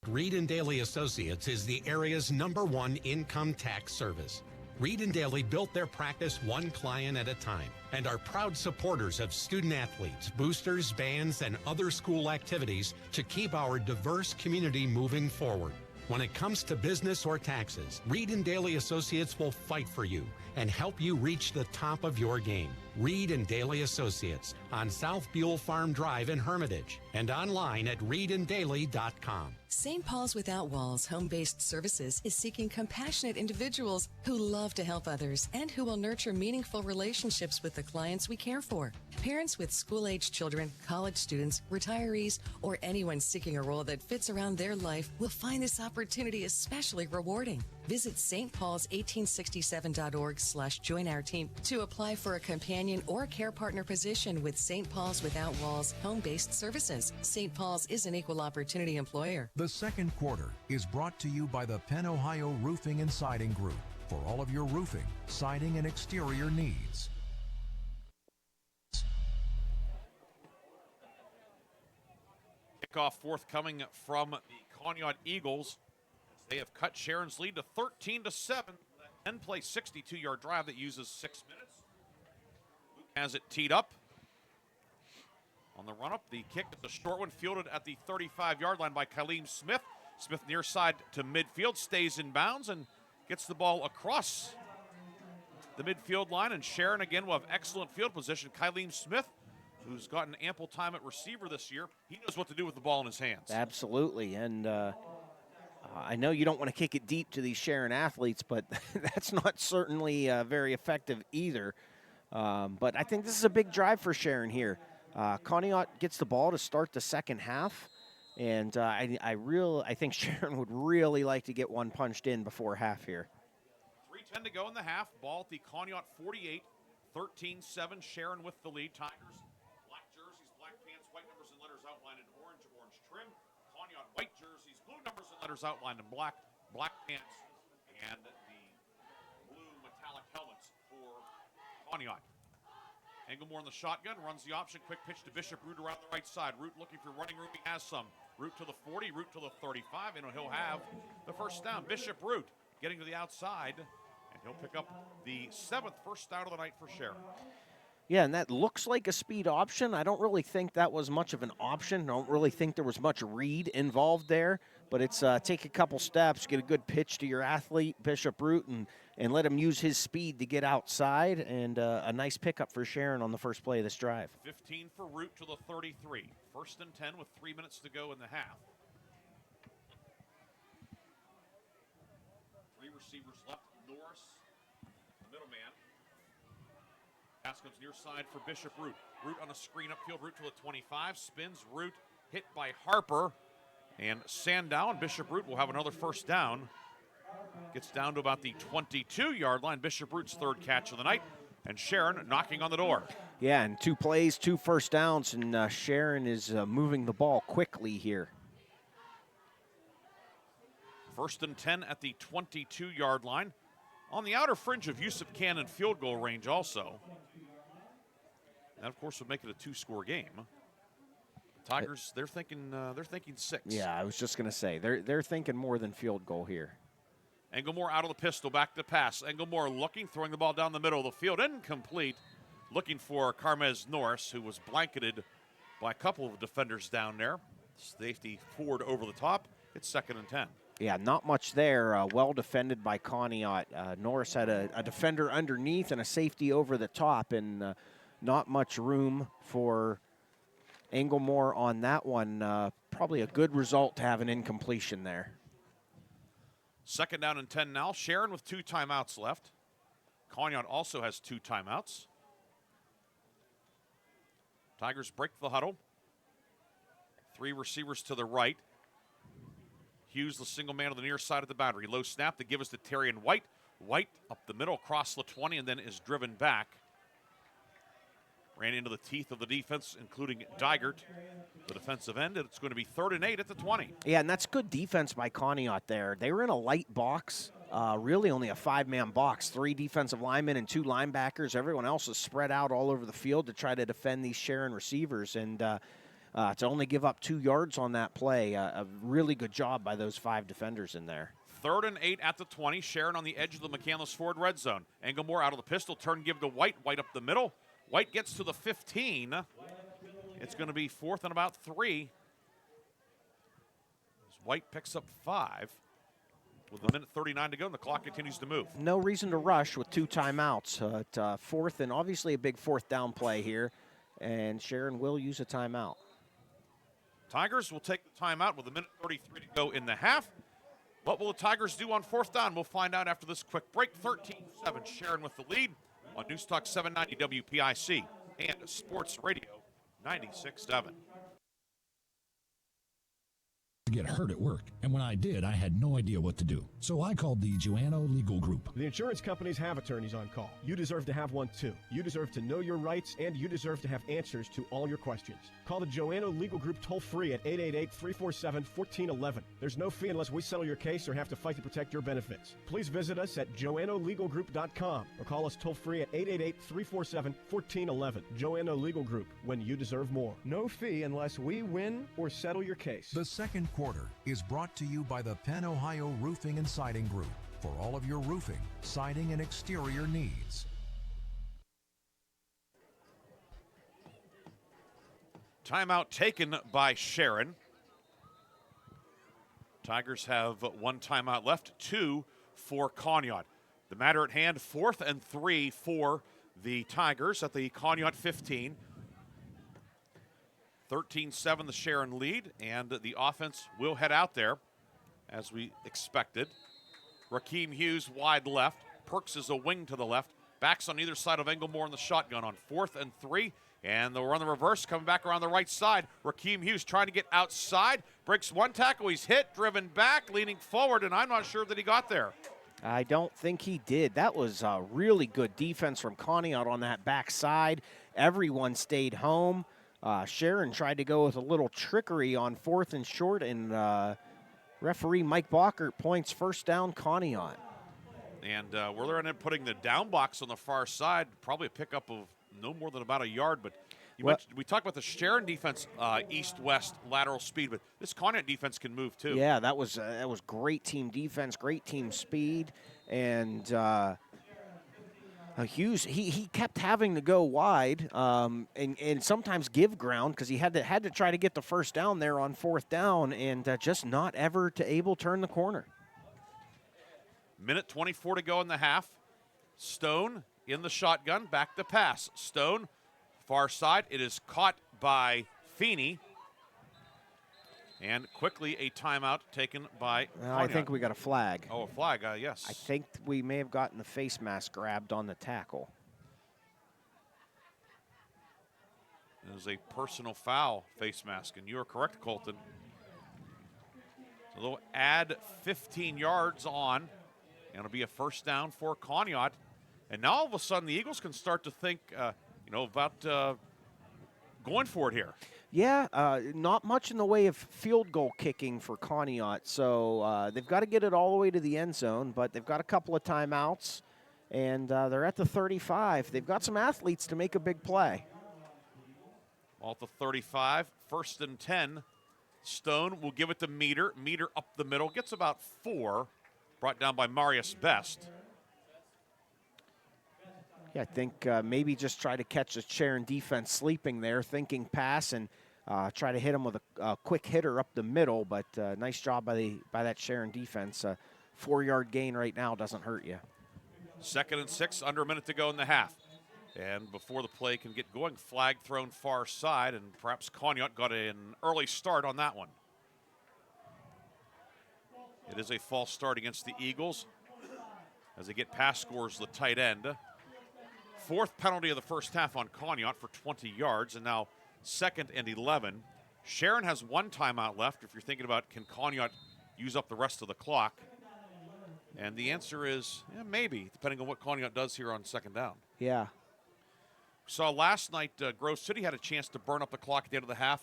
Reed & Daly Associates is the area's #1 income tax service. Reed & Daly built their practice one client at a time and are proud supporters of student athletes, boosters, bands, and other school activities to keep our diverse community moving forward. When it comes to business or taxes, Reed & Daly Associates will fight for you and help you reach the top of your game. Reed and Daly Associates on South Buell Farm Drive in Hermitage and online at reedanddaly.com. St. Paul's Without Walls Home-Based Services is seeking compassionate individuals who love to help others and who will nurture meaningful relationships with the clients we care for. Parents with school-aged children, college students, retirees, or anyone seeking a role that fits around their life will find this opportunity especially rewarding. Visit stpaul's1867.org/join our team to apply for a companion or care partner position with St. Paul's Without Walls Home-Based Services. St. Paul's is an equal opportunity employer. The second quarter is brought to you by the Penn Ohio Roofing and Siding Group for all of your roofing, siding, and exterior needs. Kickoff forthcoming from the Conneaut Eagles. They have cut Sharon's lead to 13-7. Then play 62-yard drive that uses 6 minutes. Luke has it teed up. On the run-up, the kick is a short one, fielded at the 35-yard line by Kylene Smith. Smith near side to midfield, stays in bounds, and gets the ball across the midfield line. And Sharon again will have excellent field position. Kylene Smith, who's gotten ample time at receiver this year, he knows what to do with the ball in his hands. Absolutely, and I know you don't want to kick it deep to these Sharon athletes, but that's not certainly very effective either. But I think this is a big drive for Sharon here. Conneaut gets the ball to start the second half, and I think Sharon would really like to get one punched in before half here. 3:10 to go in the half. Ball at the Conneaut 48, 13-7. Sharon with the lead. Tigers, black jerseys, black pants, white numbers and letters outlined in orange, orange trim. Conneaut white jerseys, blue numbers and letters outlined in black, black pants, and the blue metallic helmets for Conneaut. Engelmore in the shotgun, runs the option, quick pitch to Bishop Root around the right side. Root looking for running room, he has some. Root to the 40, Root to the 35, and he'll have the first down. Bishop Root getting to the outside, and he'll pick up the 7th first down of the night for Sharon. Yeah, and that looks like a speed option. I don't really think that was much of an option. I don't really think there was much read involved there, but it's take a couple steps, get a good pitch to your athlete, Bishop Root, and let him use his speed to get outside, and a nice pickup for Sharon on the first play of this drive. 15 for Root to the 33. 1st and 10 with 3 minutes to go in the half. 3 receivers left. Norris, the middleman. Pass comes near side for Bishop Root. Root on a screen upfield. Root to the 25. Spins. Root hit by Harper. And Sandow and Bishop Root will have another first down. Gets down to about the 22-yard line. Bishop Root's 3rd catch of the night. And Sharon knocking on the door. Yeah, and 2 plays, 2 first downs, and Sharon is moving the ball quickly here. 1st and 10 at the 22-yard line. On the outer fringe of Yusuf Cannon field goal range also. That, of course, would make it a 2-score game. Tigers, they're thinking 6. Yeah, I was just going to say, they're thinking more than field goal here. Engelmore out of the pistol, back to pass. Engelmore looking, throwing the ball down the middle of the field, incomplete. Looking for Carmez Norris, who was blanketed by a couple of defenders down there. Safety Ford over the top. It's 2nd and 10. Yeah, not much there. Well defended by Conneaut. Norris had a defender underneath and a safety over the top, and not much room for Engelmore on that one. Probably a good result to have an incompletion there. 2nd down and 10 now. Sharon with 2 timeouts left. Conneaut also has 2 timeouts. Tigers break the huddle. 3 receivers to the right. Hughes, the single man on the near side of the boundary. Low snap to give us to Terrian White. White up the middle, across the 20, and then is driven back. Ran into the teeth of the defense, including Digert, the defensive end, and it's going to be 3rd and 8 at the 20. Yeah, and that's good defense by Conneaut there. They were in a light box, really only a 5-man box, 3 defensive linemen and 2 linebackers. Everyone else is spread out all over the field to try to defend these Sharon receivers, and to only give up 2 yards on that play, a really good job by those 5 defenders in there. 3rd and 8 at the 20. Sharon on the edge of the McCandless Ford red zone. Engelmore out of the pistol, turn give to White. White up the middle. White gets to the 15. It's going to be 4th and about 3. As White picks up 5. with a minute 39 to go, and the clock continues to move. No reason to rush with 2 timeouts. Fourth and obviously a big fourth down play here, and Sharon will use a timeout. Tigers will take the timeout with a minute 33 to go in the half. What will the Tigers do on fourth down? We'll find out after this quick break. 13-7, Sharon with the lead on News Talk 790 WPIC and Sports Radio 96.7. Get hurt at work, and when I did, I had no idea what to do. So I called the Joanno Legal Group. The insurance companies have attorneys on call. You deserve to have one too. You deserve to know your rights, and you deserve to have answers to all your questions. Call the Joanno Legal Group toll-free at 888-347-1411. There's no fee unless we settle your case or have to fight to protect your benefits. Please visit us at joannolegalgroup.com or call us toll-free at 888-347-1411. Joanno Legal Group, when you deserve more. No fee unless we win or settle your case. The second quarter is brought to you by the Penn Ohio Roofing and Siding Group for all of your roofing, siding, and exterior needs. Timeout taken by Sharon. Tigers have 1 timeout left, 2 for Conneaut. The matter at hand, 4th and 3 for the Tigers at the Conneaut 15. 13-7 the Sharon lead, and the offense will head out there as we expected. Rakeem Hughes wide left. Perks is a wing to the left. Backs on either side of Englemore in the shotgun on 4th and 3. And they'll run the reverse, coming back around the right side. Rakeem Hughes trying to get outside. Breaks 1 tackle. He's hit, driven back, leaning forward, and I'm not sure that he got there. I don't think he did. That was a really good defense from Conneaut on that backside. Everyone stayed home. Sharon tried to go with a little trickery on 4th and short, and referee Mike Bockert points first down Conneaut. And we're ended up putting the down box on the far side, probably a pickup of no more than about a yard. But we talked about the Sharon defense, east-west lateral speed, but this Conneaut defense can move too. Yeah, that was great team defense, great team speed, and Hughes he kept having to go wide and sometimes give ground because he had to try to get the first down there on 4th down and just not ever able to turn the corner. Minute 24 to go in the half. Stone in the shotgun, back to pass. Stone, far side. It is caught by Feeney. And quickly a timeout taken by Conneaut. I think we got a flag. Oh, a flag, yes. I think we may have gotten the face mask grabbed on the tackle. It is a personal foul, face mask, and you are correct, Kolten. So they'll add 15 yards on, and it'll be a first down for Conneaut. And now all of a sudden the Eagles can start to think, about going for it here. Yeah, not much in the way of field goal kicking for Conneaut. So they've got to get it all the way to the end zone, but they've got a couple of timeouts, and they're at the 35. They've got some athletes to make a big play. All at the 35, 1st and 10. Stone will give it to Meter. Meter up the middle, gets about 4, brought down by Marius Best. Yeah, I think maybe just try to catch the Sharon defense sleeping there, thinking pass, and try to hit him with a quick hitter up the middle. But nice job by that Sharon defense. 4-yard gain right now doesn't hurt you. 2nd and 6, under a minute to go in the half. And before the play can get going, flag thrown far side, and perhaps Conneaut got an early start on that one. It is a false start against the Eagles as they get pass scores the tight end. 4th penalty of the first half on Conneaut for 20 yards, and now 2nd and 11. Sharon has 1 timeout left. If you're thinking about can Conneaut use up the rest of the clock, and the answer is maybe, depending on what Conneaut does here on 2nd down. Yeah. Saw last night Grove City had a chance to burn up the clock at the end of the half.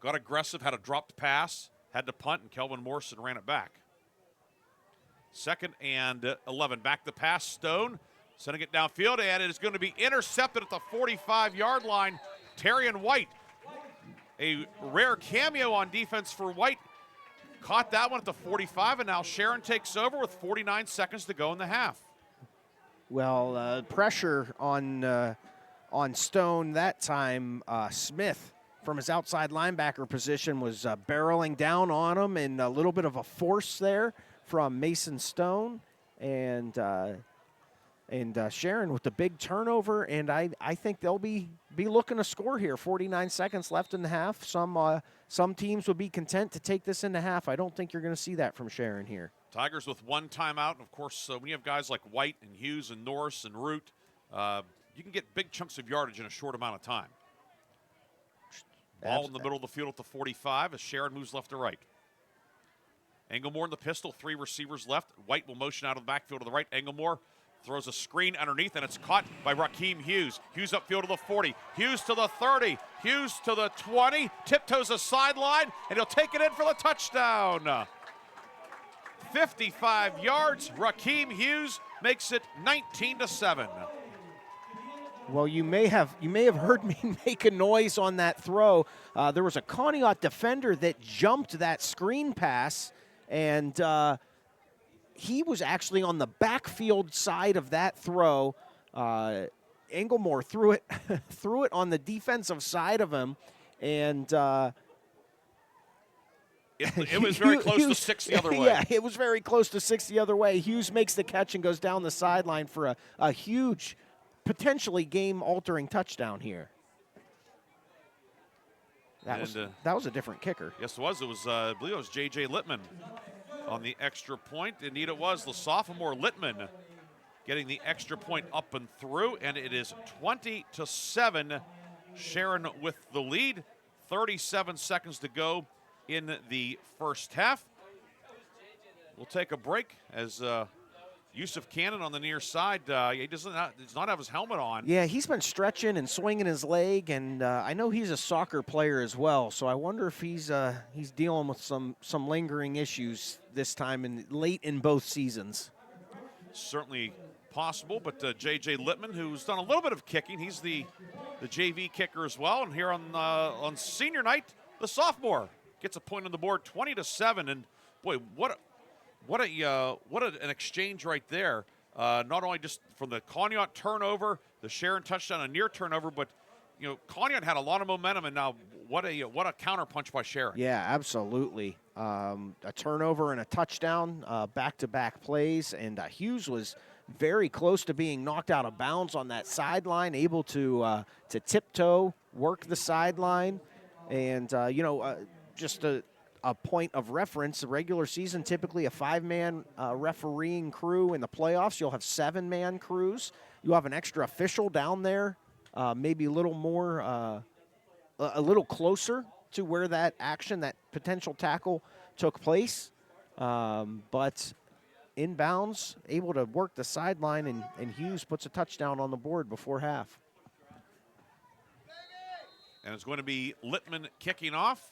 Got aggressive, had a dropped pass, had to punt, and Kelvin Morrison ran it back. 2nd and 11. Back the pass, Stone. Sending it downfield, and it is going to be intercepted at the 45-yard line. Terrian White, a rare cameo on defense for White, caught that one at the 45, and now Sharon takes over with 49 seconds to go in the half. Well, pressure on Stone that time. Smith, from his outside linebacker position, was barreling down on him, and a little bit of a force there from Mason Stone, and Sharon with the big turnover, and I think they'll be looking to score here. 49 seconds left in the half. Some teams would be content to take this in the half. I don't think you're going to see that from Sharon here. Tigers with one timeout. Of course, when you have guys like White and Hughes and Norris and Root, you can get big chunks of yardage in a short amount of time. Ball in the middle of the field at the 45 as Sharon moves left to right. Englemore in the pistol, 3 receivers left. White will motion out of the backfield to the right. Englemore throws a screen underneath, and it's caught by Rakeem Hughes. Hughes upfield to the 40. Hughes to the 30. Hughes to the 20. Tiptoes a sideline, and he'll take it in for the touchdown. 55 yards. Rakeem Hughes makes it 19-7. Well, you may have heard me make a noise on that throw. There was a Conneaut defender that jumped that screen pass, and he was actually on the backfield side of that throw. Englemore threw it on the defensive side of him, and it was very close to 6 the other way. Yeah, it was very close to 6 the other way. Hughes makes the catch and goes down the sideline for a huge, potentially game-altering touchdown here. That was a different kicker. Yes, it was. It was, I believe it was J.J. Littman on the extra point. Indeed, it was the sophomore Littman getting the extra point up and through, and it is 20-7. Sharon with the lead. 37 seconds to go in the first half. We'll take a break as Yusuf Cannon on the near side. He does not have his helmet on. Yeah, he's been stretching and swinging his leg, and I know he's a soccer player as well. So I wonder if he's dealing with some lingering issues this time late in both seasons. Certainly possible, but J.J. Littman, who's done a little bit of kicking, he's the JV kicker as well. And here on senior night, the sophomore gets a point on the board, 20-7, and boy, what an exchange right there. Not only just from the Conneaut turnover, the Sharon touchdown, a near turnover, but Conneaut had a lot of momentum, and now what a counter punch by Sharon. Yeah, absolutely. A turnover and a touchdown, back-to-back plays, and Hughes was very close to being knocked out of bounds on that sideline, able to tiptoe, work the sideline, and just a point of reference, the regular season, typically a 5-man refereeing crew. In the playoffs, you'll have 7-man crews. You'll have an extra official down there, maybe a little more, a little closer to where that potential tackle took place. But inbounds, able to work the sideline, and Hughes puts a touchdown on the board before half. And it's going to be Littman kicking off.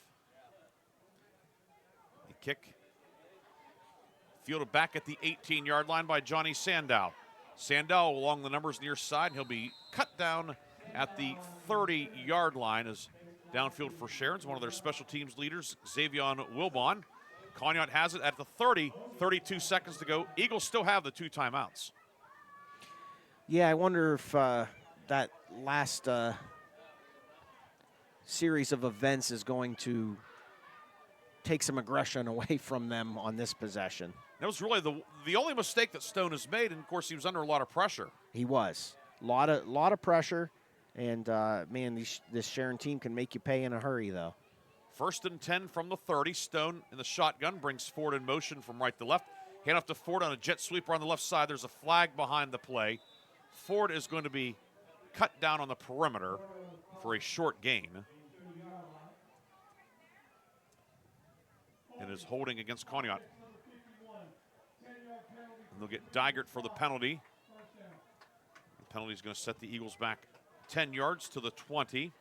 Kick fielded back at the 18-yard line by Johnny Sandow. Sandow along the numbers near side, and he'll be cut down at the 30-yard line as downfield for Sharon's one of their special teams leaders, Xavion Wilbon. Conneaut has it at the 30, 32 seconds to go. Eagles still have the 2 timeouts. Yeah, I wonder if that last series of events is going to take some aggression away from them on this possession. That was really the only mistake that Stone has made, and of course he was under a lot of pressure. He was. A lot of pressure, and man, this Sharon team can make you pay in a hurry, though. 1st and 10 from the 30. Stone in the shotgun brings Ford in motion from right to left. Hand off to Ford on a jet sweeper on the left side. There's a flag behind the play. Ford is going to be cut down on the perimeter for a short gain. And is holding against Conneaut. And they'll get Digert for the penalty. The penalty is going to set the Eagles back 10 yards to the 20.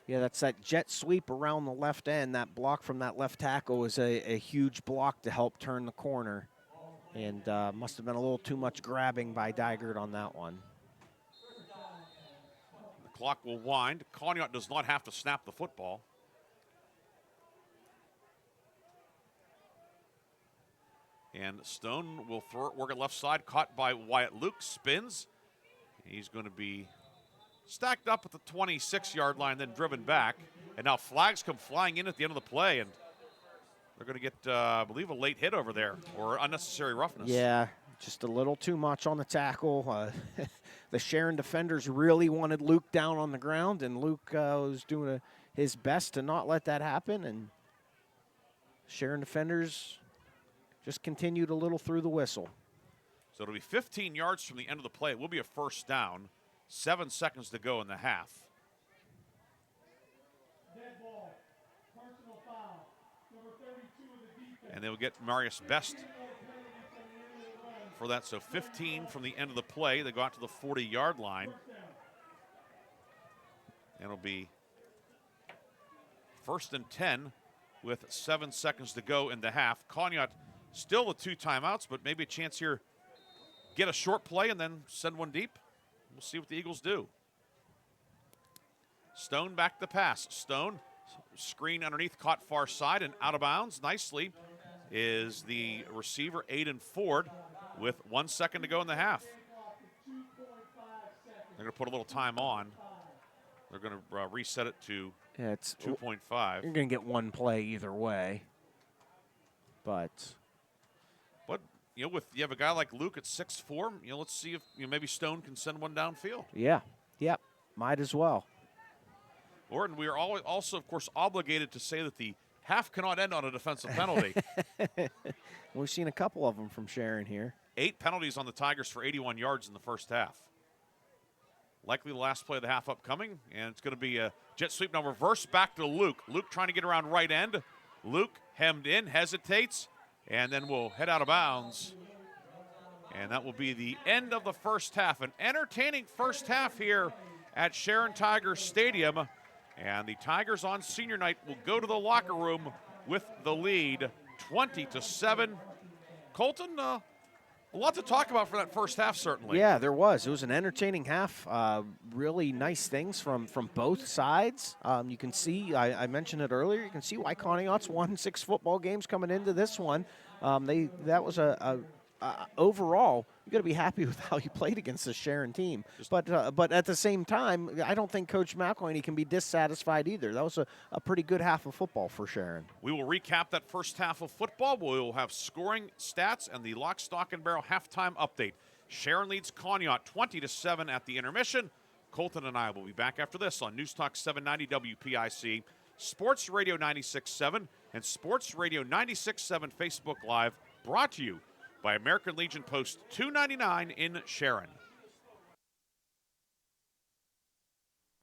Yeah, that's that jet sweep around the left end. That block from that left tackle was a huge block to help turn the corner. And must have been a little too much grabbing by Digert on that one. The clock will wind. Conneaut does not have to snap the football. And Stone will throw it, work it left side, caught by Wyatt Luke, spins. He's going to be stacked up at the 26-yard line, then driven back. And now flags come flying in at the end of the play. And They're going to get, I believe, a late hit over there or unnecessary roughness. Yeah, just a little too much on the tackle. The Sharon defenders really wanted Luke down on the ground, and Luke was doing his best to not let that happen. And Sharon defenders just continued a little through the whistle. So it'll be 15 yards from the end of the play. It will be a first down. 7 seconds to go in the half. And they will get Marius Best for that. So 15 from the end of the play. They go out to the 40-yard line. And it'll be 1st and 10 with 7 seconds to go in the half. Conneaut still with 2 timeouts, but maybe a chance here. Get a short play and then send one deep. We'll see what the Eagles do. Stone back to pass. Stone, screen underneath, caught far side and out of bounds nicely is the receiver, Aiden Ford, with 1 second to go in the half. They're going to put a little time on. They're going to reset it to 2.5. You're going to get one play either way. But you know, you have a guy like Luke at 6'4", let's see if maybe Stone can send one downfield. Yeah, yep, might as well. Or we are also, of course, obligated to say that the half cannot end on a defensive penalty. We've seen a couple of them from Sharon here. 8 penalties on the Tigers for 81 yards in the first half. Likely the last play of the half upcoming, and it's going to be a jet sweep now reverse back to Luke. Luke trying to get around right end. Luke hemmed in, hesitates, and then will head out of bounds. And that will be the end of the first half. An entertaining first half here at Sharon Tiger Stadium. And the Tigers on senior night will go to the locker room with the lead, 20-7. Kolten, a lot to talk about for that first half, certainly. Yeah, there was. It was an entertaining half. Really nice things from both sides. You can see, I mentioned it earlier, you can see why Conneaut's won 6 football games coming into this one. That was overall, you got to be happy with how you played against the Sharon team. But at the same time, I don't think Coach McElhaney can be dissatisfied either. That was a pretty good half of football for Sharon. We will recap that first half of football. We will have scoring stats and the lock, stock, and barrel halftime update. Sharon leads Conneaut 20-7 at the intermission. Kolten and I will be back after this on News Talk 790 WPIC, Sports Radio 96.7, and Sports Radio 96.7 Facebook Live, brought to you by American Legion Post 299 in Sharon.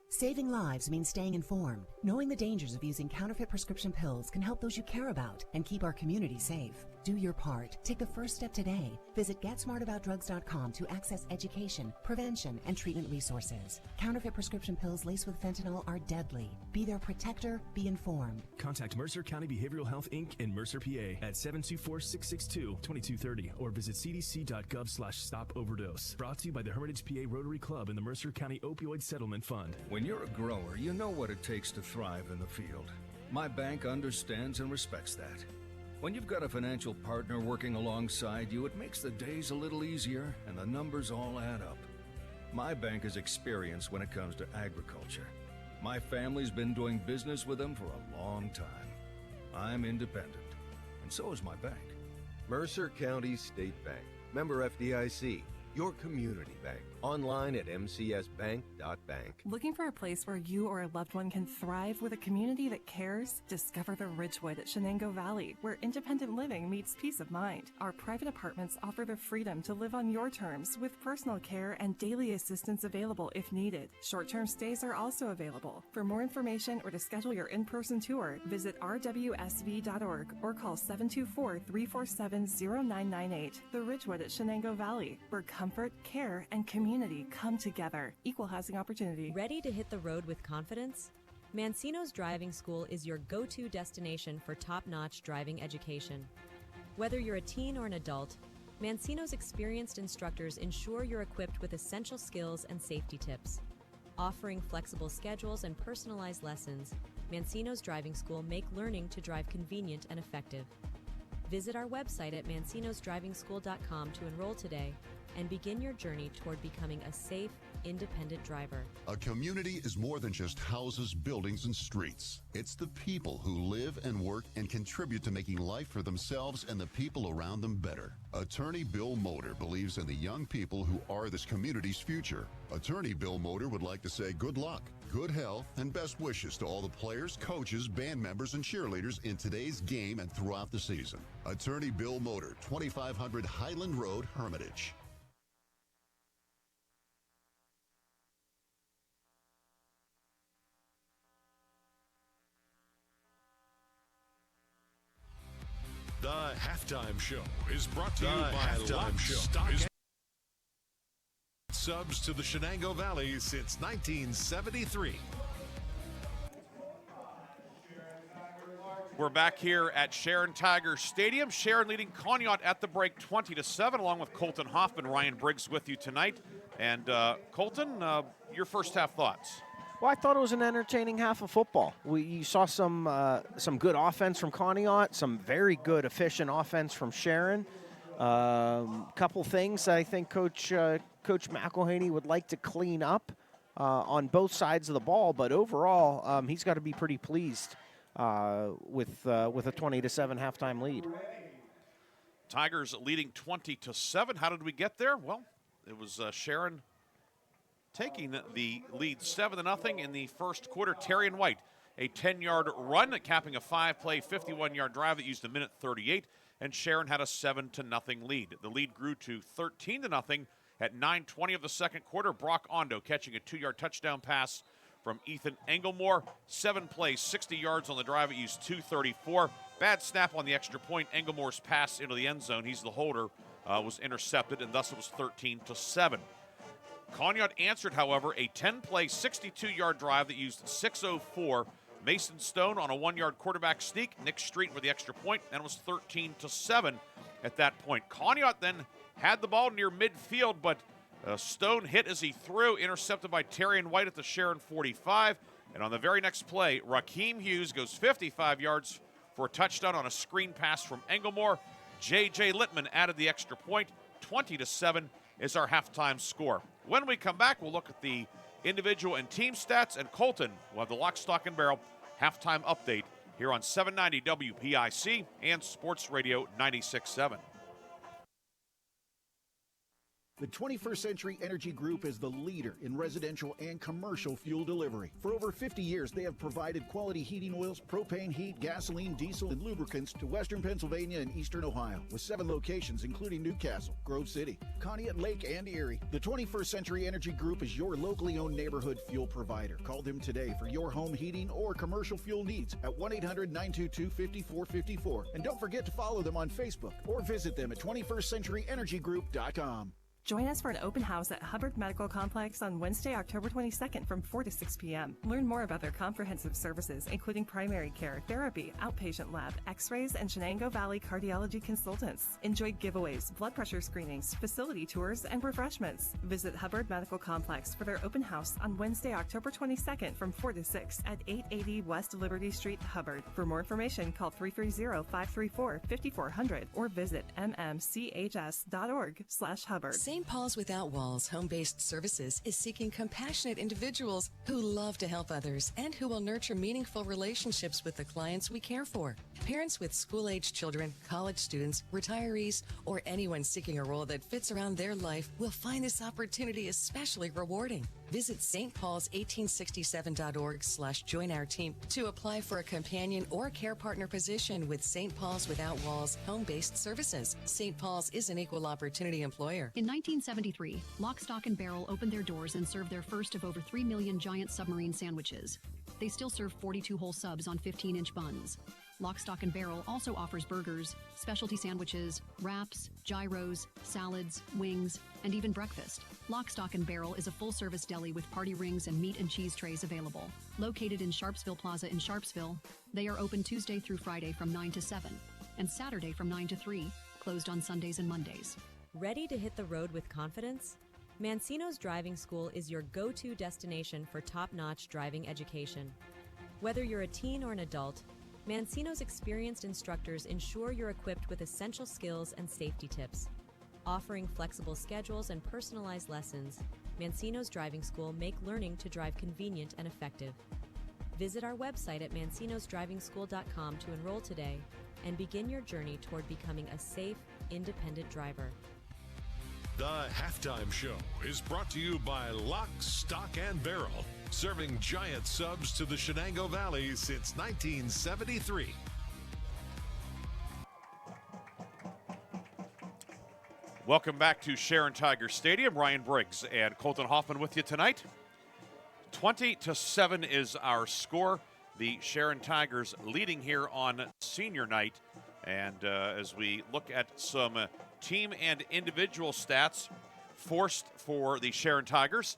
Saving lives means staying informed. Knowing the dangers of using counterfeit prescription pills can help those you care about and keep our community safe. Do your part. Take the first step today. Visit GetSmartAboutDrugs.com to access education, prevention, and treatment resources. Counterfeit prescription pills laced with fentanyl are deadly. Be their protector. Be informed. Contact Mercer County Behavioral Health, Inc. in Mercer, PA at 724-662-2230 or visit cdc.gov/stop-overdose. Brought to you by the Hermitage PA Rotary Club and the Mercer County Opioid Settlement Fund. When you're a grower, you know what it takes to thrive in the field. My bank understands and respects that. When you've got a financial partner working alongside you, it makes the days a little easier and the numbers all add up. My bank is experienced when it comes to agriculture. My family's been doing business with them for a long time. I'm independent, and so is my bank. Mercer County State Bank. Member FDIC. Your community bank. Online at mcsbank.bank. Looking for a place where you or a loved one can thrive with a community that cares? Discover the Ridgewood at Shenango Valley, where independent living meets peace of mind. Our private apartments offer the freedom to live on your terms with personal care and daily assistance available if needed. Short-term stays are also available. For more information or to schedule your in-person tour, visit rwsv.org or call 724-347-0998. The Ridgewood at Shenango Valley, where comfort, care, and community come together. Equal housing opportunity. Ready to hit the road with confidence? Mancino's Driving School is your go-to destination for top-notch driving education. Whether you're a teen or an adult, Mancino's experienced instructors ensure you're equipped with essential skills and safety tips. Offering flexible schedules and personalized lessons, Mancino's Driving School make learning to drive convenient and effective. Visit our website at mancinosdrivingschool.com to enroll today and begin your journey toward becoming a safe, independent driver. A community is more than just houses, buildings, and streets. It's the people who live and work and contribute to making life for themselves and the people around them better. Attorney Bill Motor believes in the young people who are this community's future. Attorney Bill Motor would like to say good luck, good health, and best wishes to all the players, coaches, band members, and cheerleaders in today's game and throughout the season. Attorney Bill Motor, 2500 Highland Road, Hermitage. The Halftime Show is brought to you by Lock, Stock, Subs to the Shenango Valley since 1973. We're back here at Sharon Tiger Stadium. Sharon leading Conneaut at the break 20-7, along with Kolten Hoffman. Ryan Briggs with you tonight. And Kolten, your first half thoughts? Well, I thought it was an entertaining half of football. You saw some good offense from Conneaut, some very good, efficient offense from Sharon. Couple things I think Coach McElhaney would like to clean up on both sides of the ball, but overall, he's got to be pretty pleased with a 20-7 halftime lead. Tigers leading 20-7. How did we get there? Well, it was Sharon taking the lead 7-0 in the first quarter. Terry and White, a 10-yard run, capping a 5-play, 51-yard drive that used a minute 38, and Sharon had a 7-0 lead. The lead grew to 13-0 at 9:20 of the second quarter. Brock Ondo catching a 2-yard touchdown pass from Ethan Englemore. 7 plays, 60 yards on the drive. It used 2:34. Bad snap on the extra point. Englemore's pass into the end zone, he's the holder, was intercepted, and thus it was 13-7. Conneaut answered, however, a 10-play, 62-yard drive that used 6:04. Mason Stone on a 1-yard quarterback sneak. Nick Street with the extra point, and it was 13-7 at that point. Conneaut then had the ball near midfield, but Stone hit as he threw, intercepted by Terry and White at the Sharon 45. And on the very next play, Raheem Hughes goes 55 yards for a touchdown on a screen pass from Englemore. J.J. Littman added the extra point. 20-7 is our halftime score. When we come back, we'll look at the individual and team stats, and Kolten will have the Lock, Stock, and Barrel halftime update here on 790 WPIC and Sports Radio 96.7. The 21st Century Energy Group is the leader in residential and commercial fuel delivery. For over 50 years, they have provided quality heating oils, propane, heat, gasoline, diesel, and lubricants to western Pennsylvania and eastern Ohio, with 7 locations including Newcastle, Grove City, Conneaut, Lake, and Erie. The 21st Century Energy Group is your locally owned neighborhood fuel provider. Call them today for your home heating or commercial fuel needs at 1-800-922-5454. And don't forget to follow them on Facebook or visit them at 21stcenturyenergygroup.com. Join us for an open house at Hubbard Medical Complex on Wednesday, October 22nd from 4 to 6 p.m. Learn more about their comprehensive services, including primary care, therapy, outpatient lab, x-rays, and Shenango Valley cardiology consultants. Enjoy giveaways, blood pressure screenings, facility tours, and refreshments. Visit Hubbard Medical Complex for their open house on Wednesday, October 22nd from 4 to 6 at 880 West Liberty Street, Hubbard. For more information, call 330-534-5400 or visit mmchs.org/Hubbard. St. Paul's Without Walls Home-Based Services is seeking compassionate individuals who love to help others and who will nurture meaningful relationships with the clients we care for. Parents with school-aged children, college students, retirees, or anyone seeking a role that fits around their life will find this opportunity especially rewarding. Visit stpaul's1867.org/join our team to apply for a companion or care partner position with St. Paul's Without Walls Home-Based Services. St. Paul's is an equal opportunity employer. In 1973, Lock, Stock, and Barrel opened their doors and served their first of over 3 million giant submarine sandwiches. They still serve 42 whole subs on 15-inch buns. Lock, Stock, and Barrel also offers burgers, specialty sandwiches, wraps, gyros, salads, wings, and even breakfast. Lock, Stock, and Barrel is a full-service deli with party rings and meat and cheese trays available. Located in Sharpsville Plaza in Sharpsville, they are open Tuesday through Friday from 9 to 7 and Saturday from 9 to 3, closed on Sundays and Mondays. Ready to hit the road with confidence? Mancino's Driving School is your go-to destination for top-notch driving education. Whether you're a teen or an adult, Mancino's experienced instructors ensure you're equipped with essential skills and safety tips. Offering flexible schedules and personalized lessons, Mancino's Driving School make learning to drive convenient and effective. Visit our website at mancinosdrivingschool.com to enroll today and begin your journey toward becoming a safe, independent driver. The Halftime Show is brought to you by Lock, Stock, and Barrel, serving giant subs to the Shenango Valley since 1973. Welcome back to Sharon Tiger Stadium. Ryan Briggs and Kolten Hoffman with you tonight. 20-7 is our score. The Sharon Tigers leading here on senior night. And as we look at some team and individual stats forced for the Sharon Tigers,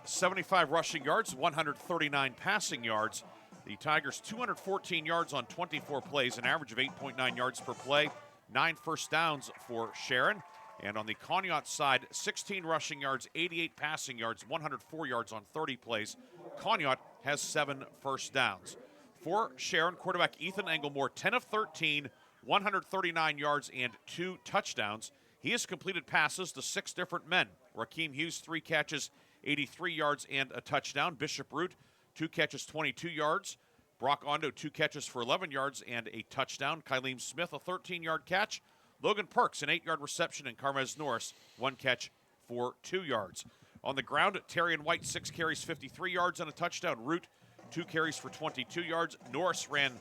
75 rushing yards, 139 passing yards. The Tigers 214 yards on 24 plays, an average of 8.9 yards per play, 9 first downs for Sharon. And on the Conneaut side, 16 rushing yards, 88 passing yards, 104 yards on 30 plays. Conneaut has 7 first downs. For Sharon, quarterback Ethan Englemore, 10 of 13, 139 yards and 2 touchdowns. He has completed passes to 6 different men. Rakeem Hughes, 3 catches, 83 yards and a touchdown. Bishop Root, 2 catches, 22 yards. Brock Ondo, 2 catches for 11 yards and a touchdown. Kylene Smith, a 13-yard catch. Logan Perks, an 8-yard reception. And Carmez Norris, 1 catch for 2 yards. On the ground, Terrian White, 6 carries, 53 yards and a touchdown. Root, 2 carries for 22 yards. Norris ran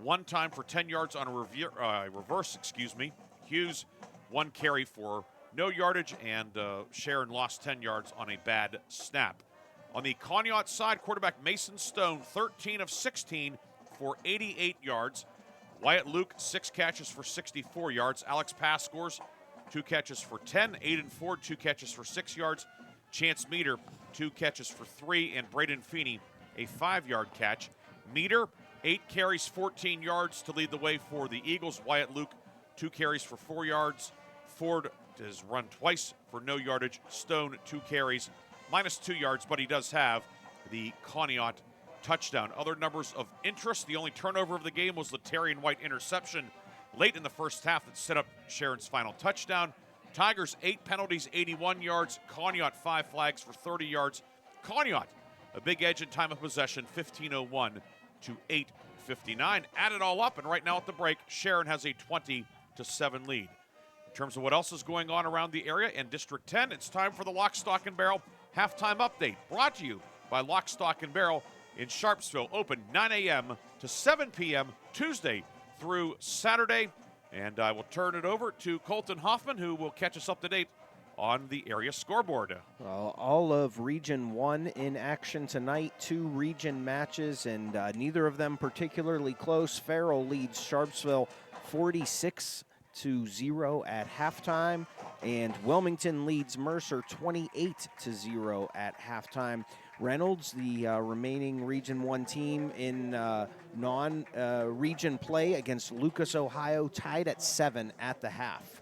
1 time for 10 yards on a reverse. Hughes, 1 carry for no yardage, and Sharon lost 10 yards on a bad snap. On the Conneaut side, quarterback Mason Stone, 13 of 16 for 88 yards. Wyatt Luke, 6 catches for 64 yards. Alex Pascors, 2 catches for 10. Aiden Ford, 2 catches for 6 yards. Chance Meter, 2 catches for 3. And Braden Feeney, a 5-yard catch. Meter, 8 carries, 14 yards to lead the way for the Eagles. Wyatt Luke, 2 carries for 4 yards. Ford has run twice for no yardage. Stone, 2 carries, -2 yards, but he does have the Conneaut touchdown. Other numbers of interest, the only turnover of the game was the Terrian White interception late in the first half that set up Sharon's final touchdown. Tigers, 8 penalties, 81 yards. Conneaut, 5 flags for 30 yards. Conneaut, a big edge in time of possession, 15:01 to 8:59. Add it all up, and right now at the break, Sharon has a 20-7 lead. In terms of what else is going on around the area in District 10, it's time for the Lock, Stock, and Barrel halftime update, brought to you by Lock, Stock, and Barrel in Sharpsville, open 9 a.m. to 7 p.m. Tuesday through Saturday. And I will turn it over to Kolten Hoffman, who will catch us up to date on the area scoreboard. Well, all of Region 1 in action tonight, 2 region matches, and neither of them particularly close. Farrell leads Sharpsville 46-0 at halftime, and Wilmington leads Mercer 28-0 at halftime. Reynolds, the remaining Region 1 team in non-region play against Lucas, Ohio, tied at 7 at the half.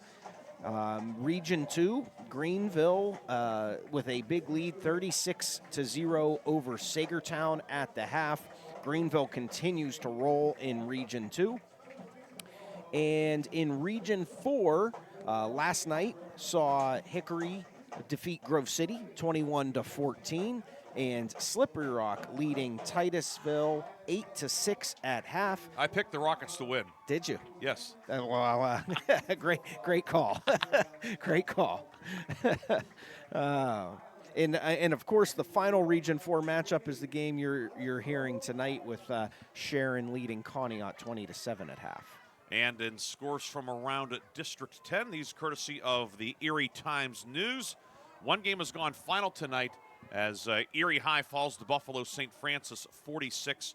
Region 2, Greenville with a big lead, 36-0 over Sagertown at the half. Greenville continues to roll in Region 2. And in Region 4, last night saw Hickory defeat Grove City 21-14. And Slippery Rock leading Titusville 8-6 at half. I picked the Rockets to win. Did you? Yes. Great call. Great call. And of course, the final Region 4 matchup is the game you're hearing tonight with Sharon leading Conneaut 20-7 at half. And in scores from around District 10, these courtesy of the Erie Times News. One game has gone final tonight, as Erie High falls to Buffalo St. Francis 46-6.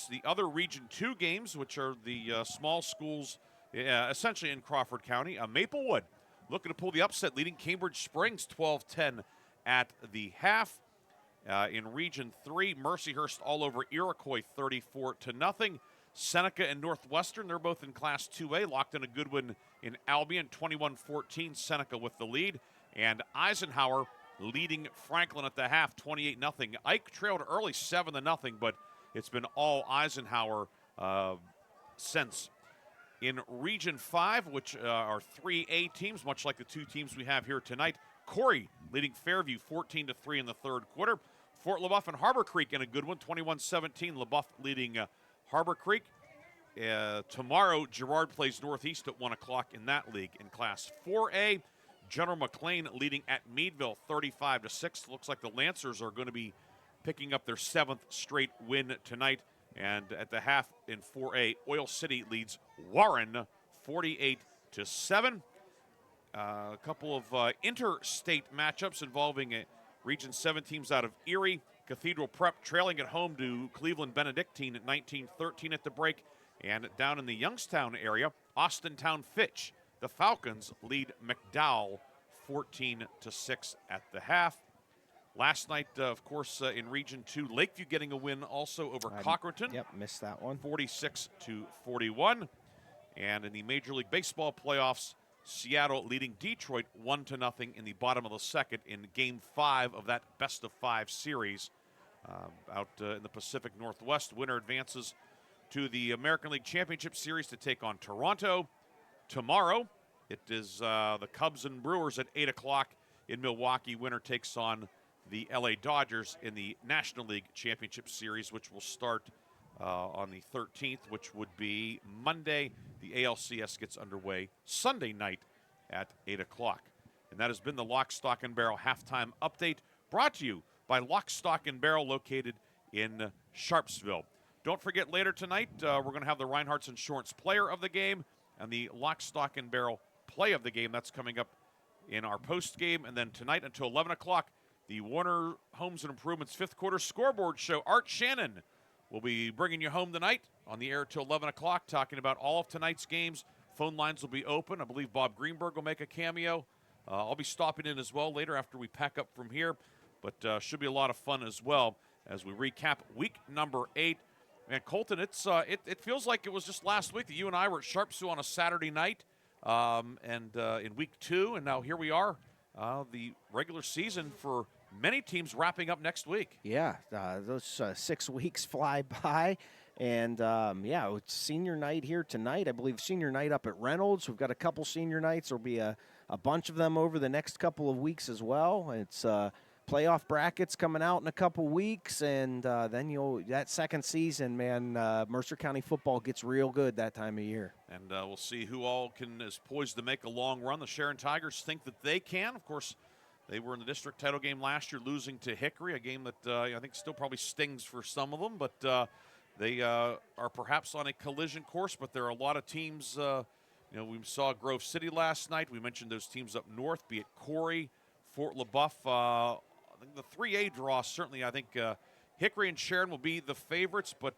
The other Region 2 games, which are the small schools essentially in Crawford County, Maplewood looking to pull the upset, leading Cambridge Springs 12-10 at the half. In Region 3, Mercyhurst all over Iroquois 34-0. Seneca and Northwestern, they're both in Class 2A, locked in a good one in Albion, 21-14, Seneca with the lead. And Eisenhower leading Franklin at the half, 28-0. Ike trailed early 7-0, but it's been all Eisenhower since. In Region 5, which are 3A teams, much like the two teams we have here tonight, Corey leading Fairview 14-3 in the third quarter. Fort LaBeouf and Harbor Creek in a good one, 21-17. LaBeouf leading Harbor Creek. Tomorrow, Girard plays Northeast at 1 o'clock in that league. In Class 4A, General McLean leading at Meadville 35-6. Looks like the Lancers are going to be picking up their 7th straight win tonight. And at the half in 4A, Oil City leads Warren 48-7. A couple of interstate matchups involving Region 7 teams out of Erie. Cathedral Prep trailing at home to Cleveland Benedictine at 19-13 at the break. And down in the Youngstown area, Austintown Fitch. The Falcons lead McDowell 14-6 at the half. Last night, of course, in Region 2, Lakeview getting a win also over Cochranton. Yep, missed that one. 46-41. And in the Major League Baseball playoffs, Seattle leading Detroit 1-0 in the bottom of the second in Game 5 of that best-of-5 series. Out in the Pacific Northwest, winner advances to the American League Championship Series to take on Toronto. Tomorrow, it is the Cubs and Brewers at 8 o'clock in Milwaukee. Winner takes on the LA Dodgers in the National League Championship Series, which will start on the 13th, which would be Monday. The ALCS gets underway Sunday night at 8 o'clock. And that has been the Lock, Stock, and Barrel halftime update, brought to you by Lock, Stock, and Barrel, located in Sharpsville. Don't forget, later tonight, we're going to have the Reinhardt's Insurance Player of the Game and the Lock, Stock, and Barrel Play of the Game. That's coming up in our post game. And then tonight until 11 o'clock, the Warner Homes and Improvements fifth quarter scoreboard show. Art Shannon will be bringing you home tonight on the air till 11 o'clock, talking about all of tonight's games. Phone lines will be open. I believe Bob Greenberg will make a cameo. I'll be stopping in as well later after we pack up from here. But should be a lot of fun as well as we recap week number 8. And Kolten, it feels like it was just last week that you and I were at Sharpsville on a Saturday night, and in week 2, and now here we are. The regular season for many teams wrapping up next week. Yeah, those 6 weeks fly by. And, it's senior night here tonight. I believe senior night up at Reynolds. We've got a couple senior nights. There'll be a bunch of them over the next couple of weeks as well. It's playoff brackets coming out in a couple weeks. And then that second season, man, Mercer County football gets real good that time of year. And we'll see who all is poised to make a long run. The Sharon Tigers think that they can. Of course, they were in the district title game last year, losing to Hickory, a game that I think still probably stings for some of them. But they are perhaps on a collision course, but there are a lot of teams. We saw Grove City last night. We mentioned those teams up north, be it Corey, Fort LaBeouf. I think the 3A draw, certainly, I think Hickory and Sharon will be the favorites, but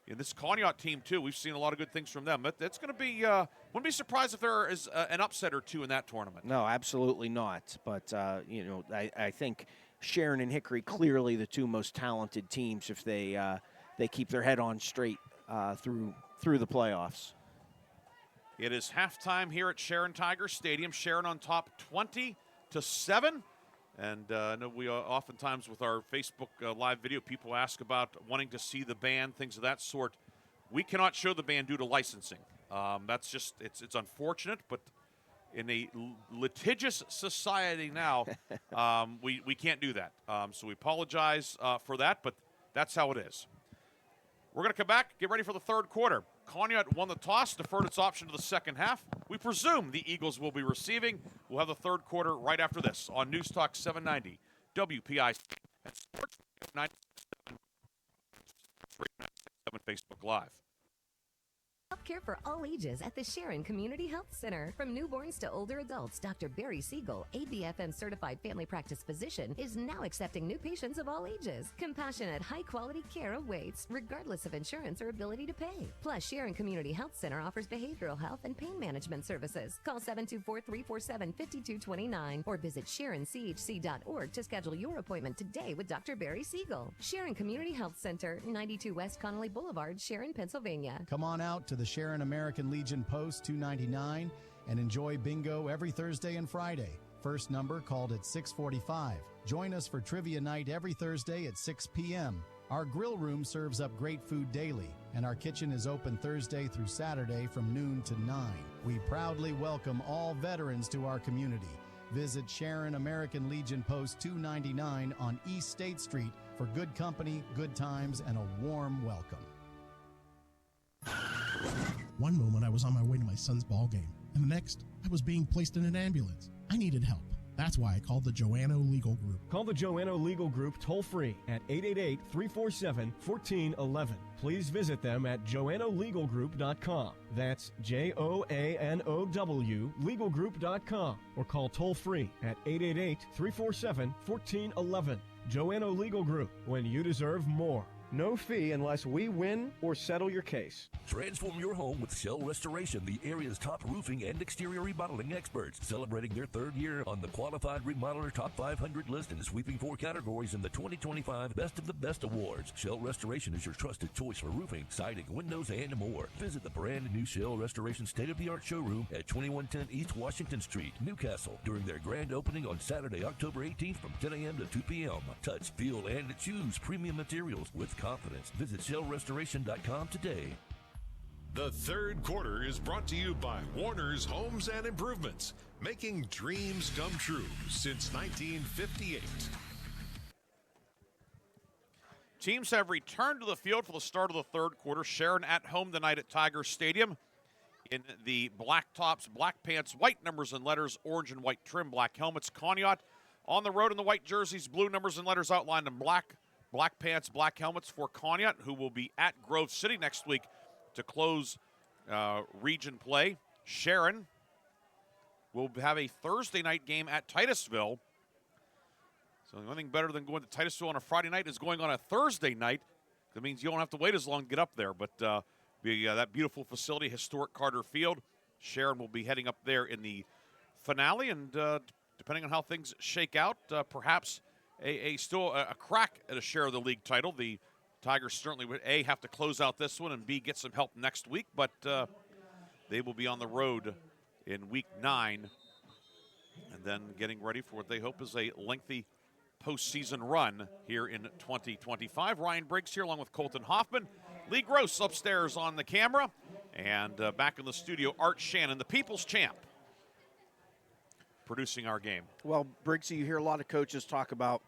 this Conneaut team, too, we've seen a lot of good things from them. But it's going to be, wouldn't be surprised if there is an upset or two in that tournament. No, absolutely not. But, I think Sharon and Hickory clearly the two most talented teams if they keep their head on straight through the playoffs. It is halftime here at Sharon Tiger Stadium. Sharon on top 20-7. And I know we oftentimes with our Facebook live video, people ask about wanting to see the band, things of that sort. We cannot show the band due to licensing. That's just, it's unfortunate, but in a litigious society now, we can't do that. So we apologize for that, but that's how it is. We're going to come back, get ready for the third quarter. Conneaut won the toss, deferred its option to the second half. We presume the Eagles will be receiving. We'll have the third quarter right after this on News Talk 790, WPIC, and Sports 97 Facebook Live. Healthcare for all ages at the Sharon Community Health Center. From newborns to older adults, Dr. Barry Siegel, ABFM certified family practice physician, is now accepting new patients of all ages. Compassionate, high-quality care awaits, regardless of insurance or ability to pay. Plus, Sharon Community Health Center offers behavioral health and pain management services. Call 724-347-5229 or visit SharonCHC.org to schedule your appointment today with Dr. Barry Siegel. Sharon Community Health Center, 92 West Connolly Boulevard, Sharon, Pennsylvania. Come on out to the Sharon American Legion Post 299 and enjoy bingo every Thursday and Friday. First number called at 6:45. Join us for trivia night every Thursday at 6 p.m. Our grill room serves up great food daily, and our kitchen is open Thursday through Saturday from noon to 9. We proudly welcome all veterans to our community. Visit Sharon American Legion Post 299 on East State Street for good company, good times, and a warm welcome. One moment I was on my way to my son's ball game, and the next I was being placed in an ambulance. I needed help. That's why I called the Joanno Legal Group. Call the Joanno Legal Group toll-free at 888-347-1411. Please visit them at joannolegalgroup.com. That's Joanow legalgroup.com. Or call toll-free at 888-347-1411. Joanno Legal Group, when you deserve more. No fee unless we win or settle your case. Transform your home with Shell Restoration, the area's top roofing and exterior remodeling experts. Celebrating their third year on the Qualified Remodeler Top 500 list and sweeping 4 categories in the 2025 Best of the Best Awards. Shell Restoration is your trusted choice for roofing, siding, windows, and more. Visit the brand new Shell Restoration state-of-the-art showroom at 2110 East Washington Street, Newcastle, during their grand opening on Saturday, October 18th from 10 a.m. to 2 p.m. Touch, feel, and choose premium materials with confidence. Visit shellrestoration.com today. The third quarter is brought to you by Warner's Homes and Improvements, making dreams come true since 1958. Teams have returned to the field for the start of the third quarter. Sharon at home tonight at Tiger Stadium in the black tops, black pants, white numbers and letters, orange and white trim, black helmets. Conneaut on the road in the white jerseys, blue numbers and letters outlined in black pants, black helmets for Conneaut, who will be at Grove City next week to close region play. Sharon will have a Thursday night game at Titusville. So the only thing better than going to Titusville on a Friday night is going on a Thursday night. That means you don't have to wait as long to get up there. But that beautiful facility, historic Carter Field, Sharon will be heading up there in the finale. And depending on how things shake out, perhaps still a crack at a share of the league title. The Tigers certainly would, A, have to close out this one, and B, get some help next week. But they will be on the road in Week 9 and then getting ready for what they hope is a lengthy postseason run here in 2025. Ryan Briggs here along with Kolten Hoffman. Lee Gross upstairs on the camera. And back in the studio, Art Shannon, the people's champ, producing our game. Well, Briggs, you hear a lot of coaches talk about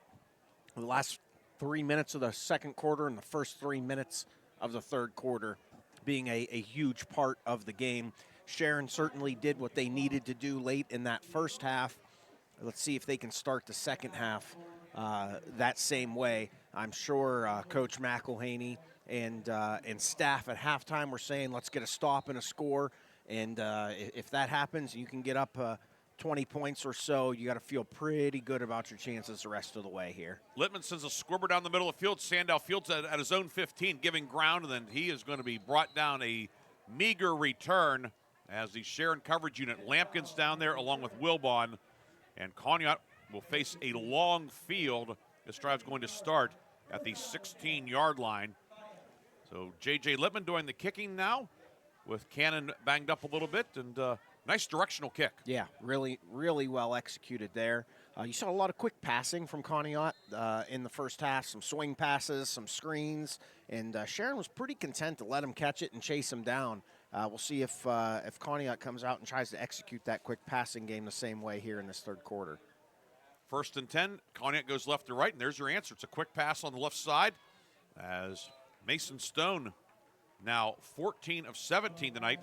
the last 3 minutes of the second quarter and the first 3 minutes of the third quarter being a huge part of the game. Sharon certainly did what they needed to do late in that first half. Let's see if they can start the second half that same way. I'm sure Coach McElhaney and staff at halftime were saying, let's get a stop and a score. And if that happens, you can get up 20 points or so. You got to feel pretty good about your chances the rest of the way here. Littman sends a squibber down the middle of the field. Sandow Fields at his own 15, giving ground, and then he is going to be brought down a meager return as the Sharon coverage unit. Lampkins down there along with Wilbon, and Conneaut will face a long field. This drive's going to start at the 16-yard line. So J.J. Littman doing the kicking now with Cannon banged up a little bit, and nice directional kick. Yeah, really, really well executed there. You saw a lot of quick passing from Conneaut in the first half, some swing passes, some screens, and Sharon was pretty content to let him catch it and chase him down. We'll see if Conneaut comes out and tries to execute that quick passing game the same way here in this third quarter. 1st and 10, Conneaut goes left to right, and there's your answer. It's a quick pass on the left side as Mason Stone now 14 of 17 tonight.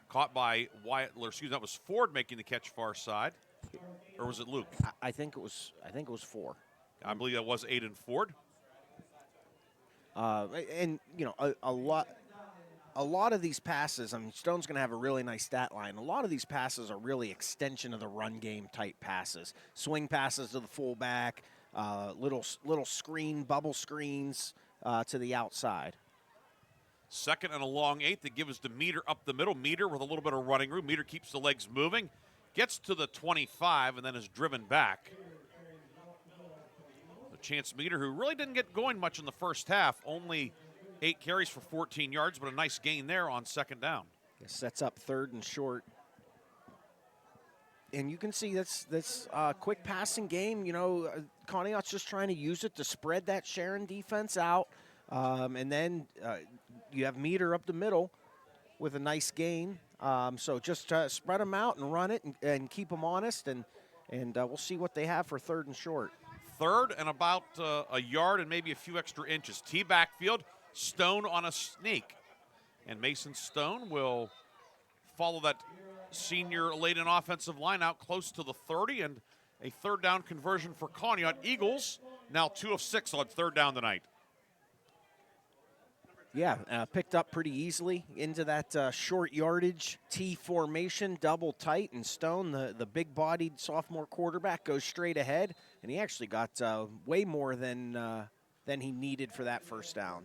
Caught by that was Ford making the catch far side. Or was it Luke? I think it was Ford. I believe that was Aiden Ford. And you know, a lot of these passes, I mean, Stone's going to have a really nice stat line. A lot of these passes are really extension of the run game type passes. Swing passes to the fullback, little screen, bubble screens to the outside. 2nd and a long 8 that gives to Meter up the middle. Meter with a little bit of running room. Meter keeps the legs moving, gets to the 25, and then is driven back. The Chance Meter, who really didn't get going much in the first half, only 8 carries for 14 yards, but a nice gain there on 2nd down. It sets up 3rd and short. And you can see that's quick passing game. You know, Conneaut's just trying to use it to spread that Sharon defense out, and then you have Meter up the middle with a nice gain. So just spread them out and run it and keep them honest, and we'll see what they have for 3rd and short. 3rd and about a yard and maybe a few extra inches. T-backfield, Stone on a sneak. And Mason Stone will follow that senior late-in offensive line out close to the 30, and a 3rd down conversion for Conneaut. Eagles now 2 of 6 on 3rd down tonight. Yeah, picked up pretty easily into that short yardage T formation, double tight, and Stone, the big-bodied sophomore quarterback, goes straight ahead, and he actually got way more than he needed for that 1st down.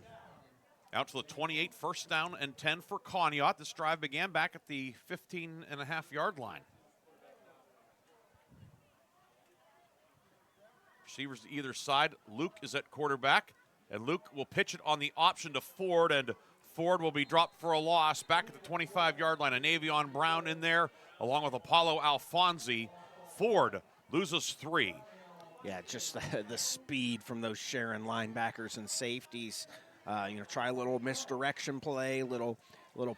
Out to the 28, 1st down and 10 for Conneaut. This drive began back at the 15.5-yard line. Receivers to either side. Luke is at quarterback, and Luke will pitch it on the option to Ford, and Ford will be dropped for a loss back at the 25-yard line. A Navion Brown in there, along with Apollo Alfonsi. Ford loses 3. Yeah, just the speed from those Sharon linebackers and safeties. Try a little misdirection play, little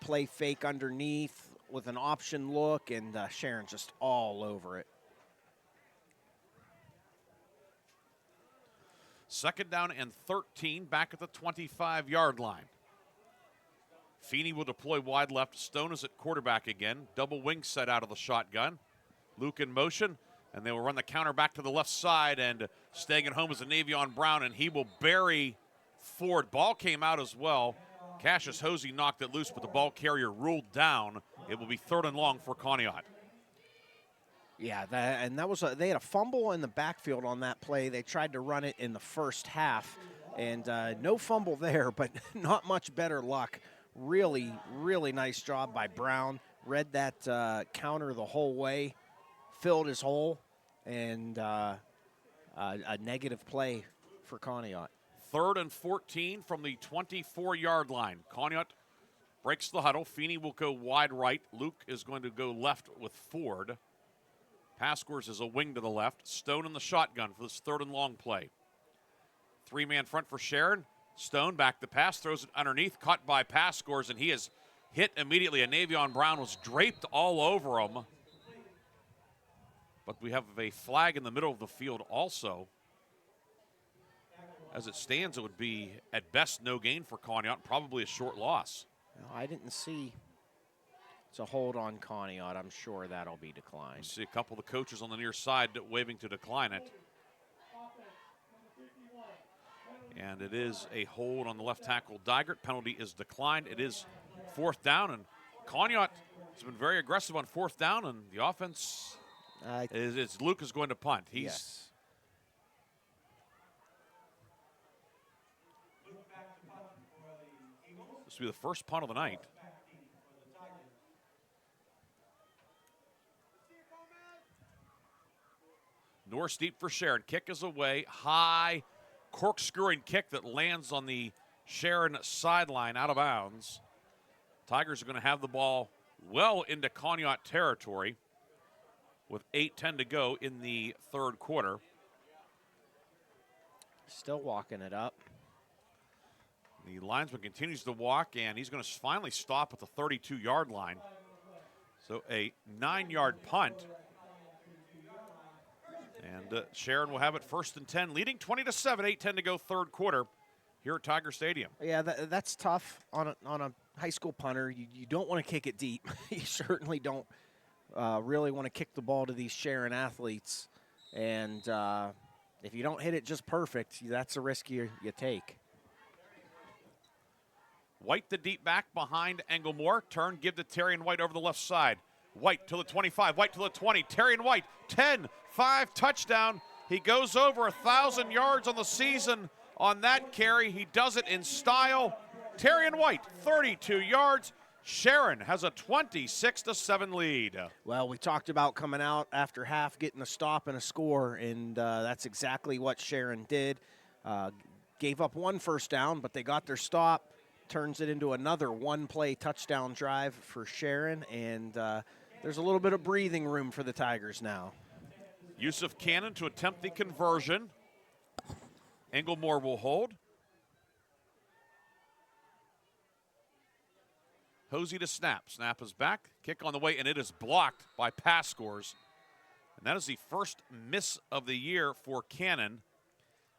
play fake underneath with an option look, and Sharon just all over it. 2nd down and 13 back at the 25-yard line. Feeney will deploy wide left. Stone is at quarterback again. Double wing set out of the shotgun. Luke in motion, and they will run the counter back to the left side, and staying at home is a Navion Brown, and he will bury Ford. Ball came out as well. Cassius Hosey knocked it loose, but the ball carrier ruled down. It will be 3rd and long for Conneaut. Yeah, they had a fumble in the backfield on that play. They tried to run it in the 1st half, and no fumble there, but not much better luck. Really, really nice job by Brown. Read that counter the whole way, filled his hole, and a negative play for Conneaut. 3rd and 14 from the 24-yard line. Conneaut breaks the huddle. Feeney will go wide right. Luke is going to go left with Ford. Pasquers is a wing to the left. Stone in the shotgun for this 3rd and long play. 3-man front for Sharon. Stone back the pass, throws it underneath, caught by Pasquers, and he is hit immediately. A Navion Brown was draped all over him. But we have a flag in the middle of the field also. As it stands, it would be, at best, no gain for Conneaut, probably a short loss. No, I didn't see. It's a hold on Conneaut. I'm sure that'll be declined. You see a couple of the coaches on the near side waving to decline it. And it is a hold on the left tackle, Digert. Penalty is declined. It is 4th down, and Conneaut has been very aggressive on 4th down, and the offense is Luke is going to punt. Yes. This will be the first punt of the night. North steep for Sharon. Kick is away. High corkscrewing kick that lands on the Sharon sideline out of bounds. Tigers are going to have the ball well into Conneaut territory with 8:10 to go in the 3rd quarter. Still walking it up. The linesman continues to walk, and he's going to finally stop at the 32-yard line. So a 9-yard punt. And Sharon will have it 1st and 10, leading 20-7, 8:10 to go 3rd quarter here at Tiger Stadium. Yeah, that's tough on a high school punter. You don't want to kick it deep. You certainly don't really want to kick the ball to these Sharon athletes. And if you don't hit it just perfect, that's a risk you take. White the deep back behind Englemore. Turn, give to Terry and White over the left side. White to the 25, White to the 20. Terry and White, 10-5 touchdown. He goes over 1,000 yards on the season on that carry. He does it in style. Terry and White, 32 yards. Sharon has a 26-7 lead. Well, we talked about coming out after half, getting a stop and a score, and that's exactly what Sharon did. Gave up 1 first down, but they got their stop. Turns it into another 1-play touchdown drive for Sharon, and there's a little bit of breathing room for the Tigers now. Yusuf Cannon to attempt the conversion. Englemore will hold. Hosey to snap. Snap is back. Kick on the way, and it is blocked by pass scores. And that is the first miss of the year for Cannon,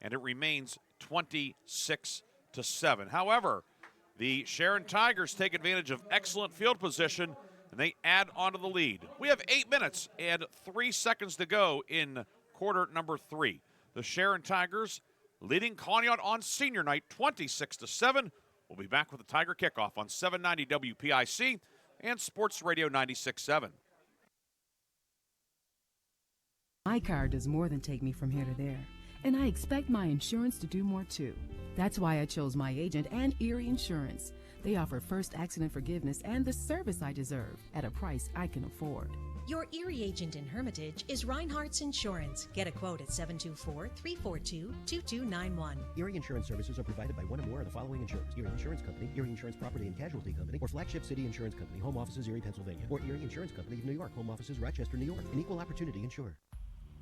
and it remains 26-7. However, the Sharon Tigers take advantage of excellent field position, and they add on to the lead. We have 8 minutes and 3 seconds to go in quarter number 3. The Sharon Tigers leading Conneaut on senior night 26-7. We'll be back with the Tiger kickoff on 790 WPIC and Sports Radio 96.7. My car does more than take me from here to there, and I expect my insurance to do more too. That's why I chose my agent and Erie Insurance. They offer first accident forgiveness and the service I deserve at a price I can afford. Your Erie agent in Hermitage is Reinhardt's Insurance. Get a quote at 724-342-2291. Erie Insurance services are provided by one or more of the following insurers: Erie Insurance Company, Erie Insurance Property and Casualty Company, or Flagship City Insurance Company, home offices Erie, Pennsylvania, or Erie Insurance Company of New York, home offices Rochester, New York, an equal opportunity insurer.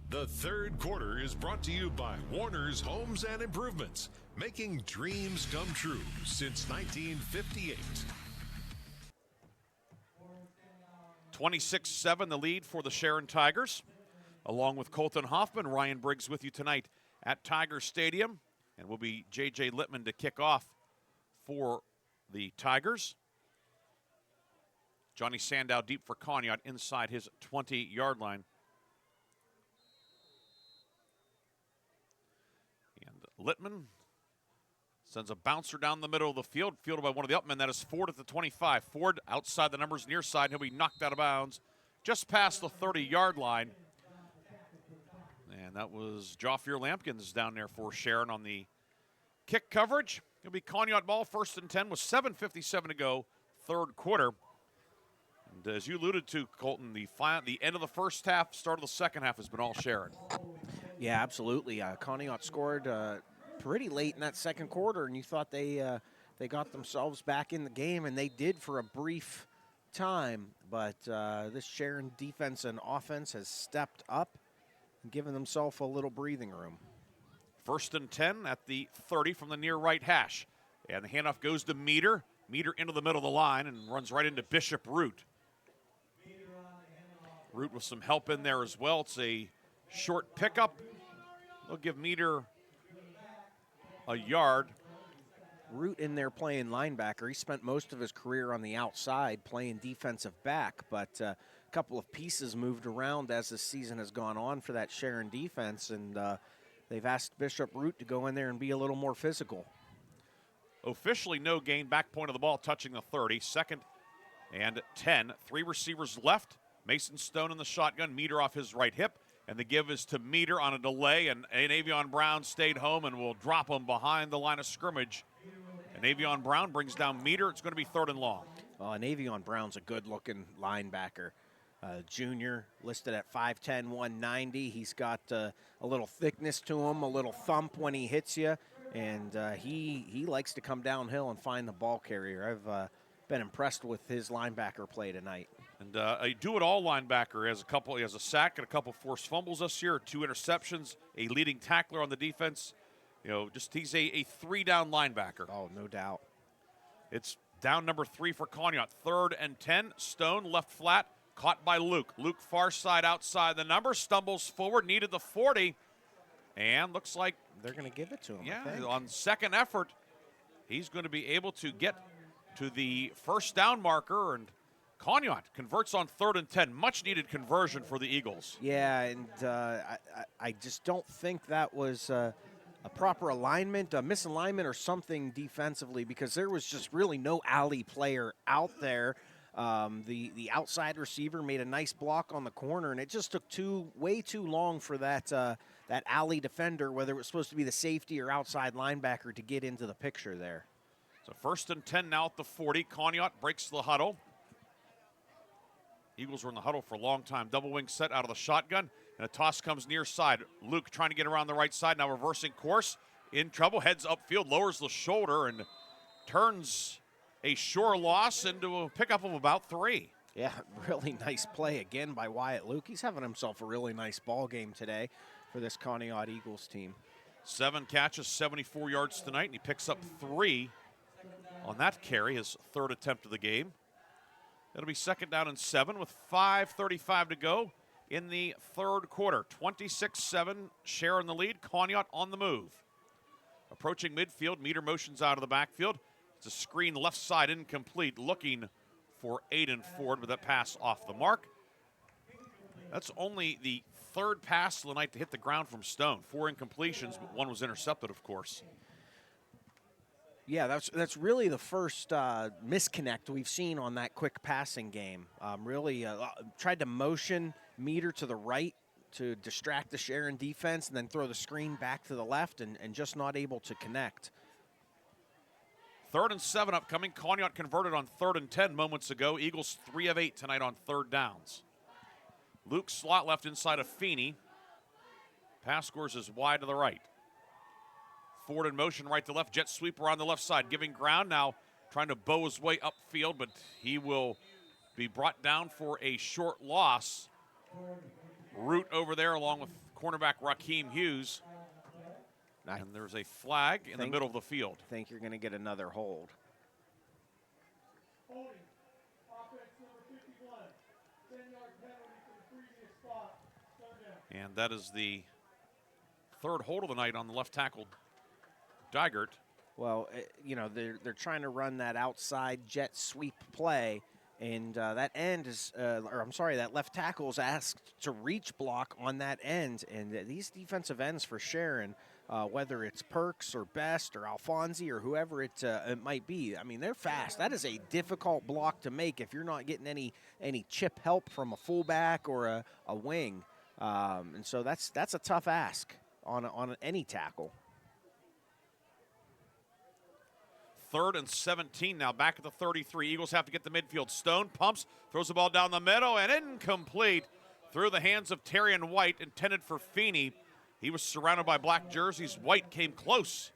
The third quarter is brought to you by Warner's Homes and Improvements, making dreams come true since 1958. 26-7, the lead for the Sharon Tigers. Along with Kolten Hoffman, Ryan Briggs with you tonight at Tiger Stadium. And will be J.J. Littman to kick off for the Tigers. Johnny Sandow deep for Conneaut inside his 20-yard line. And Littman sends a bouncer down the middle of the field, fielded by one of the upmen. That is Ford at the 25. Ford outside the numbers, near side. He'll be knocked out of bounds just past the 30-yard line. And that was Joffier Lampkins down there for Sharon on the kick coverage. It'll be Conneaut ball, 1st and 10 with 7:57 to go, third quarter. And as you alluded to, Kolten, the end of the first half, start of the second half has been all Sharon. Yeah, absolutely. Conneaut scored pretty late in that second quarter, and you thought they got themselves back in the game, and they did for a brief time. But this Sharon defense and offense has stepped up and given themselves a little breathing room. 1st and 10 at the 30 from the near right hash. And the handoff goes to Meter. Meter into the middle of the line and runs right into Bishop Root. Root with some help in there as well. It's a short pickup. They'll give Meter a yard. Root in there playing linebacker. He spent most of his career on the outside playing defensive back, but a couple of pieces moved around as the season has gone on for that Sharon defense, and they've asked Bishop Root to go in there and be a little more physical. Officially no gain, back point of the ball touching the 30. 2nd and 10. 3 receivers left. Mason Stone in the shotgun, Meter off his right hip. And the give is to Meter on a delay, and Avion Brown stayed home and will drop him behind the line of scrimmage. And Avion Brown brings down Meter. It's going to be 3rd and long. Well, and Avion Brown's a good-looking linebacker. Junior, listed at 5'10", 190. He's got a little thickness to him, a little thump when he hits you, and he likes to come downhill and find the ball carrier. I've been impressed with his linebacker play tonight. And a do-it-all linebacker. He has a sack and a couple forced fumbles this year, 2 interceptions, a leading tackler on the defense. He's a 3-down linebacker. Oh, no doubt. It's down number 3 for Conneaut. 3rd and 10. Stone left flat, caught by Luke. Luke far side outside the number, stumbles forward, needed the 40, and looks like they're going to give it to him. Yeah, on second effort, he's going to be able to get to the first down marker, and Conneaut converts on 3rd and 10. Much needed conversion for the Eagles. Yeah, and I just don't think that was a proper alignment, a misalignment or something defensively, because there was just really no alley player out there. The outside receiver made a nice block on the corner, and it just took way too long for that alley defender, whether it was supposed to be the safety or outside linebacker, to get into the picture there. So 1st and 10 now at the 40. Conneaut breaks the huddle. Eagles were in the huddle for a long time. Double wing set out of the shotgun, and a toss comes near side. Luke trying to get around the right side, now reversing course. In trouble, heads upfield, lowers the shoulder, and turns a sure loss into a pickup of about 3. Yeah, really nice play again by Wyatt Luke. He's having himself a really nice ball game today for this Conneaut Eagles team. 7 catches, 74 yards tonight, and he picks up 3 on that carry, his 3rd attempt of the game. It'll be 2nd down and 7 with 5:35 to go in the third quarter. 26-7, Sharon the lead. Conneaut on the move. Approaching midfield, Meter motions out of the backfield. It's a screen left side incomplete, looking for Aiden Ford, but that pass off the mark. That's only the third pass of the night to hit the ground from Stone. 4 incompletions, but 1 was intercepted, of course. Yeah, that's really the first misconnect we've seen on that quick passing game. Really tried to motion Meter to the right to distract the Sharon defense and then throw the screen back to the left and just not able to connect. 3rd and 7 upcoming. Conneaut converted on 3rd and 10 moments ago. Eagles 3 of 8 tonight on 3rd downs. Luke slot left inside of Feeney. Pass scores is wide to the right. Ford in motion right to left. Jet sweeper on the left side, giving ground now, trying to bow his way upfield, but he will be brought down for a short loss. Root over there along with cornerback Raheem Hughes. And there's a flag in the middle of the field. I think you're going to get another hold. And that is the 3rd hold of the night on the left tackle, Digert. Well, they're trying to run that outside jet sweep play, and that left tackle is asked to reach block on that end. And these defensive ends for Sharon, whether it's Perks or Best or Alfonsi or whoever it might be, I mean, they're fast. That is a difficult block to make if you're not getting any chip help from a fullback or a wing. And so that's a tough ask on any tackle. 3rd and 17 now, back at the 33. Eagles have to get the midfield. Stone pumps, throws the ball down the middle, and incomplete through the hands of Terrion White, intended for Feeney. He was surrounded by black jerseys. White came close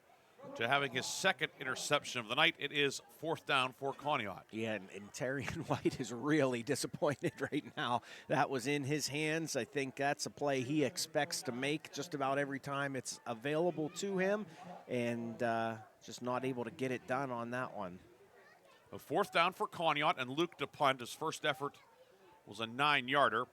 to having his 2nd interception of the night. It is 4th down for Conneaut. Yeah, and Terrion White is really disappointed right now. That was in his hands. I think that's a play he expects to make just about every time it's available to him, and just not able to get it done on that one. A 4th down for Conneaut, and Luke to punt. His first effort was a 9-yarder.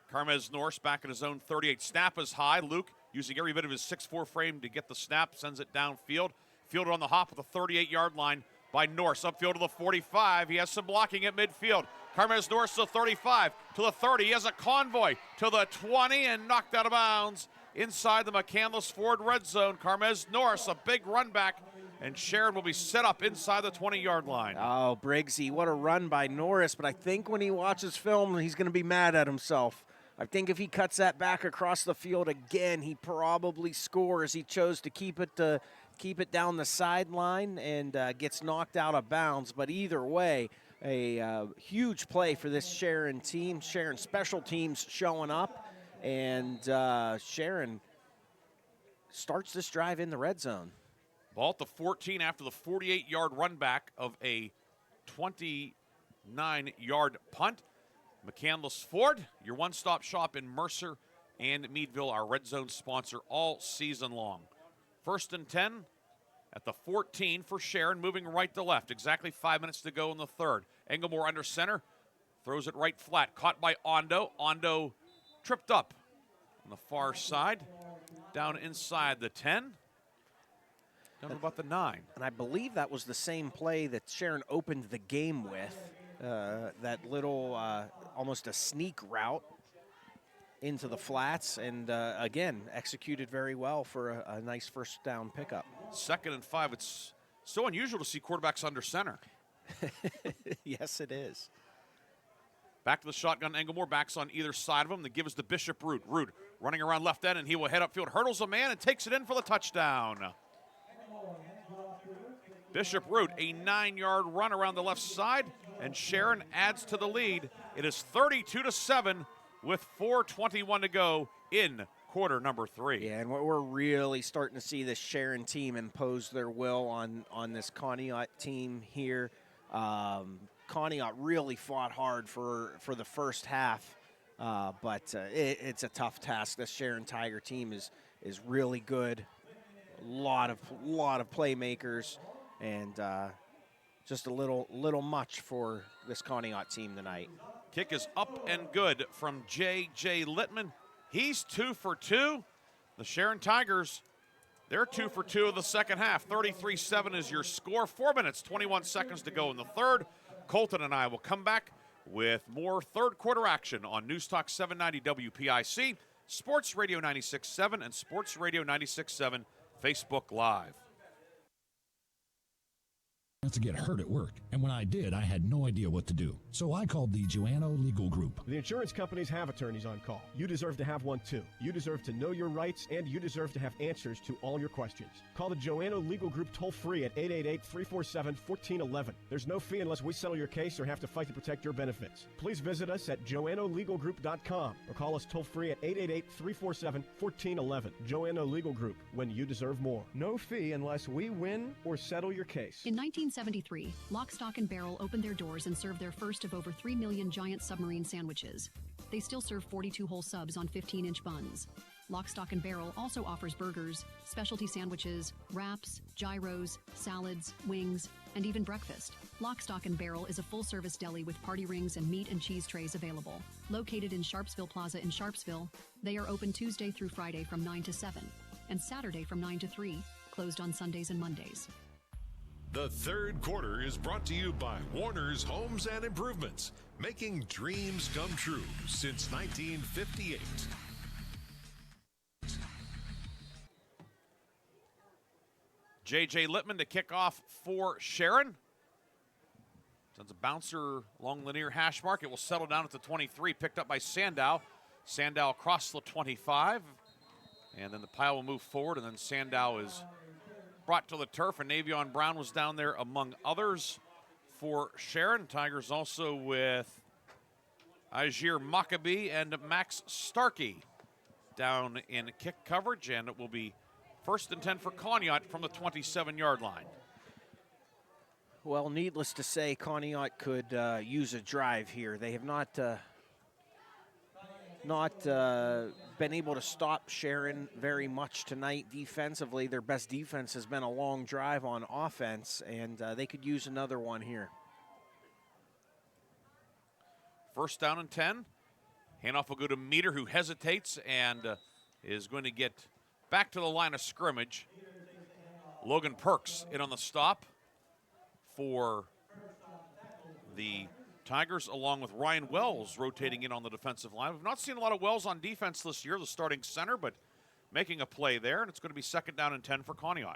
Carmez Norse back at his own 38. Snap is high. Luke using every bit of his 6'4 frame to get the snap, sends it downfield. Fielded on the hop at the 38-yard line by Norse. Upfield to the 45. He has some blocking at midfield. Carmez Norse to the 35, to the 30. He has a convoy to the 20 and knocked out of bounds inside the McCandless Ford red zone. Carmez Norse, a big run back, and Sharon will be set up inside the 20-yard line. Oh, Briggsy, what a run by Norris, but I think when he watches film, he's going to be mad at himself. I think if he cuts that back across the field again, he probably scores. He chose to keep it down the sideline and gets knocked out of bounds. But either way, a huge play for this Sharon team. Sharon special teams showing up, and Sharon starts this drive in the red zone. Ball at the 14 after the 48-yard run back of a 29-yard punt. McCandless Ford, your one-stop shop in Mercer and Meadville, our red zone sponsor all season long. 1st and 10 at the 14 for Sharon, moving right to left. Exactly 5 minutes to go in the 3rd. Engelmore under center, throws it right flat. Caught by Ondo. Ondo tripped up on the far side, down inside the 10. Down to about the 9. And I believe that was the same play that Sharon opened the game with. That little, almost a sneak route into the flats, and again, executed very well for a nice 1st down pickup. 2nd and 5. It's so unusual to see quarterbacks under center. Yes, it is. Back to the shotgun. Engelmore backs on either side of him. The give is to Bishop Root. Root running around left end, and he will head upfield, hurdles a man, and takes it in for the touchdown. Bishop Root, a 9-yard run around the left side, and Sharon adds to the lead. It is 32-7 with 4:21 to go in quarter number 3. Yeah, and we're really starting to see this Sharon team impose their will on this Conneaut team here. Conneaut really fought hard for the first half, but it's a tough task. This Sharon Tiger team is really good. A lot of playmakers, and just a little much for this Conneaut team tonight. Kick is up and good from J.J. Littman. He's 2 for 2. The Sharon Tigers, they're 2 for 2 of the second half. 33-7 is your score. 4 minutes, 21 seconds to go in the third. Kolten and I will come back with more third quarter action on News Talk 790 WPIC, Sports Radio 96.7, and Sports Radio 96.7 Facebook Live. To get hurt at work, and when I did, I had no idea what to do. So I called the Joanno Legal Group. The insurance companies have attorneys on call. You deserve to have one too. You deserve to know your rights, and you deserve to have answers to all your questions. Call the Joanno Legal Group toll-free at 888-347-1411. There's no fee unless we settle your case or have to fight to protect your benefits. Please visit us at joannolegalgroup.com or call us toll-free at 888-347-1411. Joanno Legal Group, when you deserve more. No fee unless we win or settle your case. In 1973, Lock, Stock, and Barrel opened their doors and served their first of over 3 million giant submarine sandwiches. They still serve 42 whole subs on 15-inch buns. Lock, Stock, and Barrel also offers burgers, specialty sandwiches, wraps, gyros, salads, wings, and even breakfast. Lock, Stock, and Barrel is a full-service deli with party rings and meat and cheese trays available. Located in Sharpsville Plaza in Sharpsville, they are open Tuesday through Friday from 9 to 7, and Saturday from 9 to 3, closed on Sundays and Mondays. The third quarter is brought to you by Warner's Homes and Improvements, making dreams come true since 1958. J.J. Littman to kick off for Sharon. Sends a bouncer along the near hash mark. It will settle down at the 23, picked up by Sandow. Sandow across the 25. And then the pile will move forward, and then Sandow is brought to the turf, and Navion Brown was down there among others for Sharon. Tigers also with Ajir Maccabee and Max Starkey down in kick coverage, and it will be 1st and 10 for Conneaut from the 27-yard line. Well, needless to say, Conneaut could use a drive here. They have not been able to stop Sharon very much tonight defensively. Their best defense has been a long drive on offense, and they could use another one here. 1st down and 10. Handoff will go to Meter, who hesitates and is going to get back to the line of scrimmage. Logan Perks in on the stop for the Tigers, along with Ryan Wells rotating in on the defensive line. We've not seen a lot of Wells on defense this year, the starting center, but making a play there, and it's going to be 2nd down and 10 for Conneaut.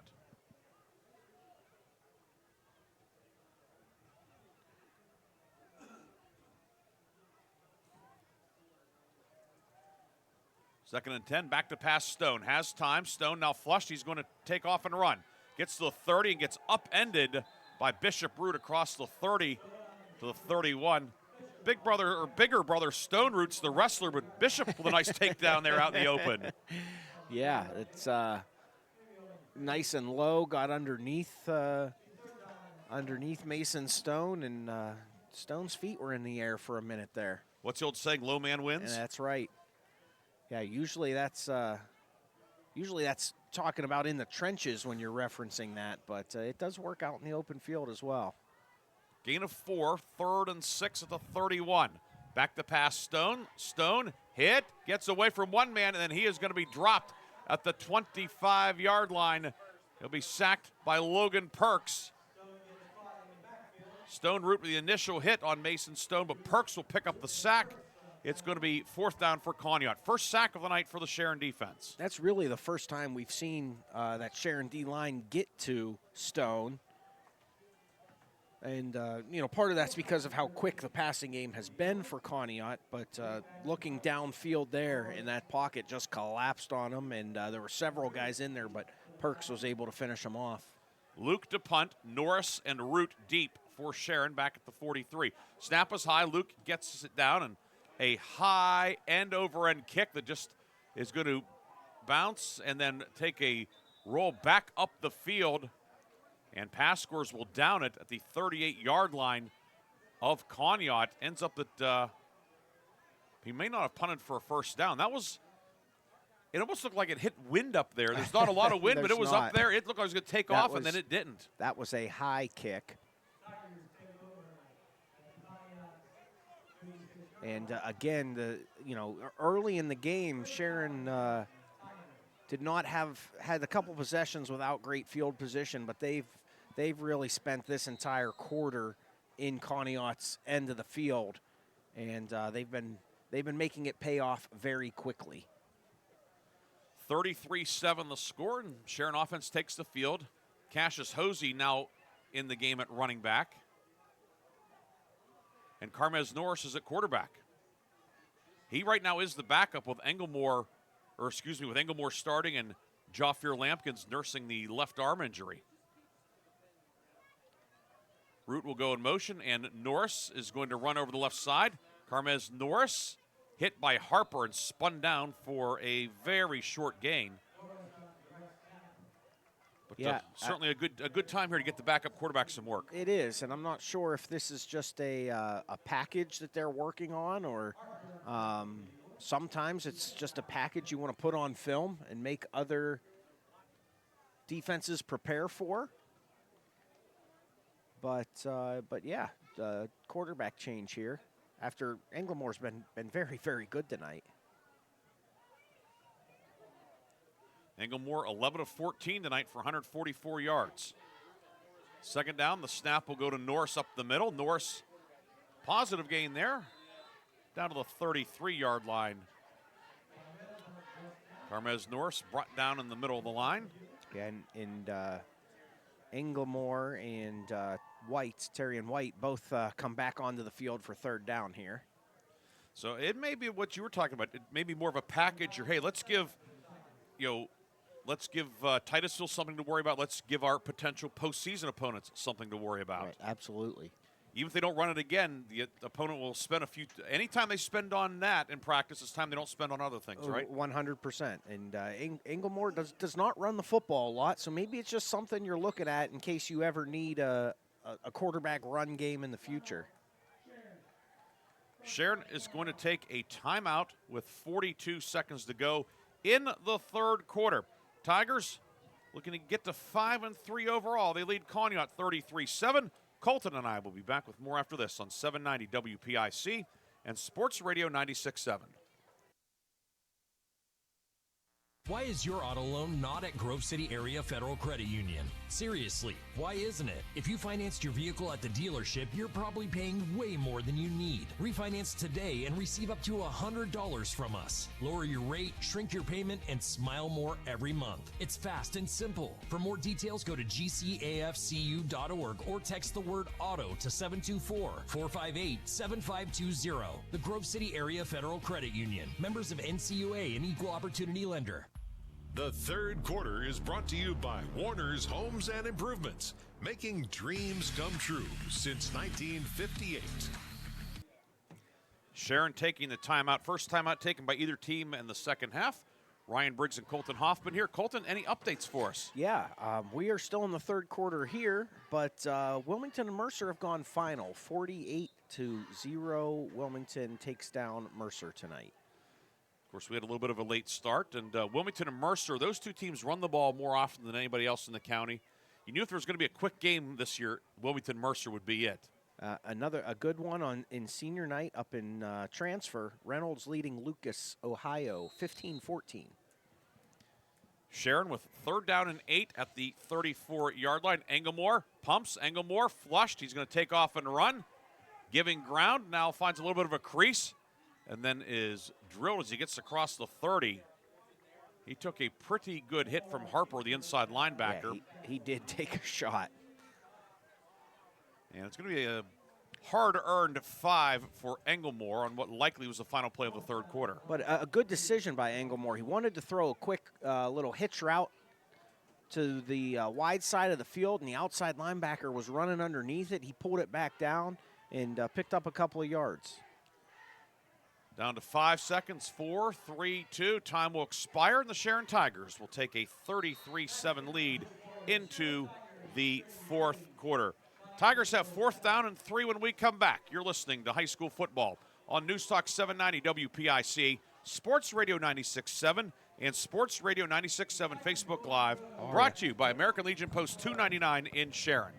Second and 10, back to pass Stone. Has time. Stone now flushed. He's going to take off and run. Gets to the 30 and gets upended by Bishop Root across the 30 to the 31. Bigger brother Stone Root's the wrestler, but Bishop with a nice takedown there out in the open. Yeah, it's nice and low. Got underneath Mason Stone, and Stone's feet were in the air for a minute there. What's the old saying? Low man wins. And that's right. Yeah, usually that's talking about in the trenches when you're referencing that, but it does work out in the open field as well. Gain of 4, 3rd and 6 at the 31. Back to pass Stone. Stone hit, gets away from one man, and then he is going to be dropped at the 25-yard line. He'll be sacked by Logan Perks. Stone Root with the initial hit on Mason Stone, but Perks will pick up the sack. It's going to be 4th down for Conneaut. First sack of the night for the Sharon defense. That's really the first time we've seen that Sharon D-line get to Stone. And, part of that's because of how quick the passing game has been for Conneaut. But looking downfield there in that pocket just collapsed on him. And there were several guys in there, but Perks was able to finish him off. Luke to punt, Norris and Root deep for Sharon back at the 43. Snap is high. Luke gets it down, and a high end-over-end kick that just is going to bounce and then take a roll back up the field. And pass scores will down it at the 38-yard line of Conneaut. Ends up that he may not have punted for a first down. It almost looked like it hit wind up there. There's not a lot of wind, but it was up there. It looked like it was going to take off, and then it didn't. That was a high kick. And again, early in the game, Sharon did not had a couple possessions without great field position, but they've really spent this entire quarter in Conneaut's end of the field, and they've been making it pay off very quickly. 33-7 the score, and Sharon offense takes the field. Cassius Hosey now in the game at running back. And Carmez Norris is at quarterback. He right now is the backup with Englemore starting and Jafir Lampkins nursing the left arm injury. Root will go in motion, and Norris is going to run over the left side. Carmez Norris hit by Harper and spun down for a very short gain. But certainly a good time here to get the backup quarterback some work. It is, and I'm not sure if this is just a package that they're working on, or sometimes it's just a package you want to put on film and make other defenses prepare for. But yeah, quarterback change here after Englemore's been very, very good tonight. Englemore 11 of 14 tonight for 144 yards. Second down, the snap will go to Norris up the middle. Norris, positive gain there, down to the 33-yard line. Carmez Norris brought down in the middle of the line. Yeah, and Englemore and Terry and White both come back onto the field for third down here. So it may be what you were talking about. It may be more of a package, or hey, let's give Titusville something to worry about. Let's give our potential postseason opponents something to worry about. Right, absolutely. Even if they don't run it again, the opponent will spend anytime they spend on that in practice, it's time they don't spend on other things, right? 100%. And Englemore does not run the football a lot, so maybe it's just something you're looking at in case you ever need a quarterback run game in the future. Sharon is going to take a timeout with 42 seconds to go in the third quarter. Tigers looking to get to 5-3 overall. They lead Conneaut 33-7. Kolten and I will be back with more after this on 790 WPIC and Sports Radio 96.7. Why is your auto loan not at Grove City Area Federal Credit Union? Seriously, why isn't it? If you financed your vehicle at the dealership, you're probably paying way more than you need. Refinance today and receive up to $100 from us. Lower your rate, shrink your payment, and smile more every month. It's fast and simple. For more details, go to gcafcu.org or text the word AUTO to 724-458-7520. The Grove City Area Federal Credit Union. Members of NCUA and Equal Opportunity Lender. The third quarter is brought to you by Warner's Homes and Improvements, making dreams come true since 1958. Sharon taking the timeout. First timeout taken by either team in the second half. Ryan Briggs and Kolten Hoffman here. Kolten, any updates for us? Yeah, we are still in the third quarter here, but Wilmington and Mercer have gone final. 48-0, Wilmington takes down Mercer tonight. Of course, we had a little bit of a late start, and Wilmington and Mercer, those two teams run the ball more often than anybody else in the county. You knew if there was going to be a quick game this year, Wilmington-Mercer would be it. A good one in senior night up in transfer. Reynolds leading Lucas, Ohio, 15-14. Sharon with third down and 8 at the 34-yard line. Englemore pumps. Englemore flushed. He's going to take off and run. Giving ground. Now finds a little bit of a crease. And then is drilled as he gets across the 30. He took a pretty good hit from Harper, the inside linebacker. Yeah, he did take a shot. And it's going to be a hard-earned 5 for Englemore on what likely was the final play of the third quarter. But a good decision by Englemore. He wanted to throw a quick little hitch route to the wide side of the field, and the outside linebacker was running underneath it. He pulled it back down and picked up a couple of yards. Down to 5 seconds, 4, 3, 2. Time will expire, and the Sharon Tigers will take a 33-7 lead into the fourth quarter. Tigers have fourth down and 3 when we come back. You're listening to high school football on News Talk 790 WPIC, Sports Radio 96.7, and Sports Radio 96.7 Facebook Live, brought to you by American Legion Post 299 in Sharon.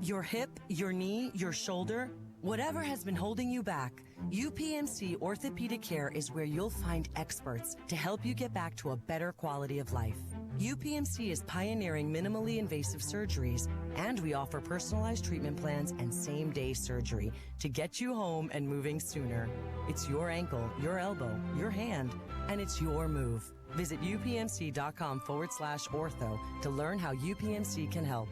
Your hip, your knee, your shoulder. Whatever has been holding you back, UPMC Orthopedic Care is where you'll find experts to help you get back to a better quality of life. UPMC is pioneering minimally invasive surgeries, and we offer personalized treatment plans and same-day surgery to get you home and moving sooner. It's your ankle, your elbow, your hand, and it's your move. Visit upmc.com/ortho to learn how UPMC can help.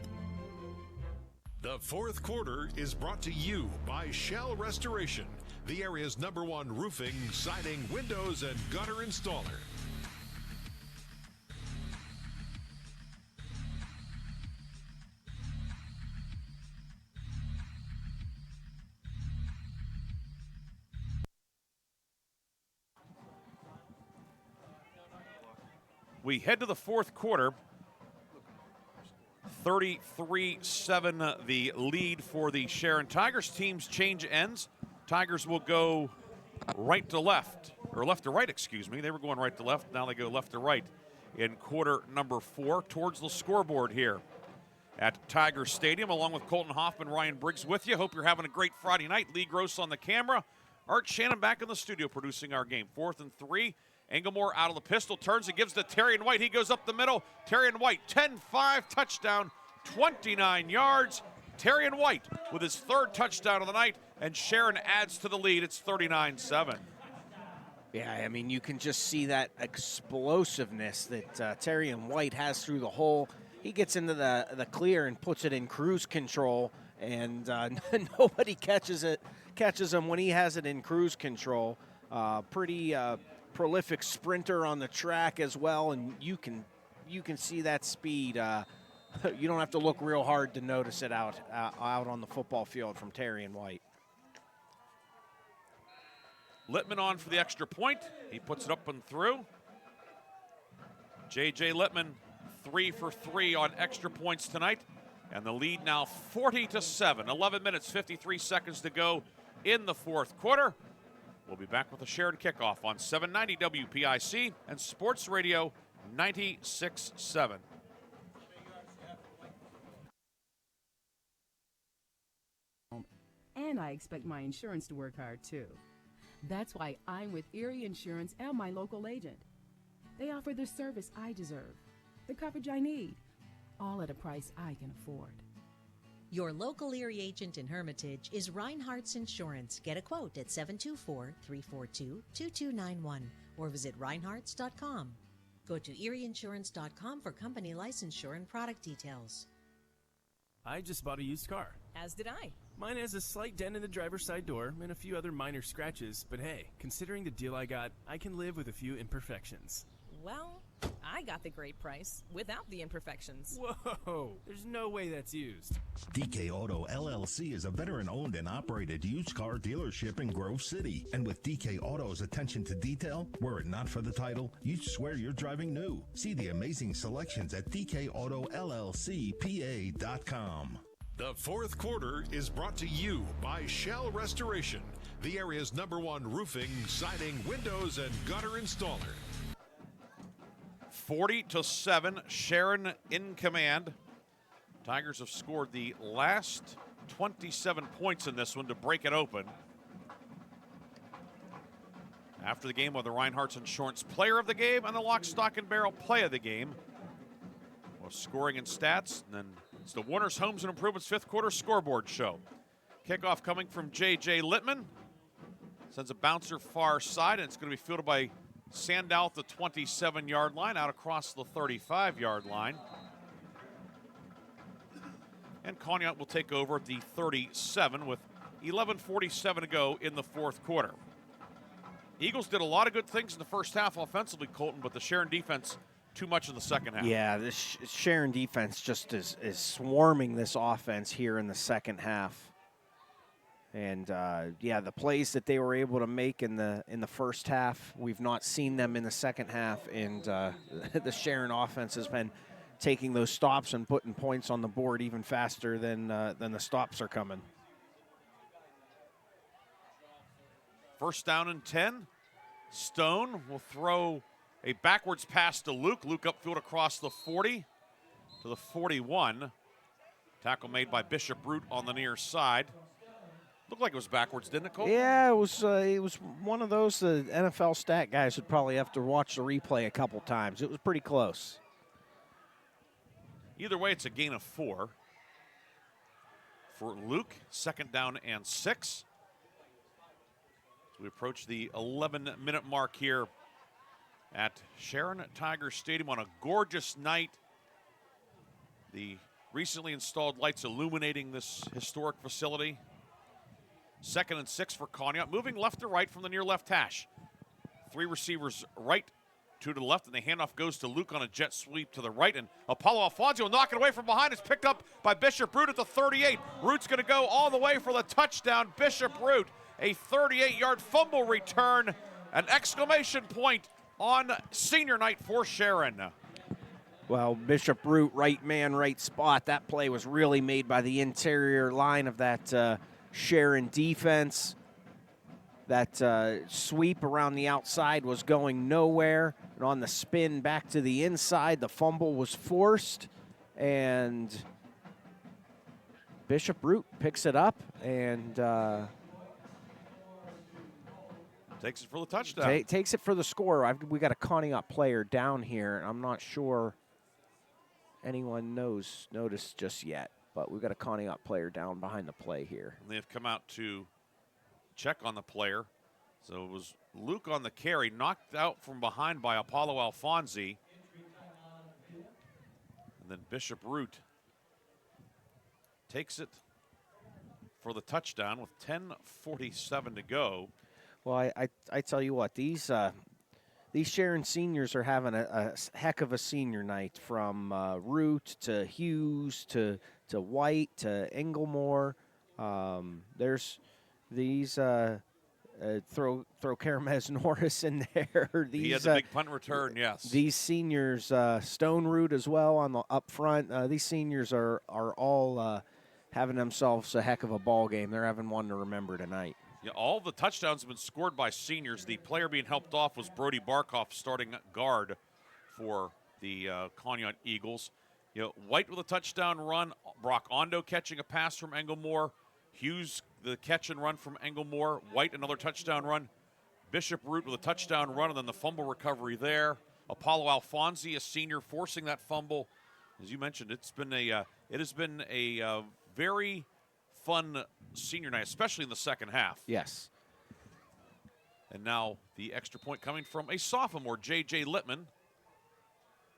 The fourth quarter is brought to you by Shell Restoration, the area's #1 roofing, siding, windows, and gutter installer. We head to the fourth quarter. 33-7 the lead for the Sharon Tigers. Teams change ends. Tigers will go right to left, or left to right, excuse me. They were going right to left. Now they go left to right in quarter number 4 towards the scoreboard here at Tiger Stadium, along with Kolten, Hoffman, Ryan Briggs with you. Hope you're having a great Friday night. Lee Gross on the camera. Art Shannon back in the studio producing our game. 4th and 3. Engelmore out of the pistol, turns and gives to Terrion White. He goes up the middle. Terrion White, 10-5, touchdown, 29 yards. Terrion White with his 3rd touchdown of the night, and Sharon adds to the lead. It's 39-7. Yeah, I mean, you can just see that explosiveness that Terrion White has through the hole. He gets into the clear and puts it in cruise control, and nobody catches him when he has it in cruise control. Pretty prolific sprinter on the track as well, and you can see that speed. You don't have to look real hard to notice it out on the football field from Terrion White. Littman on for the extra point. He puts it up and through. J.J. Littman, 3 for 3 on extra points tonight, and the lead now 40-7. 11 minutes, 53 seconds to go in the fourth quarter. We'll be back with a Sharon kickoff on 790 WPIC and Sports Radio 96.7. And I expect my insurance to work hard too. That's why I'm with Erie Insurance and my local agent. They offer the service I deserve, the coverage I need, all at a price I can afford. Your local Erie agent in Hermitage is Reinhardt's Insurance. Get a quote at 724-342-2291 or visit reinhardts.com. Go to erieinsurance.com for company licensure and product details. I just bought a used car. As did I. Mine has a slight dent in the driver's side door and a few other minor scratches, but hey, considering the deal I got, I can live with a few imperfections. Well, I got the great price without the imperfections. Whoa, there's no way that's used. DK Auto LLC is a veteran-owned and operated used car dealership in Grove City. And with DK Auto's attention to detail, were it not for the title, you'd swear you're driving new. See the amazing selections at DKAutoLLCPA.com. The fourth quarter is brought to you by Shell Restoration, the area's #1 roofing, siding, windows, and gutter installer. 40-7, Sharon in command. Tigers have scored the last 27 points in this one to break it open. After the game, the Reinhardt's Insurance Player of the Game and the Lock, Stock, and Barrel Play of the Game. Well, scoring and stats, and then it's the Warner's Homes and Improvements fifth quarter scoreboard show. Kickoff coming from J.J. Littman. Sends a bouncer far side, and it's going to be fielded by Sandow at the 27-yard line, out across the 35-yard line. And Conneaut will take over at the 37 with 11:47 to go in the fourth quarter. Eagles did a lot of good things in the first half offensively, Kolten, but the Sharon defense too much in the second half. Yeah, this Sharon defense just is swarming this offense here in the second half. And the plays that they were able to make in the first half, we've not seen them in the second half. And the Sharon offense has been taking those stops and putting points on the board even faster than the stops are coming. First down and 10. Stone will throw a backwards pass to Luke. Luke upfield across the 40 to the 41. Tackle made by Bishop Root on the near side. Looked like it was backwards, didn't it, Cole? Yeah, it was one of those the NFL stat guys would probably have to watch the replay a couple times. It was pretty close. Either way, it's a gain of 4 for Luke. 2nd down and 6. As we approach the 11-minute mark here at Sharon Tiger Stadium on a gorgeous night. The recently installed lights illuminating this historic facility. 2nd and 6 for Conneaut. Moving left to right from the near left hash. 3 receivers right, 2 to the left, and the handoff goes to Luke on a jet sweep to the right. And Apollo Alfonso will knock it away from behind. It's picked up by Bishop Root at the 38. Root's going to go all the way for the touchdown. Bishop Root, a 38-yard fumble return. An exclamation point on senior night for Sharon. Well, Bishop Root, right man, right spot. That play was really made by the interior line of that Sharon defense. That sweep around the outside was going nowhere. And on the spin back to the inside, the fumble was forced. And Bishop Root picks it up and takes it for the touchdown. Takes it for the score. We got a Conneaut player down here. I'm not sure anyone noticed just yet. But we've got a Conneaut player down behind the play here. And they've come out to check on the player. So it was Luke on the carry, knocked out from behind by Apollo Alfonsi. And then Bishop Root takes it for the touchdown with 10:47 to go. Well, I tell you what, these Sharon seniors are having a heck of a senior night, from Root to Hughes to White to Englemore. There's these throw Karamez Norris in there. He had the big punt return, yes. These seniors, Stone Root as well on the up front. These seniors are all having themselves a heck of a ball game. They're having one to remember tonight. Yeah, all the touchdowns have been scored by seniors. The player being helped off was Brody Barkoff, starting guard for the Conneaut Eagles. White with a touchdown run, Brock Ondo catching a pass from Englemore, Hughes the catch and run from Englemore, White another touchdown run, Bishop Root with a touchdown run, and then the fumble recovery there. Apollo Alfonsi, a senior, forcing that fumble. As you mentioned, it has been a very fun senior night, especially in the second half. Yes. And now the extra point coming from a sophomore, J.J. Littman.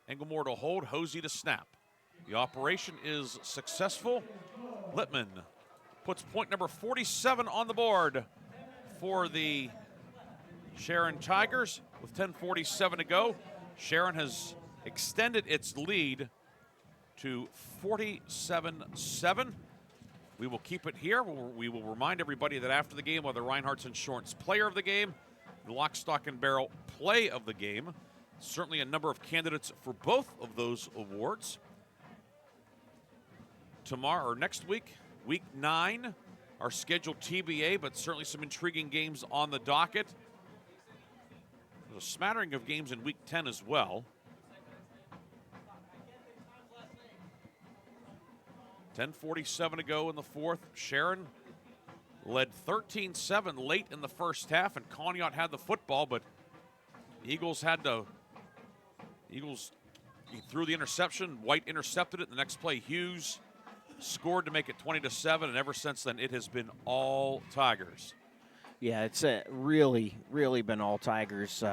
Englemore to hold, Hosey to snap. The operation is successful. Littman puts point number 47 on the board for the Sharon Tigers with 10:47 to go. Sharon has extended its lead to 47-7. We will keep it here. We will remind everybody that after the game, whether Reinhardt's Insurance Player of the Game, the Lock, Stock, and Barrel Play of the Game. Certainly a number of candidates for both of those awards. Tomorrow or next week, week 9, our scheduled TBA, but certainly some intriguing games on the docket. There's a smattering of games in week 10 as well. 10:47 to go in the fourth. Sharon led 13-7 late in the first half, and Conneaut had the football, but Eagles he threw the interception. White intercepted it. The next play, Hughes scored to make it 20-7, and ever since then, it has been all Tigers. Yeah, it's really, really been all Tigers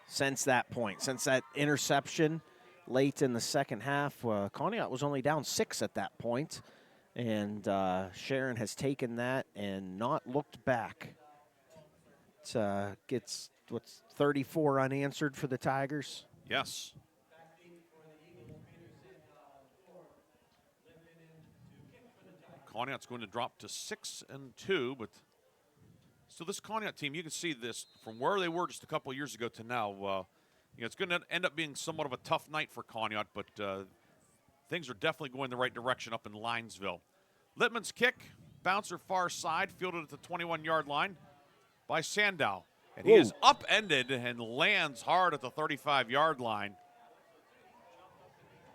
since that point, since that interception late in the second half. Conneaut was only down 6 at that point, and Sharon has taken that and not looked back. It gets 34 unanswered for the Tigers. Yes. Conneaut's going to drop to 6-2, but so this Conneaut team, you can see this from where they were just a couple of years ago to now. It's going to end up being somewhat of a tough night for Conneaut, but things are definitely going the right direction up in Linesville. Littman's kick, bouncer far side, fielded at the 21-yard line by Sandow. And he is upended and lands hard at the 35-yard line.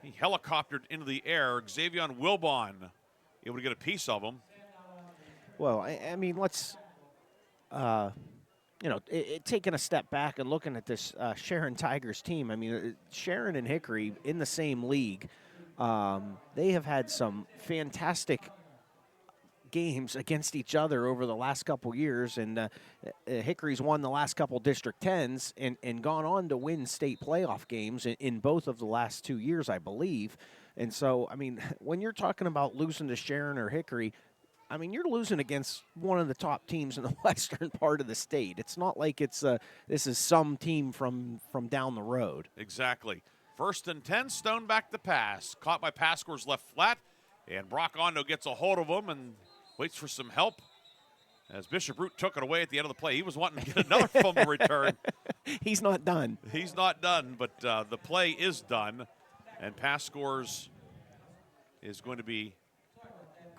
He helicoptered into the air. Xavier Wilbon able to get a piece of him. Well, I mean, let's, taking a step back and looking at this Sharon Tigers team. I mean, Sharon and Hickory in the same league. They have had some fantastic games against each other over the last couple years, and Hickory's won the last couple District 10s and gone on to win state playoff games in both of the last 2 years, I believe. And so, I mean, when you're talking about losing to Sharon or Hickory, I mean, you're losing against one of the top teams in the western part of the state. It's not like this is some team from down the road. Exactly. 1st and 10, Stone back to pass. Caught by Pascore's left flat, and Brock Ondo gets a hold of him and waits for some help. As Bishop Root took it away at the end of the play. He was wanting to get another fumble return. He's not done. He's not done, but the play is done. And Pascore's is going to be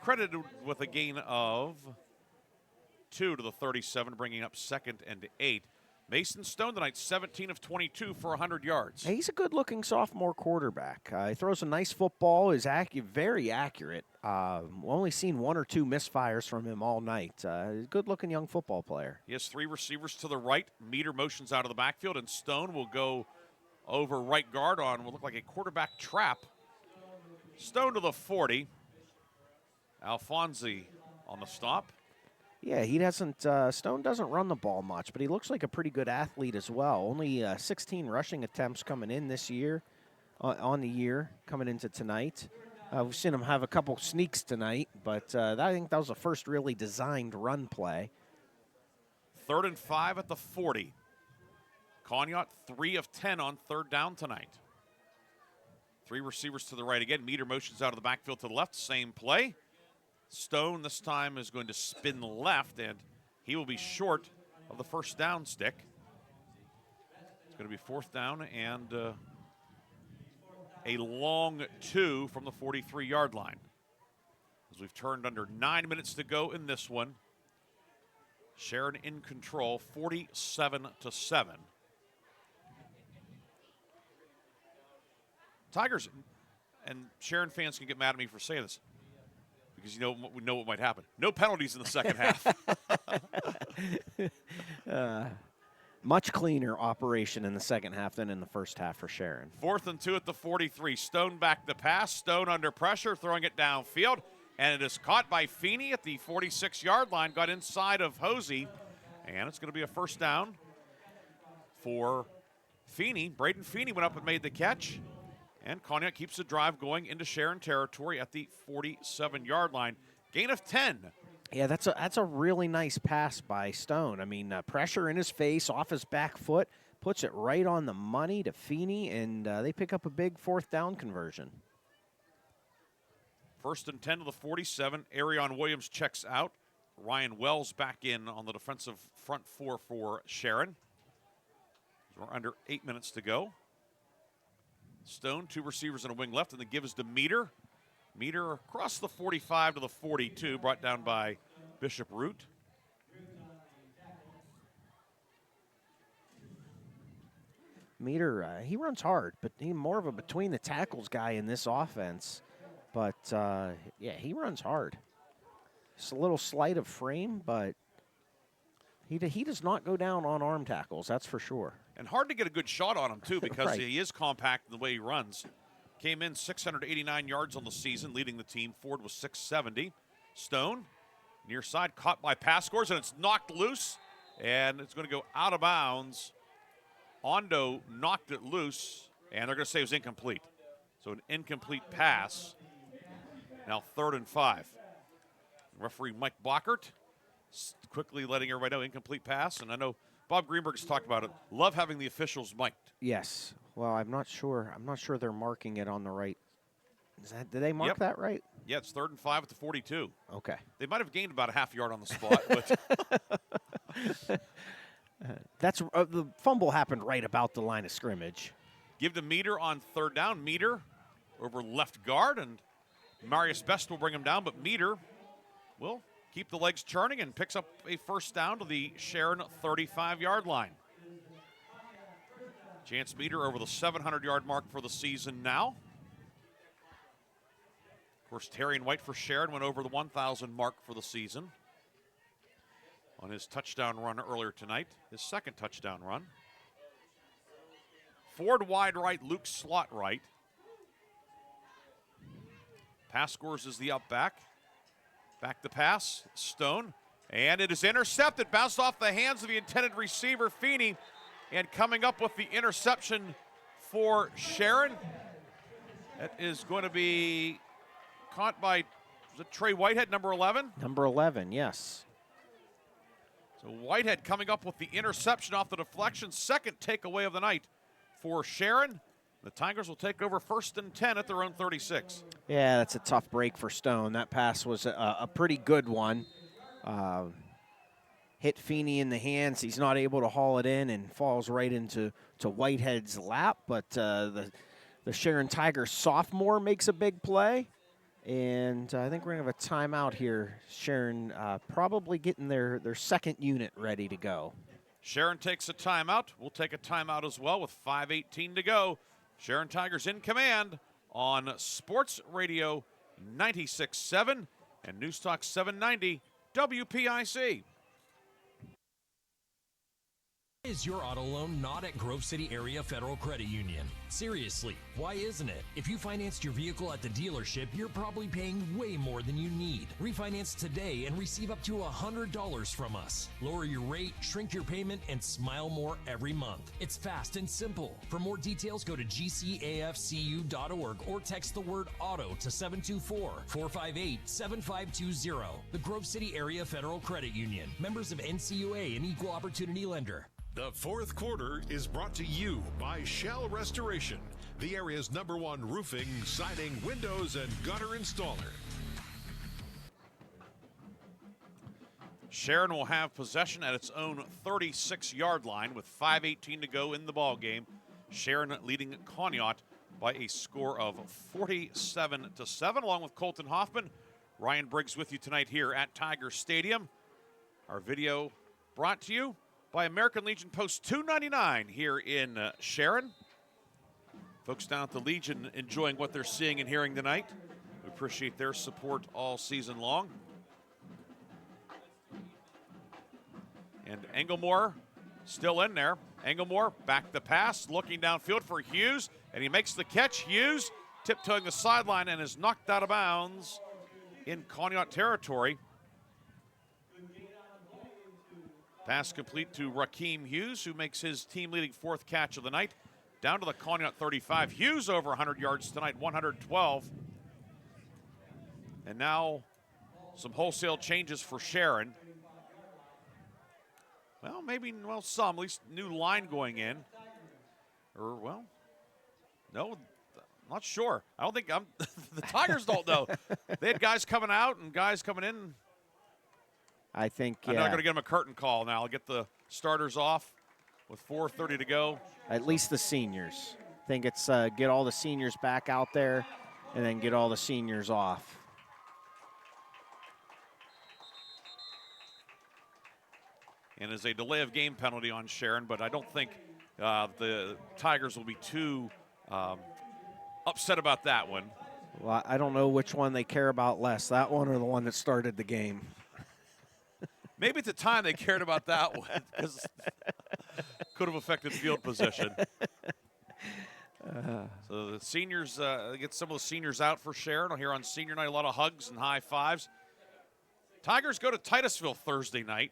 credited with a gain of 2 to the 37, bringing up 2nd and 8. Mason Stone tonight, 17 of 22 for 100 yards. He's a good-looking sophomore quarterback. He throws a nice football, is very accurate. Only seen 1 or 2 misfires from him all night. Good-looking young football player. He has 3 receivers to the right. Meter motions out of the backfield, and Stone will go over right guard on what will look like a quarterback trap. Stone to the 40. Alfonsi on the stop. Yeah, he doesn't. Stone doesn't run the ball much, but he looks like a pretty good athlete as well. Only 16 rushing attempts coming in this year, on the year, coming into tonight. We've seen him have a couple sneaks tonight, but I think that was the first really designed run play. 3rd and 5 at the 40. Conneaut 3 of 10 on 3rd down tonight. 3 receivers to the right again. Meter motions out of the backfield to the left. Same play. Stone this time is going to spin left, and he will be short of the first down stick. It's going to be 4th down and a long 2 from the 43-yard line. As we've turned under 9 minutes to go in this one. Sharon in control, 47-7. Tigers, and Sharon fans can get mad at me for saying this, because we know what might happen. No penalties in the second half. Much cleaner operation in the second half than in the first half for Sharon. 4th and 2 at the 43. Stone back to pass. Stone under pressure, throwing it downfield, and it is caught by Feeney at the 46-yard line. Got inside of Hosey, and it's going to be a first down for Feeney. Braden Feeney went up and made the catch. And Conneaut keeps the drive going into Sharon territory at the 47-yard line. Gain of 10. Yeah, that's a really nice pass by Stone. I mean, pressure in his face, off his back foot, puts it right on the money to Feeney, and they pick up a big 4th down conversion. 1st and 10 to the 47. Arion Williams checks out. Ryan Wells back in on the defensive front 4 for Sharon. We're under 8 minutes to go. Stone, 2 receivers and a wing left, and the give is to Meter. Meter across the 45 to the 42, brought down by Bishop Root. Meter, he runs hard, but he's more of a between the tackles guy in this offense. But, yeah, he runs hard. It's a little slight of frame, but he does not go down on arm tackles, that's for sure. And hard to get a good shot on him, too, because Right. he is compact in the way he runs. Came in 689 yards on the season, leading the team. Ford was 670. Stone, near side, caught by Pascores, and it's knocked loose, and it's going to go out of bounds. Ondo knocked it loose, and they're going to say it was incomplete. So an incomplete pass. Now 3rd and 5. Referee Mike Bockert quickly letting everybody know incomplete pass, and I know Bob Greenberg has talked about it. Love having the officials mic'd. Yes. Well, I'm not sure they're marking it on the right. Did they mark that right? Yeah, it's 3rd and 5 at the 42. Okay. They might have gained about a half yard on the spot, but That's the fumble happened right about the line of scrimmage. Give to Meter on 3rd down. Meter over left guard, and Marius Best will bring him down, but Meter will keep the legs churning and picks up a first down to the Sharon 35-yard line. Chance Meter over the 700-yard mark for the season now. Of course, Terry and White for Sharon went over the 1,000 mark for the season. on his touchdown run earlier tonight, his second touchdown run. Ford wide right, Luke slot right. Pass scores is the up back. Back the pass, Stone, and it is intercepted. Bounced off the hands of the intended receiver, Feeney, and coming up with the interception for Sharon. That is going to be caught by, is it Trey Whitehead, number 11? Number 11, yes. So Whitehead coming up with the interception off the deflection. Second takeaway of the night for Sharon. The Tigers will take over 1st and 10 at their own 36. Yeah, that's a tough break for Stone. That pass was a pretty good one. Hit Feeney in the hands. He's not able to haul it in and falls right into Whitehead's lap. But the Sharon Tiger sophomore makes a big play. And I think we're going to have a timeout here. Sharon probably getting their second unit ready to go. Sharon takes a timeout. We'll take a timeout as well with 5:18 to go. Sharon Tigers in command on Sports Radio 96.7 and News Talk 790 WPIC. Is your auto loan not at Grove City Area Federal Credit Union? Seriously, why isn't it? If you financed your vehicle at the dealership, you're probably paying way more than you need. Refinance today and receive up to $100 from us. Lower your rate, shrink your payment, and smile more every month. It's fast and simple. For more details, go to gcafcu.org or text the word AUTO to 724-458-7520. The Grove City Area Federal Credit Union. Members of NCUA and Equal Opportunity Lender. The fourth quarter is brought to you by Shell Restoration, the area's #1 roofing, siding, windows, and gutter installer. Sharon will have possession at its own 36-yard line with 5:18 to go in the ball game. Sharon leading Conneaut by a score of 47-7, along with Kolten Hoffman. Ryan Briggs with you tonight here at Tiger Stadium. Our video brought to you by American Legion Post 299 here in Sharon. Folks down at the Legion enjoying what they're seeing and hearing tonight. We appreciate their support all season long. And Englemore still in there. Englemore back the pass, looking downfield for Hughes, and he makes the catch. Hughes tiptoeing the sideline and is knocked out of bounds in Conneaut territory. Pass complete to Rakeem Hughes, who makes his team-leading 4th catch of the night. Down to the Conneaut 35. Hughes over 100 yards tonight, 112. And now some wholesale changes for Sharon. Well, maybe, some, at least new line going in. Or, no, I'm not sure. I don't think the Tigers don't know. They had guys coming out and guys coming in. I think, I'm not going to give them a curtain call now. I'll get the starters off with 4:30 to go. At least the seniors. I think it's get all the seniors back out there and then get all the seniors off. And as a delay of game penalty on Sharon, but I don't think the Tigers will be too upset about that one. Well, I don't know which one they care about less, that one or the one that started the game. Maybe at the time they cared about that one because could have affected field position. So the seniors, get some of the seniors out for Sharon. Here on senior night, a lot of hugs and high fives. Tigers go to Titusville Thursday night.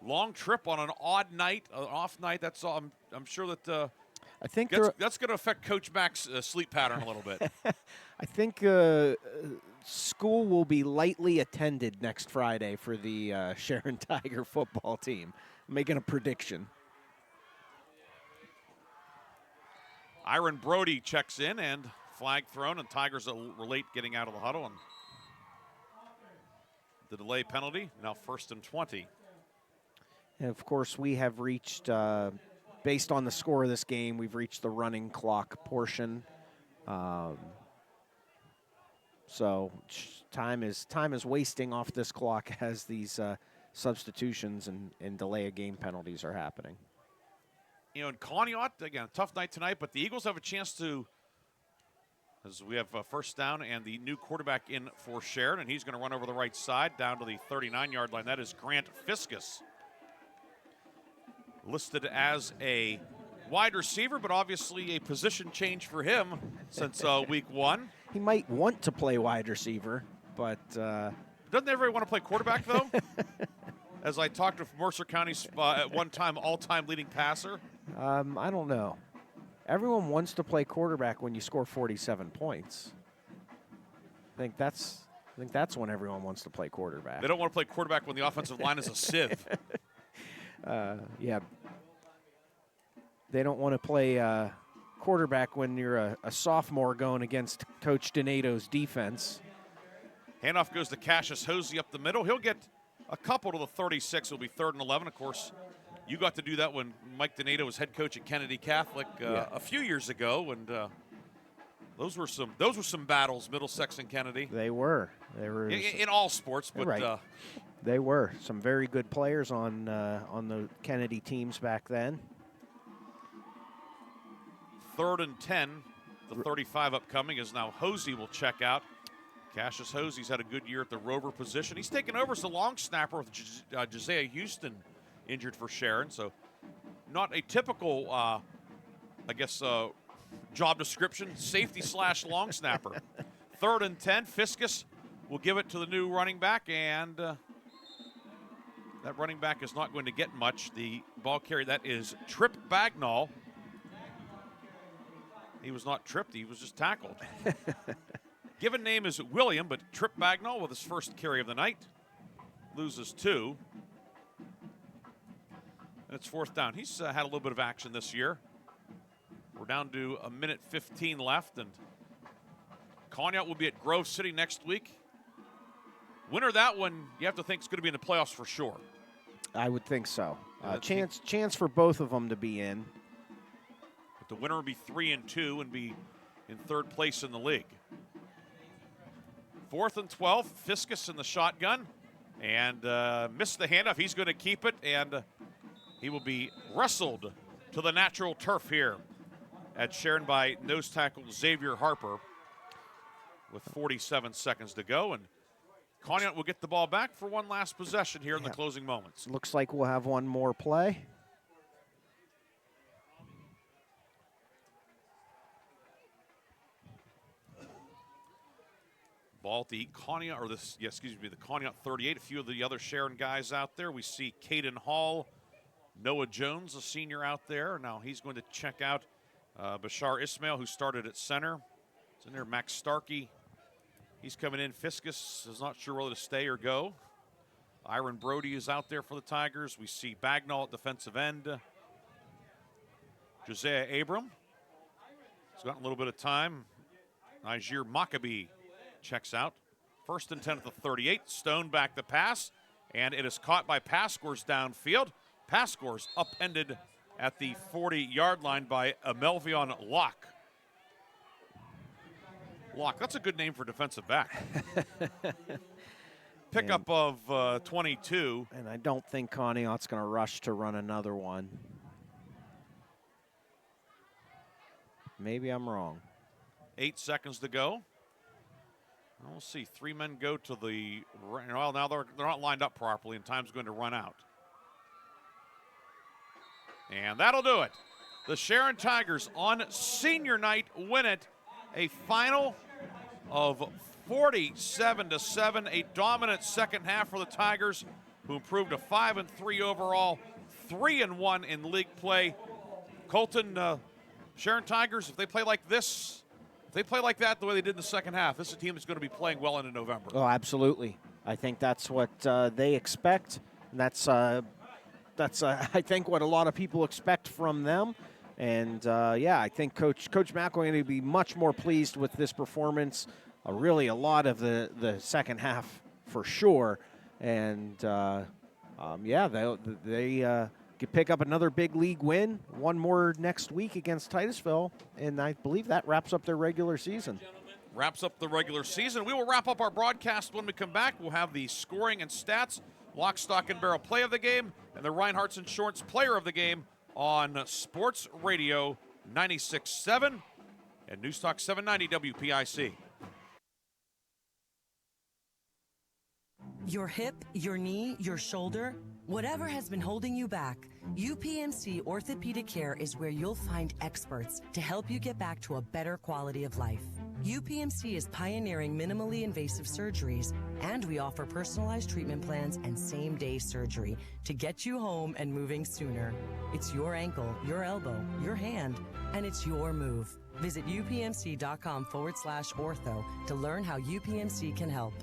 Long trip on an odd night, an off night. That's all. I'm sure that I think that's going to affect Coach Mack's sleep pattern a little bit. I think school will be lightly attended next Friday for the Sharon Tiger football team. I'm making a prediction. Iron Brody checks in and flag thrown, and Tigers were late getting out of the huddle. And the delay penalty, now 1st and 20. And of course, we have reached, based on the score of this game, we've reached the running clock portion. So time is wasting off this clock as these substitutions and delay of game penalties are happening. In Conneaut, again, a tough night tonight, but the Eagles have a chance to As we have first down and the new quarterback in for Sharon, and he's going to run over the right side down to the 39-yard line. That is Grant Fiskus, listed as a wide receiver, but obviously a position change for him since week 1. He might want to play wide receiver, but doesn't everybody want to play quarterback, though? As I talked to Mercer County's at one time all-time leading passer. I don't know. Everyone wants to play quarterback when you score 47 points. I think that's when everyone wants to play quarterback. They don't want to play quarterback when the offensive line is a sieve. Yeah. They don't want to play quarterback when you're a sophomore going against Coach Donato's defense. Handoff goes to Cassius Hosey up the middle. He'll get a couple to the 36. It'll be 3rd and 11. Of course, you got to do that when Mike Donato was head coach at Kennedy Catholic a few years ago, and those were some battles, Middlesex and Kennedy. They were in all sports, but right. They were some very good players on the Kennedy teams back then. 3rd and 10. The 35 upcoming is now Hosey will check out. Cassius Hosey's had a good year at the rover position. He's taken over as the long snapper with Josiah Houston injured for Sharon. So not a typical, job description, safety / long snapper. 3rd and 10. Fiskus will give it to the new running back, and that running back is not going to get much. The ball carrier, that is Tripp Bagnall. He was not tripped, he was just tackled. Given name is William, but Tripp Bagnall with his first carry of the night. Loses 2. And it's 4th down. He's had a little bit of action this year. We're down to 1:15 left, and Conneaut will be at Grove City next week. Winner of that one, you have to think it's going to be in the playoffs for sure. I would think so. Chance for both of them to be in. But the winner would be 3-2 and be in 3rd place in the league. 4th and 12, Fiskus in the shotgun, and missed the handoff. He's going to keep it, and he will be wrestled to the natural turf here at Sharon by nose tackle Xavier Harper with 47 seconds to go. And Conneaut will get the ball back for one last possession here in the closing moments. Looks like we'll have one more play. Ball at the Conneaut, the Conneaut 38. A few of the other Sharon guys out there. We see Caden Hall, Noah Jones, a senior out there. Now he's going to check out Bashar Ismail, who started at center. It's in there, Max Starkey. He's coming in. Fiskus is not sure whether to stay or go. Iron Brody is out there for the Tigers. We see Bagnall at defensive end. Josiah Abram has gotten a little bit of time. Niger Maccabee checks out. 1st and 10 at the 38. Stone back the pass, and it is caught by Pascours downfield. Pascours upended at the 40-yard line by Melvion Locke. Locke, that's a good name for defensive back. Pickup of 22. And I don't think Conneaut's going to rush to run another one. Maybe I'm wrong. 8 seconds to go. We'll see. 3 men go to the, well, now they're not lined up properly, and time's going to run out. And that'll do it. The Sharon Tigers on senior night win it. A final of 47-7. A dominant second half for the Tigers, who improved to 5-3 overall, 3-1 in league play. Kolten, Sharon Tigers, if they play like this, if they play like that the way they did in the second half, this is a team that's going to be playing well into November. Oh, absolutely. I think that's what they expect. That's I think what a lot of people expect from them. And I think Coach Mack going to be much more pleased with this performance. Really, a lot of the second half for sure. And they could pick up another big league win, one more next week against Titusville, and I believe that wraps up their regular season. Wraps up the regular season. We will wrap up our broadcast when we come back. We'll have the scoring and stats, lock, stock, and barrel play of the game, and the Reinhardt's Insurance player of the game on Sports Radio 96.7. and Newstalk 790 WPIC. Your hip, your knee, your shoulder, whatever has been holding you back, UPMC Orthopedic Care is where you'll find experts to help you get back to a better quality of life. UPMC is pioneering minimally invasive surgeries, and we offer personalized treatment plans and same-day surgery to get you home and moving sooner. It's your ankle, your elbow, your hand, and it's your move. Visit upmc.com/ortho to learn how UPMC can help.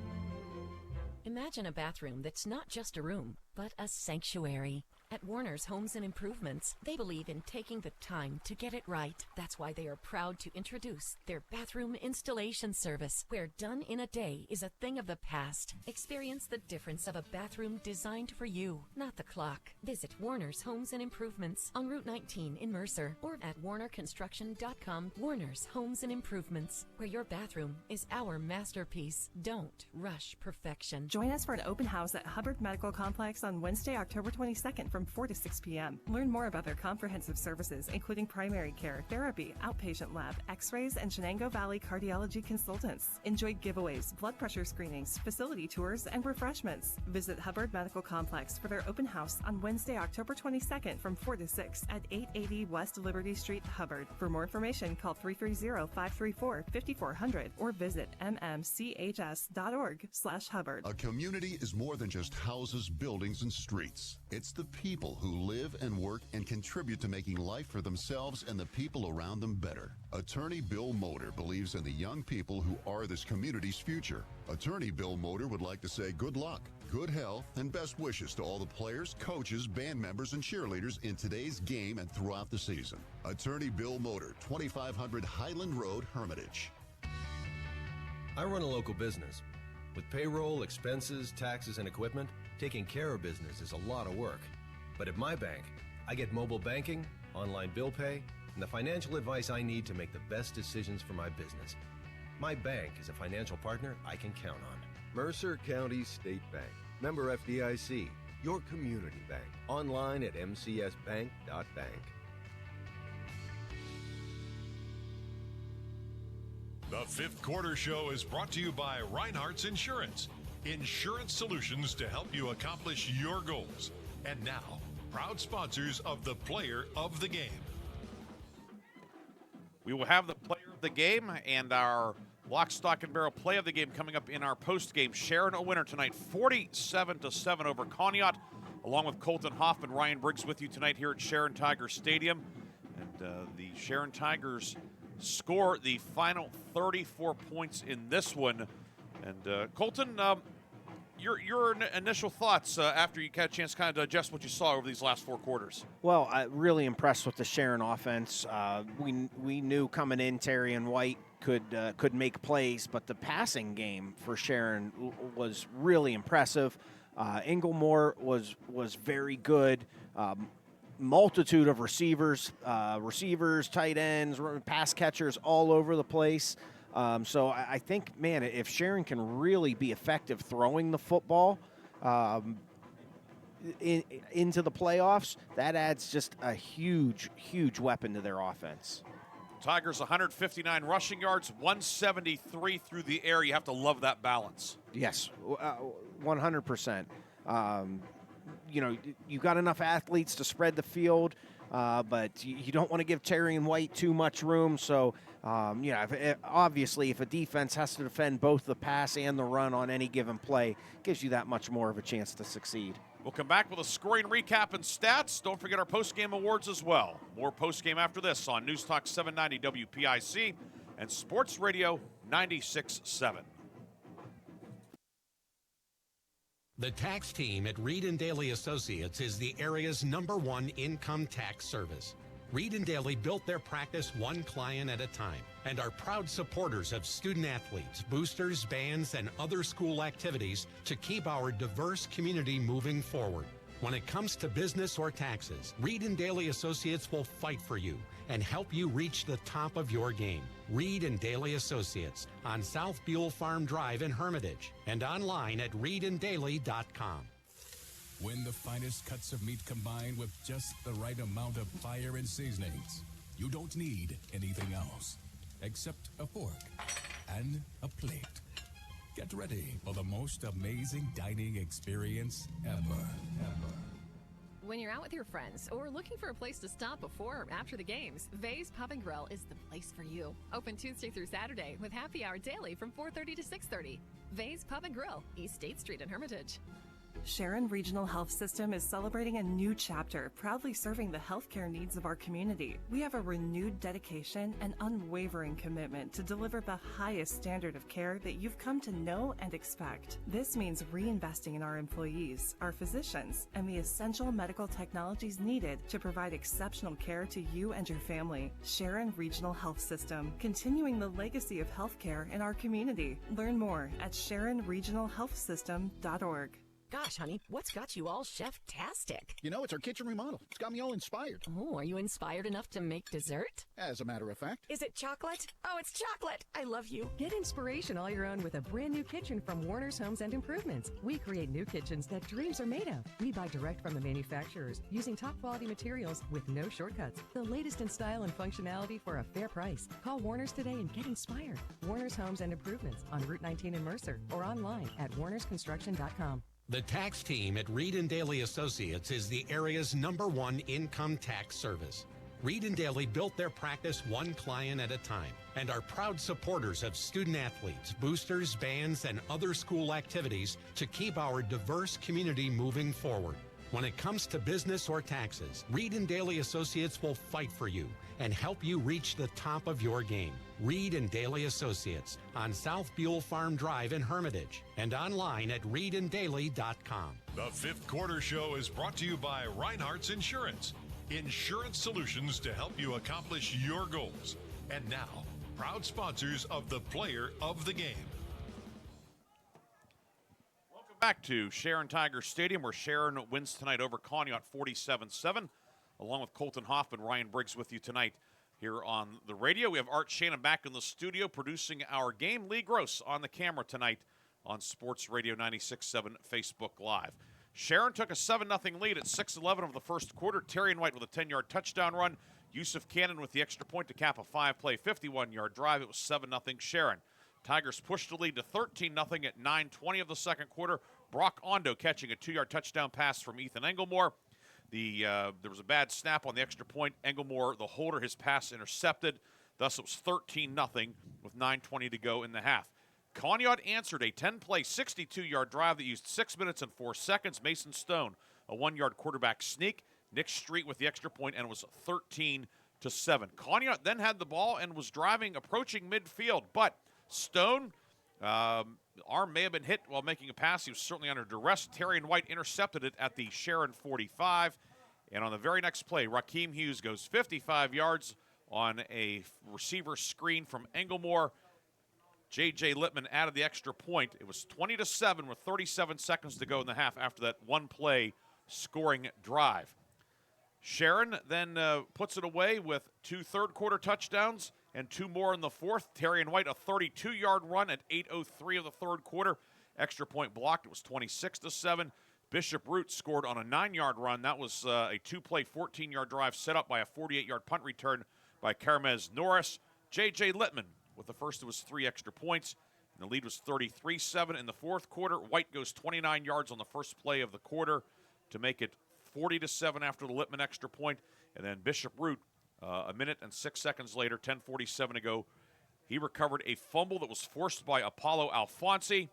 Imagine a bathroom that's not just a room, but a sanctuary. At Warner's Homes and Improvements, they believe in taking the time to get it right. That's why they are proud to introduce their bathroom installation service, where done in a day is a thing of the past. Experience the difference of a bathroom designed for you, not the clock. Visit Warner's Homes and Improvements on Route 19 in Mercer or at warnerconstruction.com. Warner's Homes and Improvements, where your bathroom is our masterpiece. Don't rush perfection. Join us for an open house at Hubbard Medical Complex on Wednesday, October 22nd from 4 to 6 p.m. Learn more about their comprehensive services, including primary care, therapy, outpatient lab, x-rays, and Shenango Valley cardiology consultants. Enjoy giveaways, blood pressure screenings, facility tours, and refreshments. Visit Hubbard Medical Complex for their open house on Wednesday, October 22nd from 4 to 6 at 880 West Liberty Street, Hubbard. For more information, call 330-534-5400 or visit mmchs.org/Hubbard. A community is more than just houses, buildings, and streets. It's the people who live and work and contribute to making life for themselves and the people around them better. Attorney Bill Motor believes in the young people who are this community's future. Attorney Bill Motor would like to say good luck, good health, and best wishes to all the players, coaches, band members, and cheerleaders in today's game and throughout the season. Attorney Bill Motor, 2500 Highland Road, Hermitage. I run a local business. With payroll, expenses, taxes, and equipment, taking care of business is a lot of work. But at my bank, I get mobile banking, online bill pay, and the financial advice I need to make the best decisions for my business. My bank is a financial partner I can count on. Mercer County State Bank. Member FDIC. Your community bank. Online at mcsbank.bank. The Fifth Quarter Show is brought to you by Reinhardt's Insurance. Insurance solutions to help you accomplish your goals. And now, proud sponsors of the Player of the Game. We will have the Player of the Game and our Lock, Stock, and Barrel Play of the Game coming up in our post-game. Sharon a winner tonight, 47-7 over Conneaut, along with Kolten, Hoffman, Ryan Briggs with you tonight here at Sharon Tiger Stadium. And the Sharon Tigers score the final 34 points in this one. And Kolten, your initial thoughts after you had a chance to kind of digest what you saw over these last four quarters? Well, really impressed with the Sharon offense. We knew coming in Terry and White could make plays, but the passing game for Sharon was really impressive. Inglemore was very good. Multitude of receivers, tight ends, pass catchers all over the place. So I think, man, if Sharon can really be effective throwing the football into the playoffs, that adds just a huge, huge weapon to their offense. Tigers 159 rushing yards, 173 through the air. You have to love that balance. Yes, 100%. You got enough athletes to spread the field, but you don't want to give Terry and White too much room. So, obviously, if a defense has to defend both the pass and the run on any given play, it gives you that much more of a chance to succeed. We'll come back with a scoring recap and stats. Don't forget our post-game awards as well. More post-game after this on News Talk 790 WPIC and Sports Radio 96.7. The tax team at Reed & Daly Associates is the area's #1 income tax service. Reed & Daly built their practice one client at a time and are proud supporters of student athletes, boosters, bands, and other school activities to keep our diverse community moving forward. When it comes to business or taxes, Reed & Daly Associates will fight for you and help you reach the top of your game. Reed & Daly Associates on South Buell Farm Drive in Hermitage and online at reedanddaly.com. When the finest cuts of meat combined with just the right amount of fire and seasonings, you don't need anything else. except a fork and a plate. Get ready for the most amazing dining experience ever. When you're out with your friends or looking for a place to stop before or after the games, Vay's Pub and Grill is the place for you. Open Tuesday through Saturday with happy hour daily from 4:30 to 6:30. Vay's Pub and Grill, East State Street in Hermitage. Sharon Regional Health System is celebrating a new chapter, proudly serving the healthcare needs of our community. We have a renewed dedication and unwavering commitment to deliver the highest standard of care that you've come to know and expect. This means reinvesting in our employees, our physicians, and the essential medical technologies needed to provide exceptional care to you and your family. Sharon Regional Health System, continuing the legacy of healthcare in our community. Learn more at SharonRegionalHealthSystem.org. Gosh, honey, what's got you all chef-tastic? You know, it's our kitchen remodel. It's got me all inspired. Oh, are you inspired enough to make dessert? As a matter of fact. Is it chocolate? Oh, it's chocolate! I love you. Get inspiration all your own with a brand new kitchen from Warner's Homes and Improvements. We create new kitchens that dreams are made of. We buy direct from the manufacturers using top quality materials with no shortcuts. The latest in style and functionality for a fair price. Call Warner's today and get inspired. Warner's Homes and Improvements on Route 19 in Mercer or online at warnersconstruction.com. The tax team at Reed & Daly Associates is the area's #1 income tax service. Reed & Daly built their practice one client at a time and are proud supporters of student athletes, boosters, bands, and other school activities to keep our diverse community moving forward. When it comes to business or taxes, Reed & Daly Associates will fight for you and help you reach the top of your game. Reed & Daly Associates on South Buell Farm Drive in Hermitage and online at reedanddaly.com. The Fifth Quarter Show is brought to you by Reinhardt's Insurance. Insurance solutions to help you accomplish your goals. And now, proud sponsors of the Player of the Game. Back to Sharon Tiger Stadium, where Sharon wins tonight over Conneaut 47-7. Along with Kolten, Hoffman, Ryan Briggs with you tonight here on the radio. We have Art Shannon back in the studio producing our game. Lee Gross on the camera tonight on Sports Radio 96.7 Facebook Live. Sharon took a 7-0 lead at 6:11 of the first quarter. Terrian White with a 10-yard touchdown run. Yusuf Cannon with the extra point to cap a 5-play, 51-yard drive. It was 7-0 Sharon. Tigers pushed the lead to 13-0 at 9:20 of the second quarter. Brock Ondo catching a 2-yard touchdown pass from Ethan Englemore. There was a bad snap on the extra point. Englemore, the holder, his pass intercepted. Thus, it was 13-0 with 9:20 to go in the half. Conneaut answered a 10-play, 62-yard drive that used 6 minutes and 4 seconds. Mason Stone, a 1-yard quarterback sneak. Nick Street with the extra point, and it was 13-7. Conneaut then had the ball and was driving, approaching midfield, but Stone, arm may have been hit while making a pass. He was certainly under duress. Terrian White intercepted it at the Sharon 45. And on the very next play, Rakeem Hughes goes 55 yards on a receiver screen from Englemore. J.J. Littman added the extra point. It was 20-7 with 37 seconds to go in the half after that one-play scoring drive. Sharon then puts it away with 2 third-quarter touchdowns and 2 more in the fourth. Terrian White, a 32-yard run at 8:03 of the third quarter. Extra point blocked. It was 26-7. Bishop Root scored on a 9-yard run. That was a 2-play, 14-yard drive set up by a 48-yard punt return by Carmez Norris. J.J. Littman with the first of his 3 extra points. And the lead was 33-7 in the fourth quarter. White goes 29 yards on the first play of the quarter to make it 40-7 after the Littman extra point. And then Bishop Root, a minute and 6 seconds later, 10:47 to go, he recovered a fumble that was forced by Apollo Alfonsi,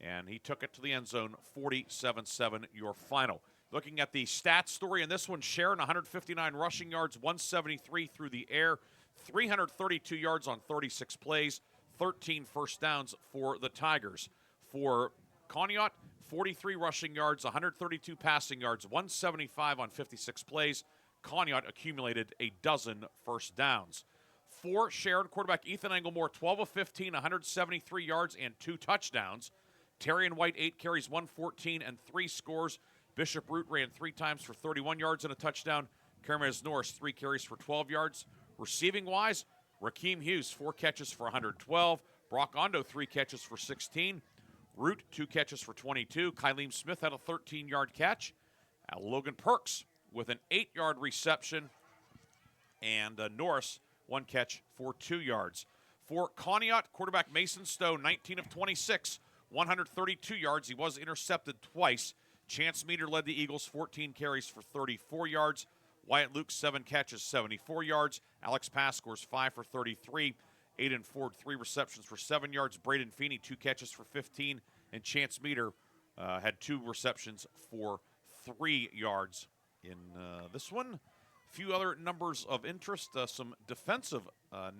and he took it to the end zone, 47-7, your final. Looking at the stats story in this one, Sharon, 159 rushing yards, 173 through the air, 332 yards on 36 plays, 13 first downs for the Tigers. For Conneaut, 43 rushing yards, 132 passing yards, 175 on 56 plays. Conneaut accumulated a dozen first downs. For Sharon, quarterback Ethan Englemore, 12 of 15, 173 yards and 2 touchdowns. Terrian White, 8 carries, 114 and 3 scores. Bishop Root ran 3 times for 31 yards and a touchdown. Carmez Norris, 3 carries for 12 yards. Receiving-wise, Rakeem Hughes, 4 catches for 112. Brock Ondo, 3 catches for 16. Root, 2 catches for 22. Kylene Smith had a 13-yard catch. Logan Perks with an 8-yard reception. And Norris 1 catch for 2 yards. For Conneaut, quarterback Mason Stowe, 19 of 26, 132 yards. He was intercepted twice. Chance Meter led the Eagles, 14 carries for 34 yards. Wyatt Luke, 7 catches, 74 yards. Alex Pass scores 5 for 33. Aiden Ford, 3 receptions for 7 yards. Braden Feeney, 2 catches for 15. And Chance Meter had 2 receptions for 3 yards in this one. A few other numbers of interest, some defensive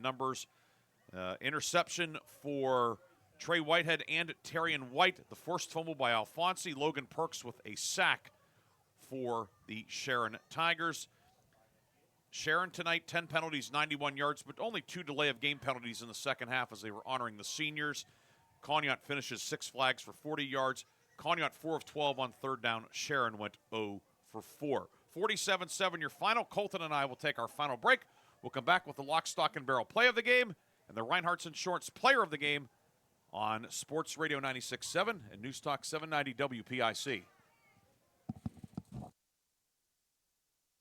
numbers. Interception for Trey Whitehead and Terrian White. The forced fumble by Alfonsi. Logan Perks with a sack for the Sharon Tigers. Sharon tonight, 10 penalties, 91 yards, but only 2 delay of game penalties in the second half as they were honoring the seniors. Conneaut finishes 6 flags for 40 yards. Conneaut 4 of 12 on third down. Sharon went 0 for 4. 47-7 your final. Kolten and I will take our final break. We'll come back with the lock, stock, and barrel play of the game and the Reinhardt's Insurance player of the game on Sports Radio 96.7 and News Talk 790 WPIC.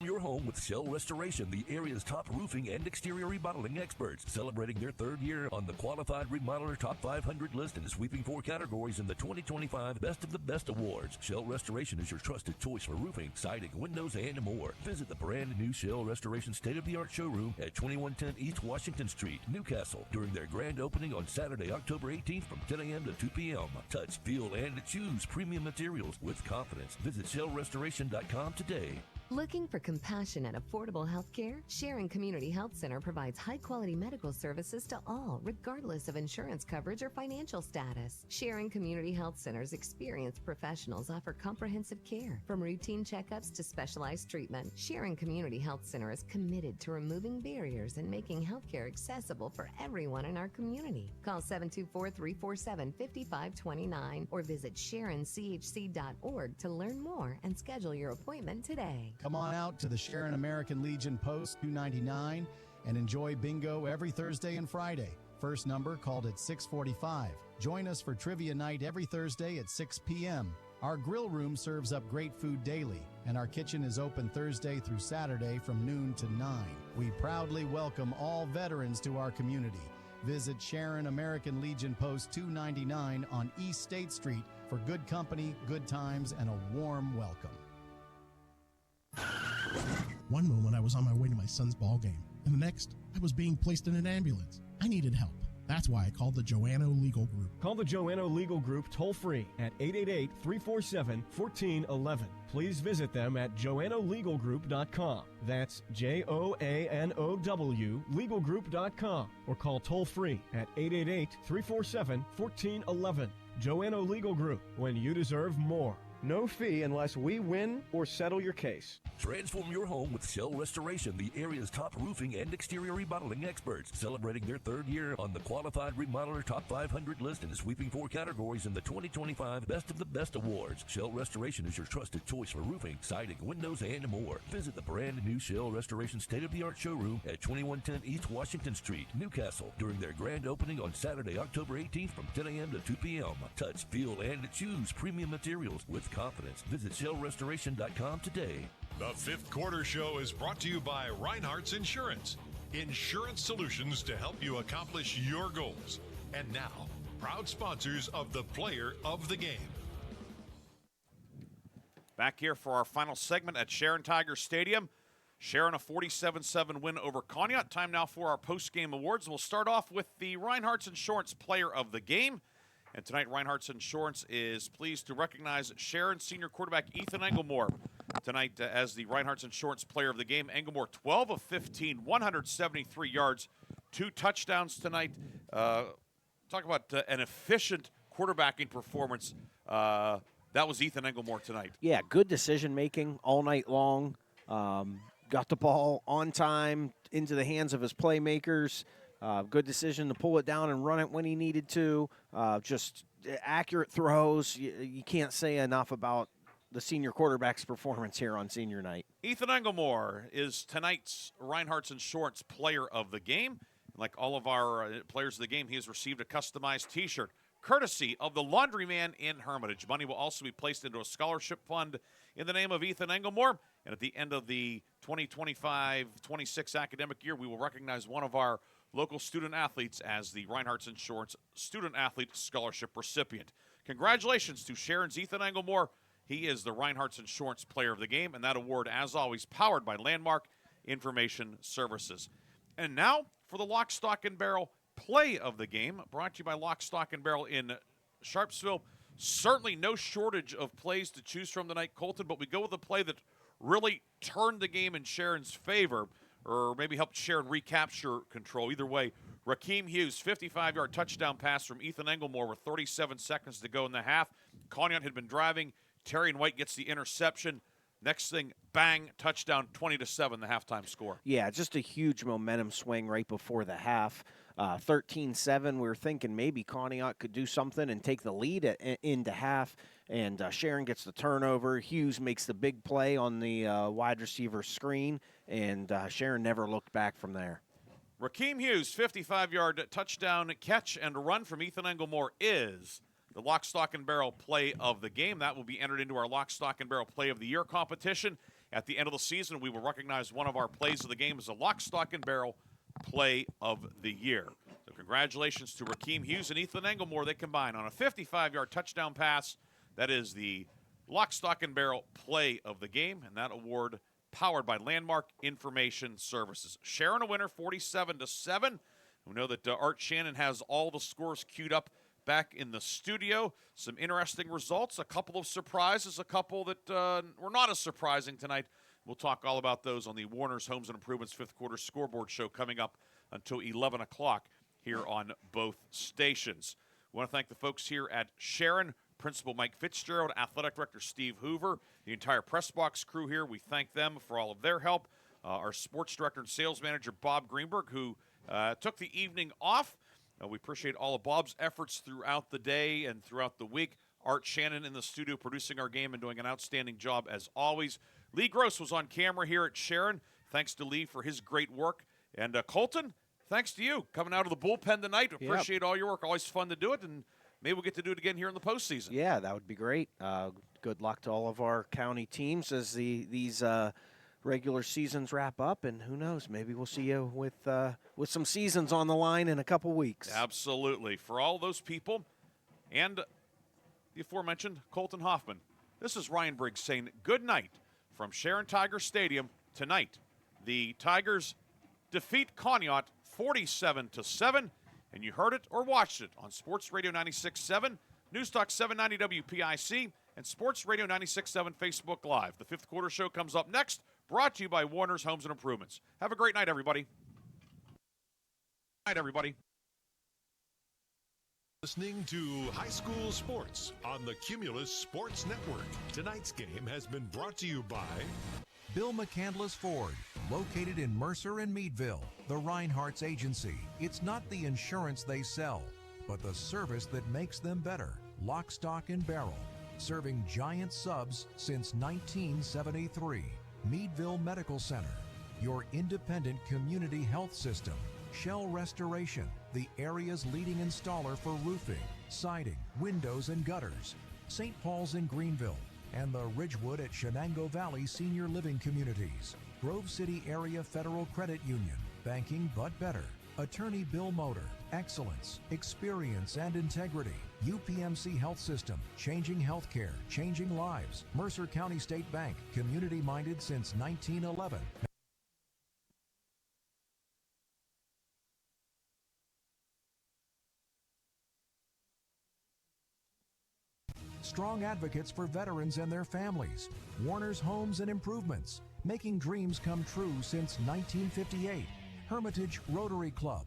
Your home with Shell Restoration, the area's top roofing and exterior remodeling experts, celebrating their 3rd year on the Qualified Remodeler Top 500 list and sweeping 4 categories in the 2025 Best of the Best Awards. Shell Restoration is your trusted choice for roofing, siding, windows, and more. Visit the brand new Shell Restoration state-of-the-art showroom at 2110 East Washington Street, Newcastle, during their grand opening on Saturday, October 18th from 10 a.m. to 2 p.m. Touch, feel, and choose premium materials with confidence. Visit shellrestoration.com today. Looking for compassionate, affordable health care? Sharon Community Health Center provides high-quality medical services to all, regardless of insurance coverage or financial status. Sharon Community Health Center's experienced professionals offer comprehensive care, from routine checkups to specialized treatment. Sharon Community Health Center is committed to removing barriers and making healthcare accessible for everyone in our community. Call 724-347-5529 or visit sharonchc.org to learn more and schedule your appointment today. Come on out to the Sharon American Legion Post 299 and enjoy bingo every Thursday and Friday. First number called at 6:45. Join us for trivia night every Thursday at 6 p.m. Our grill room serves up great food daily, and our kitchen is open Thursday through Saturday from noon to 9. We proudly welcome all veterans to our community. Visit Sharon American Legion Post 299 on East State Street for good company, good times, and a warm welcome. One moment I was on my way to my son's ball game, and the next I was being placed in an ambulance. I needed help. That's why I called the Joanno Legal Group. Call the Joanno Legal Group toll-free at 888-347-1411. Please visit them at joannolegalgroup.com. That's Joanow legalgroup.com. Or call toll-free at 888-347-1411. Joanno Legal Group, when you deserve more. No fee unless we win or settle your case. Transform your home with Shell Restoration, the area's top roofing and exterior remodeling experts, celebrating their 3rd year on the Qualified Remodeler Top 500 list and sweeping 4 categories in the 2025 Best of the Best Awards. Shell Restoration is your trusted choice for roofing, siding, windows, and more. Visit the brand new Shell Restoration state-of-the-art showroom at 2110 East Washington Street, Newcastle, during their grand opening on Saturday, October 18th from 10 a.m. to 2 p.m. Touch, feel, and choose premium materials with confidence. Visit shellrestoration.com today. The 5th Quarter Show is brought to you by Reinhardt's Insurance. Insurance solutions to help you accomplish your goals. And now, proud sponsors of the Player of the Game. Back here for our final segment at Sharon Tiger Stadium. Sharon, a 47-7 win over Conneaut. Time now for our post-game awards. We'll start off with the Reinhardt's Insurance Player of the Game. And tonight, Reinhardt's Insurance is pleased to recognize Sharon senior quarterback Ethan Englemore tonight as the Reinhardt's Insurance Player of the Game. Englemore, 12 of 15, 173 yards, 2 touchdowns tonight. Talk about an efficient quarterbacking performance. That was Ethan Englemore tonight. Yeah, good decision-making all night long. Got the ball on time into the hands of his playmakers. Good decision to pull it down and run it when he needed to. Just accurate throws. You can't say enough about the senior quarterback's performance here on senior night. Ethan Englemore is tonight's Reinhardt's Insurance Player of the Game. Like all of our players of the game, he has received a customized T-shirt courtesy of the Laundryman in Hermitage. Money will also be placed into a scholarship fund in the name of Ethan Englemore. And at the end of the 2025-26 academic year, we will recognize one of our local student athletes as the Reinhardt's Insurance Student Athlete Scholarship recipient. Congratulations to Sharon's Ethan Englemore. He is the Reinhardt's Insurance Player of the Game, and that award, as always, powered by Landmark Information Services. And now for the Lock, Stock, and Barrel Play of the Game, brought to you by Lock, Stock, and Barrel in Sharpsville. Certainly no shortage of plays to choose from tonight, Kolten, but we go with a play that really turned the game in Sharon's favor, or maybe helped Sharon recapture control. Either way, Rakeem Hughes, 55-yard touchdown pass from Ethan Englemore with 37 seconds to go in the half. Conneaut had been driving. Terry and White gets the interception. Next thing, bang, touchdown, 20-7, the halftime score. Yeah, just a huge momentum swing right before the half. 13-7, we were thinking maybe Conneaut could do something and take the lead into half, and Sharon gets the turnover. Hughes makes the big play on the wide receiver screen, and Sharon never looked back from there. Rakeem Hughes, 55-yard touchdown catch and run from Ethan Englemore is the Lock, Stock, and Barrel Play of the Game. That will be entered into our Lock, Stock, and Barrel Play of the Year competition. At the end of the season, we will recognize one of our plays of the game as a Lock, Stock, and Barrel Play of the Year. So congratulations to Rakeem Hughes and Ethan Englemore. They combine on a 55-yard touchdown pass. That is the Lock, Stock, and Barrel Play of the Game, and that award powered by Landmark Information Services. Sharon a winner, 47-7. We know that Art Shannon has all the scores queued up back in the studio. Some interesting results, a couple of surprises, a couple that were not as surprising tonight. We'll talk all about those on the Warner's Homes and Improvements fifth quarter scoreboard show coming up until 11 o'clock here on both stations. We want to thank the folks here at Sharon, Principal Mike Fitzgerald, Athletic Director Steve Hoover, the entire press box crew here. We thank them for all of their help. Our sports director and sales manager, Bob Greenberg, who took the evening off. We appreciate all of Bob's efforts throughout the day and throughout the week. Art Shannon in the studio producing our game and doing an outstanding job as always. Lee Gross was on camera here at Sharon. Thanks to Lee for his great work. And Kolten, thanks to you coming out of the bullpen tonight. Appreciate all your work. Always fun to do it, and maybe we'll get to do it again here in the postseason. Yeah, that would be great. Good luck to all of our county teams as these regular seasons wrap up, and who knows, maybe we'll see you with some seasons on the line in a couple weeks. Absolutely. For all those people and the aforementioned Kolten Hoffman, this is Ryan Briggs saying good night from Sharon Tiger Stadium. Tonight, the Tigers defeat Conneaut 47-7, and you heard it or watched it on Sports Radio 96.7, News Talk 790 WPIC, and Sports Radio 96.7 Facebook Live. The fifth quarter show comes up next, brought to you by Warner's Homes and Improvements. Have a great night, everybody. Night, everybody. Listening to High School Sports on the Cumulus Sports Network. Tonight's game has been brought to you by Bill McCandless Ford, located in Mercer and Meadville, the Reinhardt's agency. It's not the insurance they sell, but the service that makes them better. Lock, Stock, and Barrel, serving giant subs since 1973. Meadville Medical Center, your independent community health system. Shell Restoration, the area's leading installer for roofing, siding, windows, and gutters. St. Paul's in Greenville, and the Ridgewood at Shenango Valley Senior Living Communities. Grove City Area Federal Credit Union, banking but better. Attorney Bill Motor, excellence, experience, and integrity. UPMC Health System, changing healthcare, changing lives. Mercer County State Bank, community-minded since 1911. Strong advocates for veterans and their families. Warner's Homes and Improvements, making dreams come true since 1958. Hermitage Rotary Club,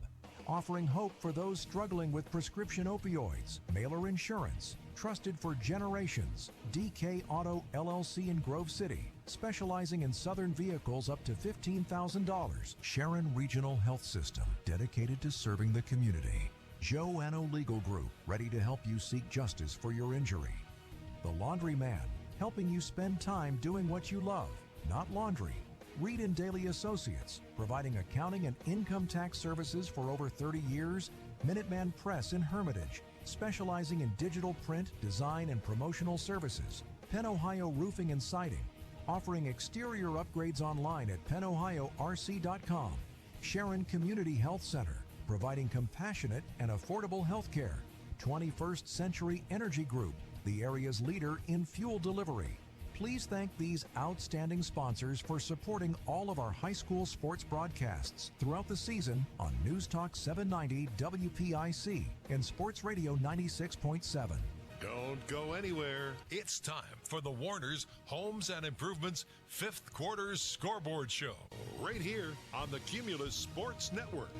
offering hope for those struggling with prescription opioids. Mailer Insurance, trusted for generations. DK Auto LLC in Grove City, specializing in Southern vehicles up to $15,000. Sharon Regional Health System, dedicated to serving the community. Joanno Legal Group, ready to help you seek justice for your injury. The Laundry Man, helping you spend time doing what you love, not laundry. Reed and Daly Associates, providing accounting and income tax services for over 30 years. Minuteman Press in Hermitage, specializing in digital print, design, and promotional services. Penn Ohio Roofing and Siding, offering exterior upgrades online at pennohiorc.com. Sharon Community Health Center, providing compassionate and affordable health care. 21st Century Energy Group, the area's leader in fuel delivery. Please thank these outstanding sponsors for supporting all of our high school sports broadcasts throughout the season on News Talk 790 WPIC and Sports Radio 96.7. Don't go anywhere. It's time for the Warner's Homes and Improvements 5th Quarter Scoreboard Show, right here on the Cumulus Sports Network.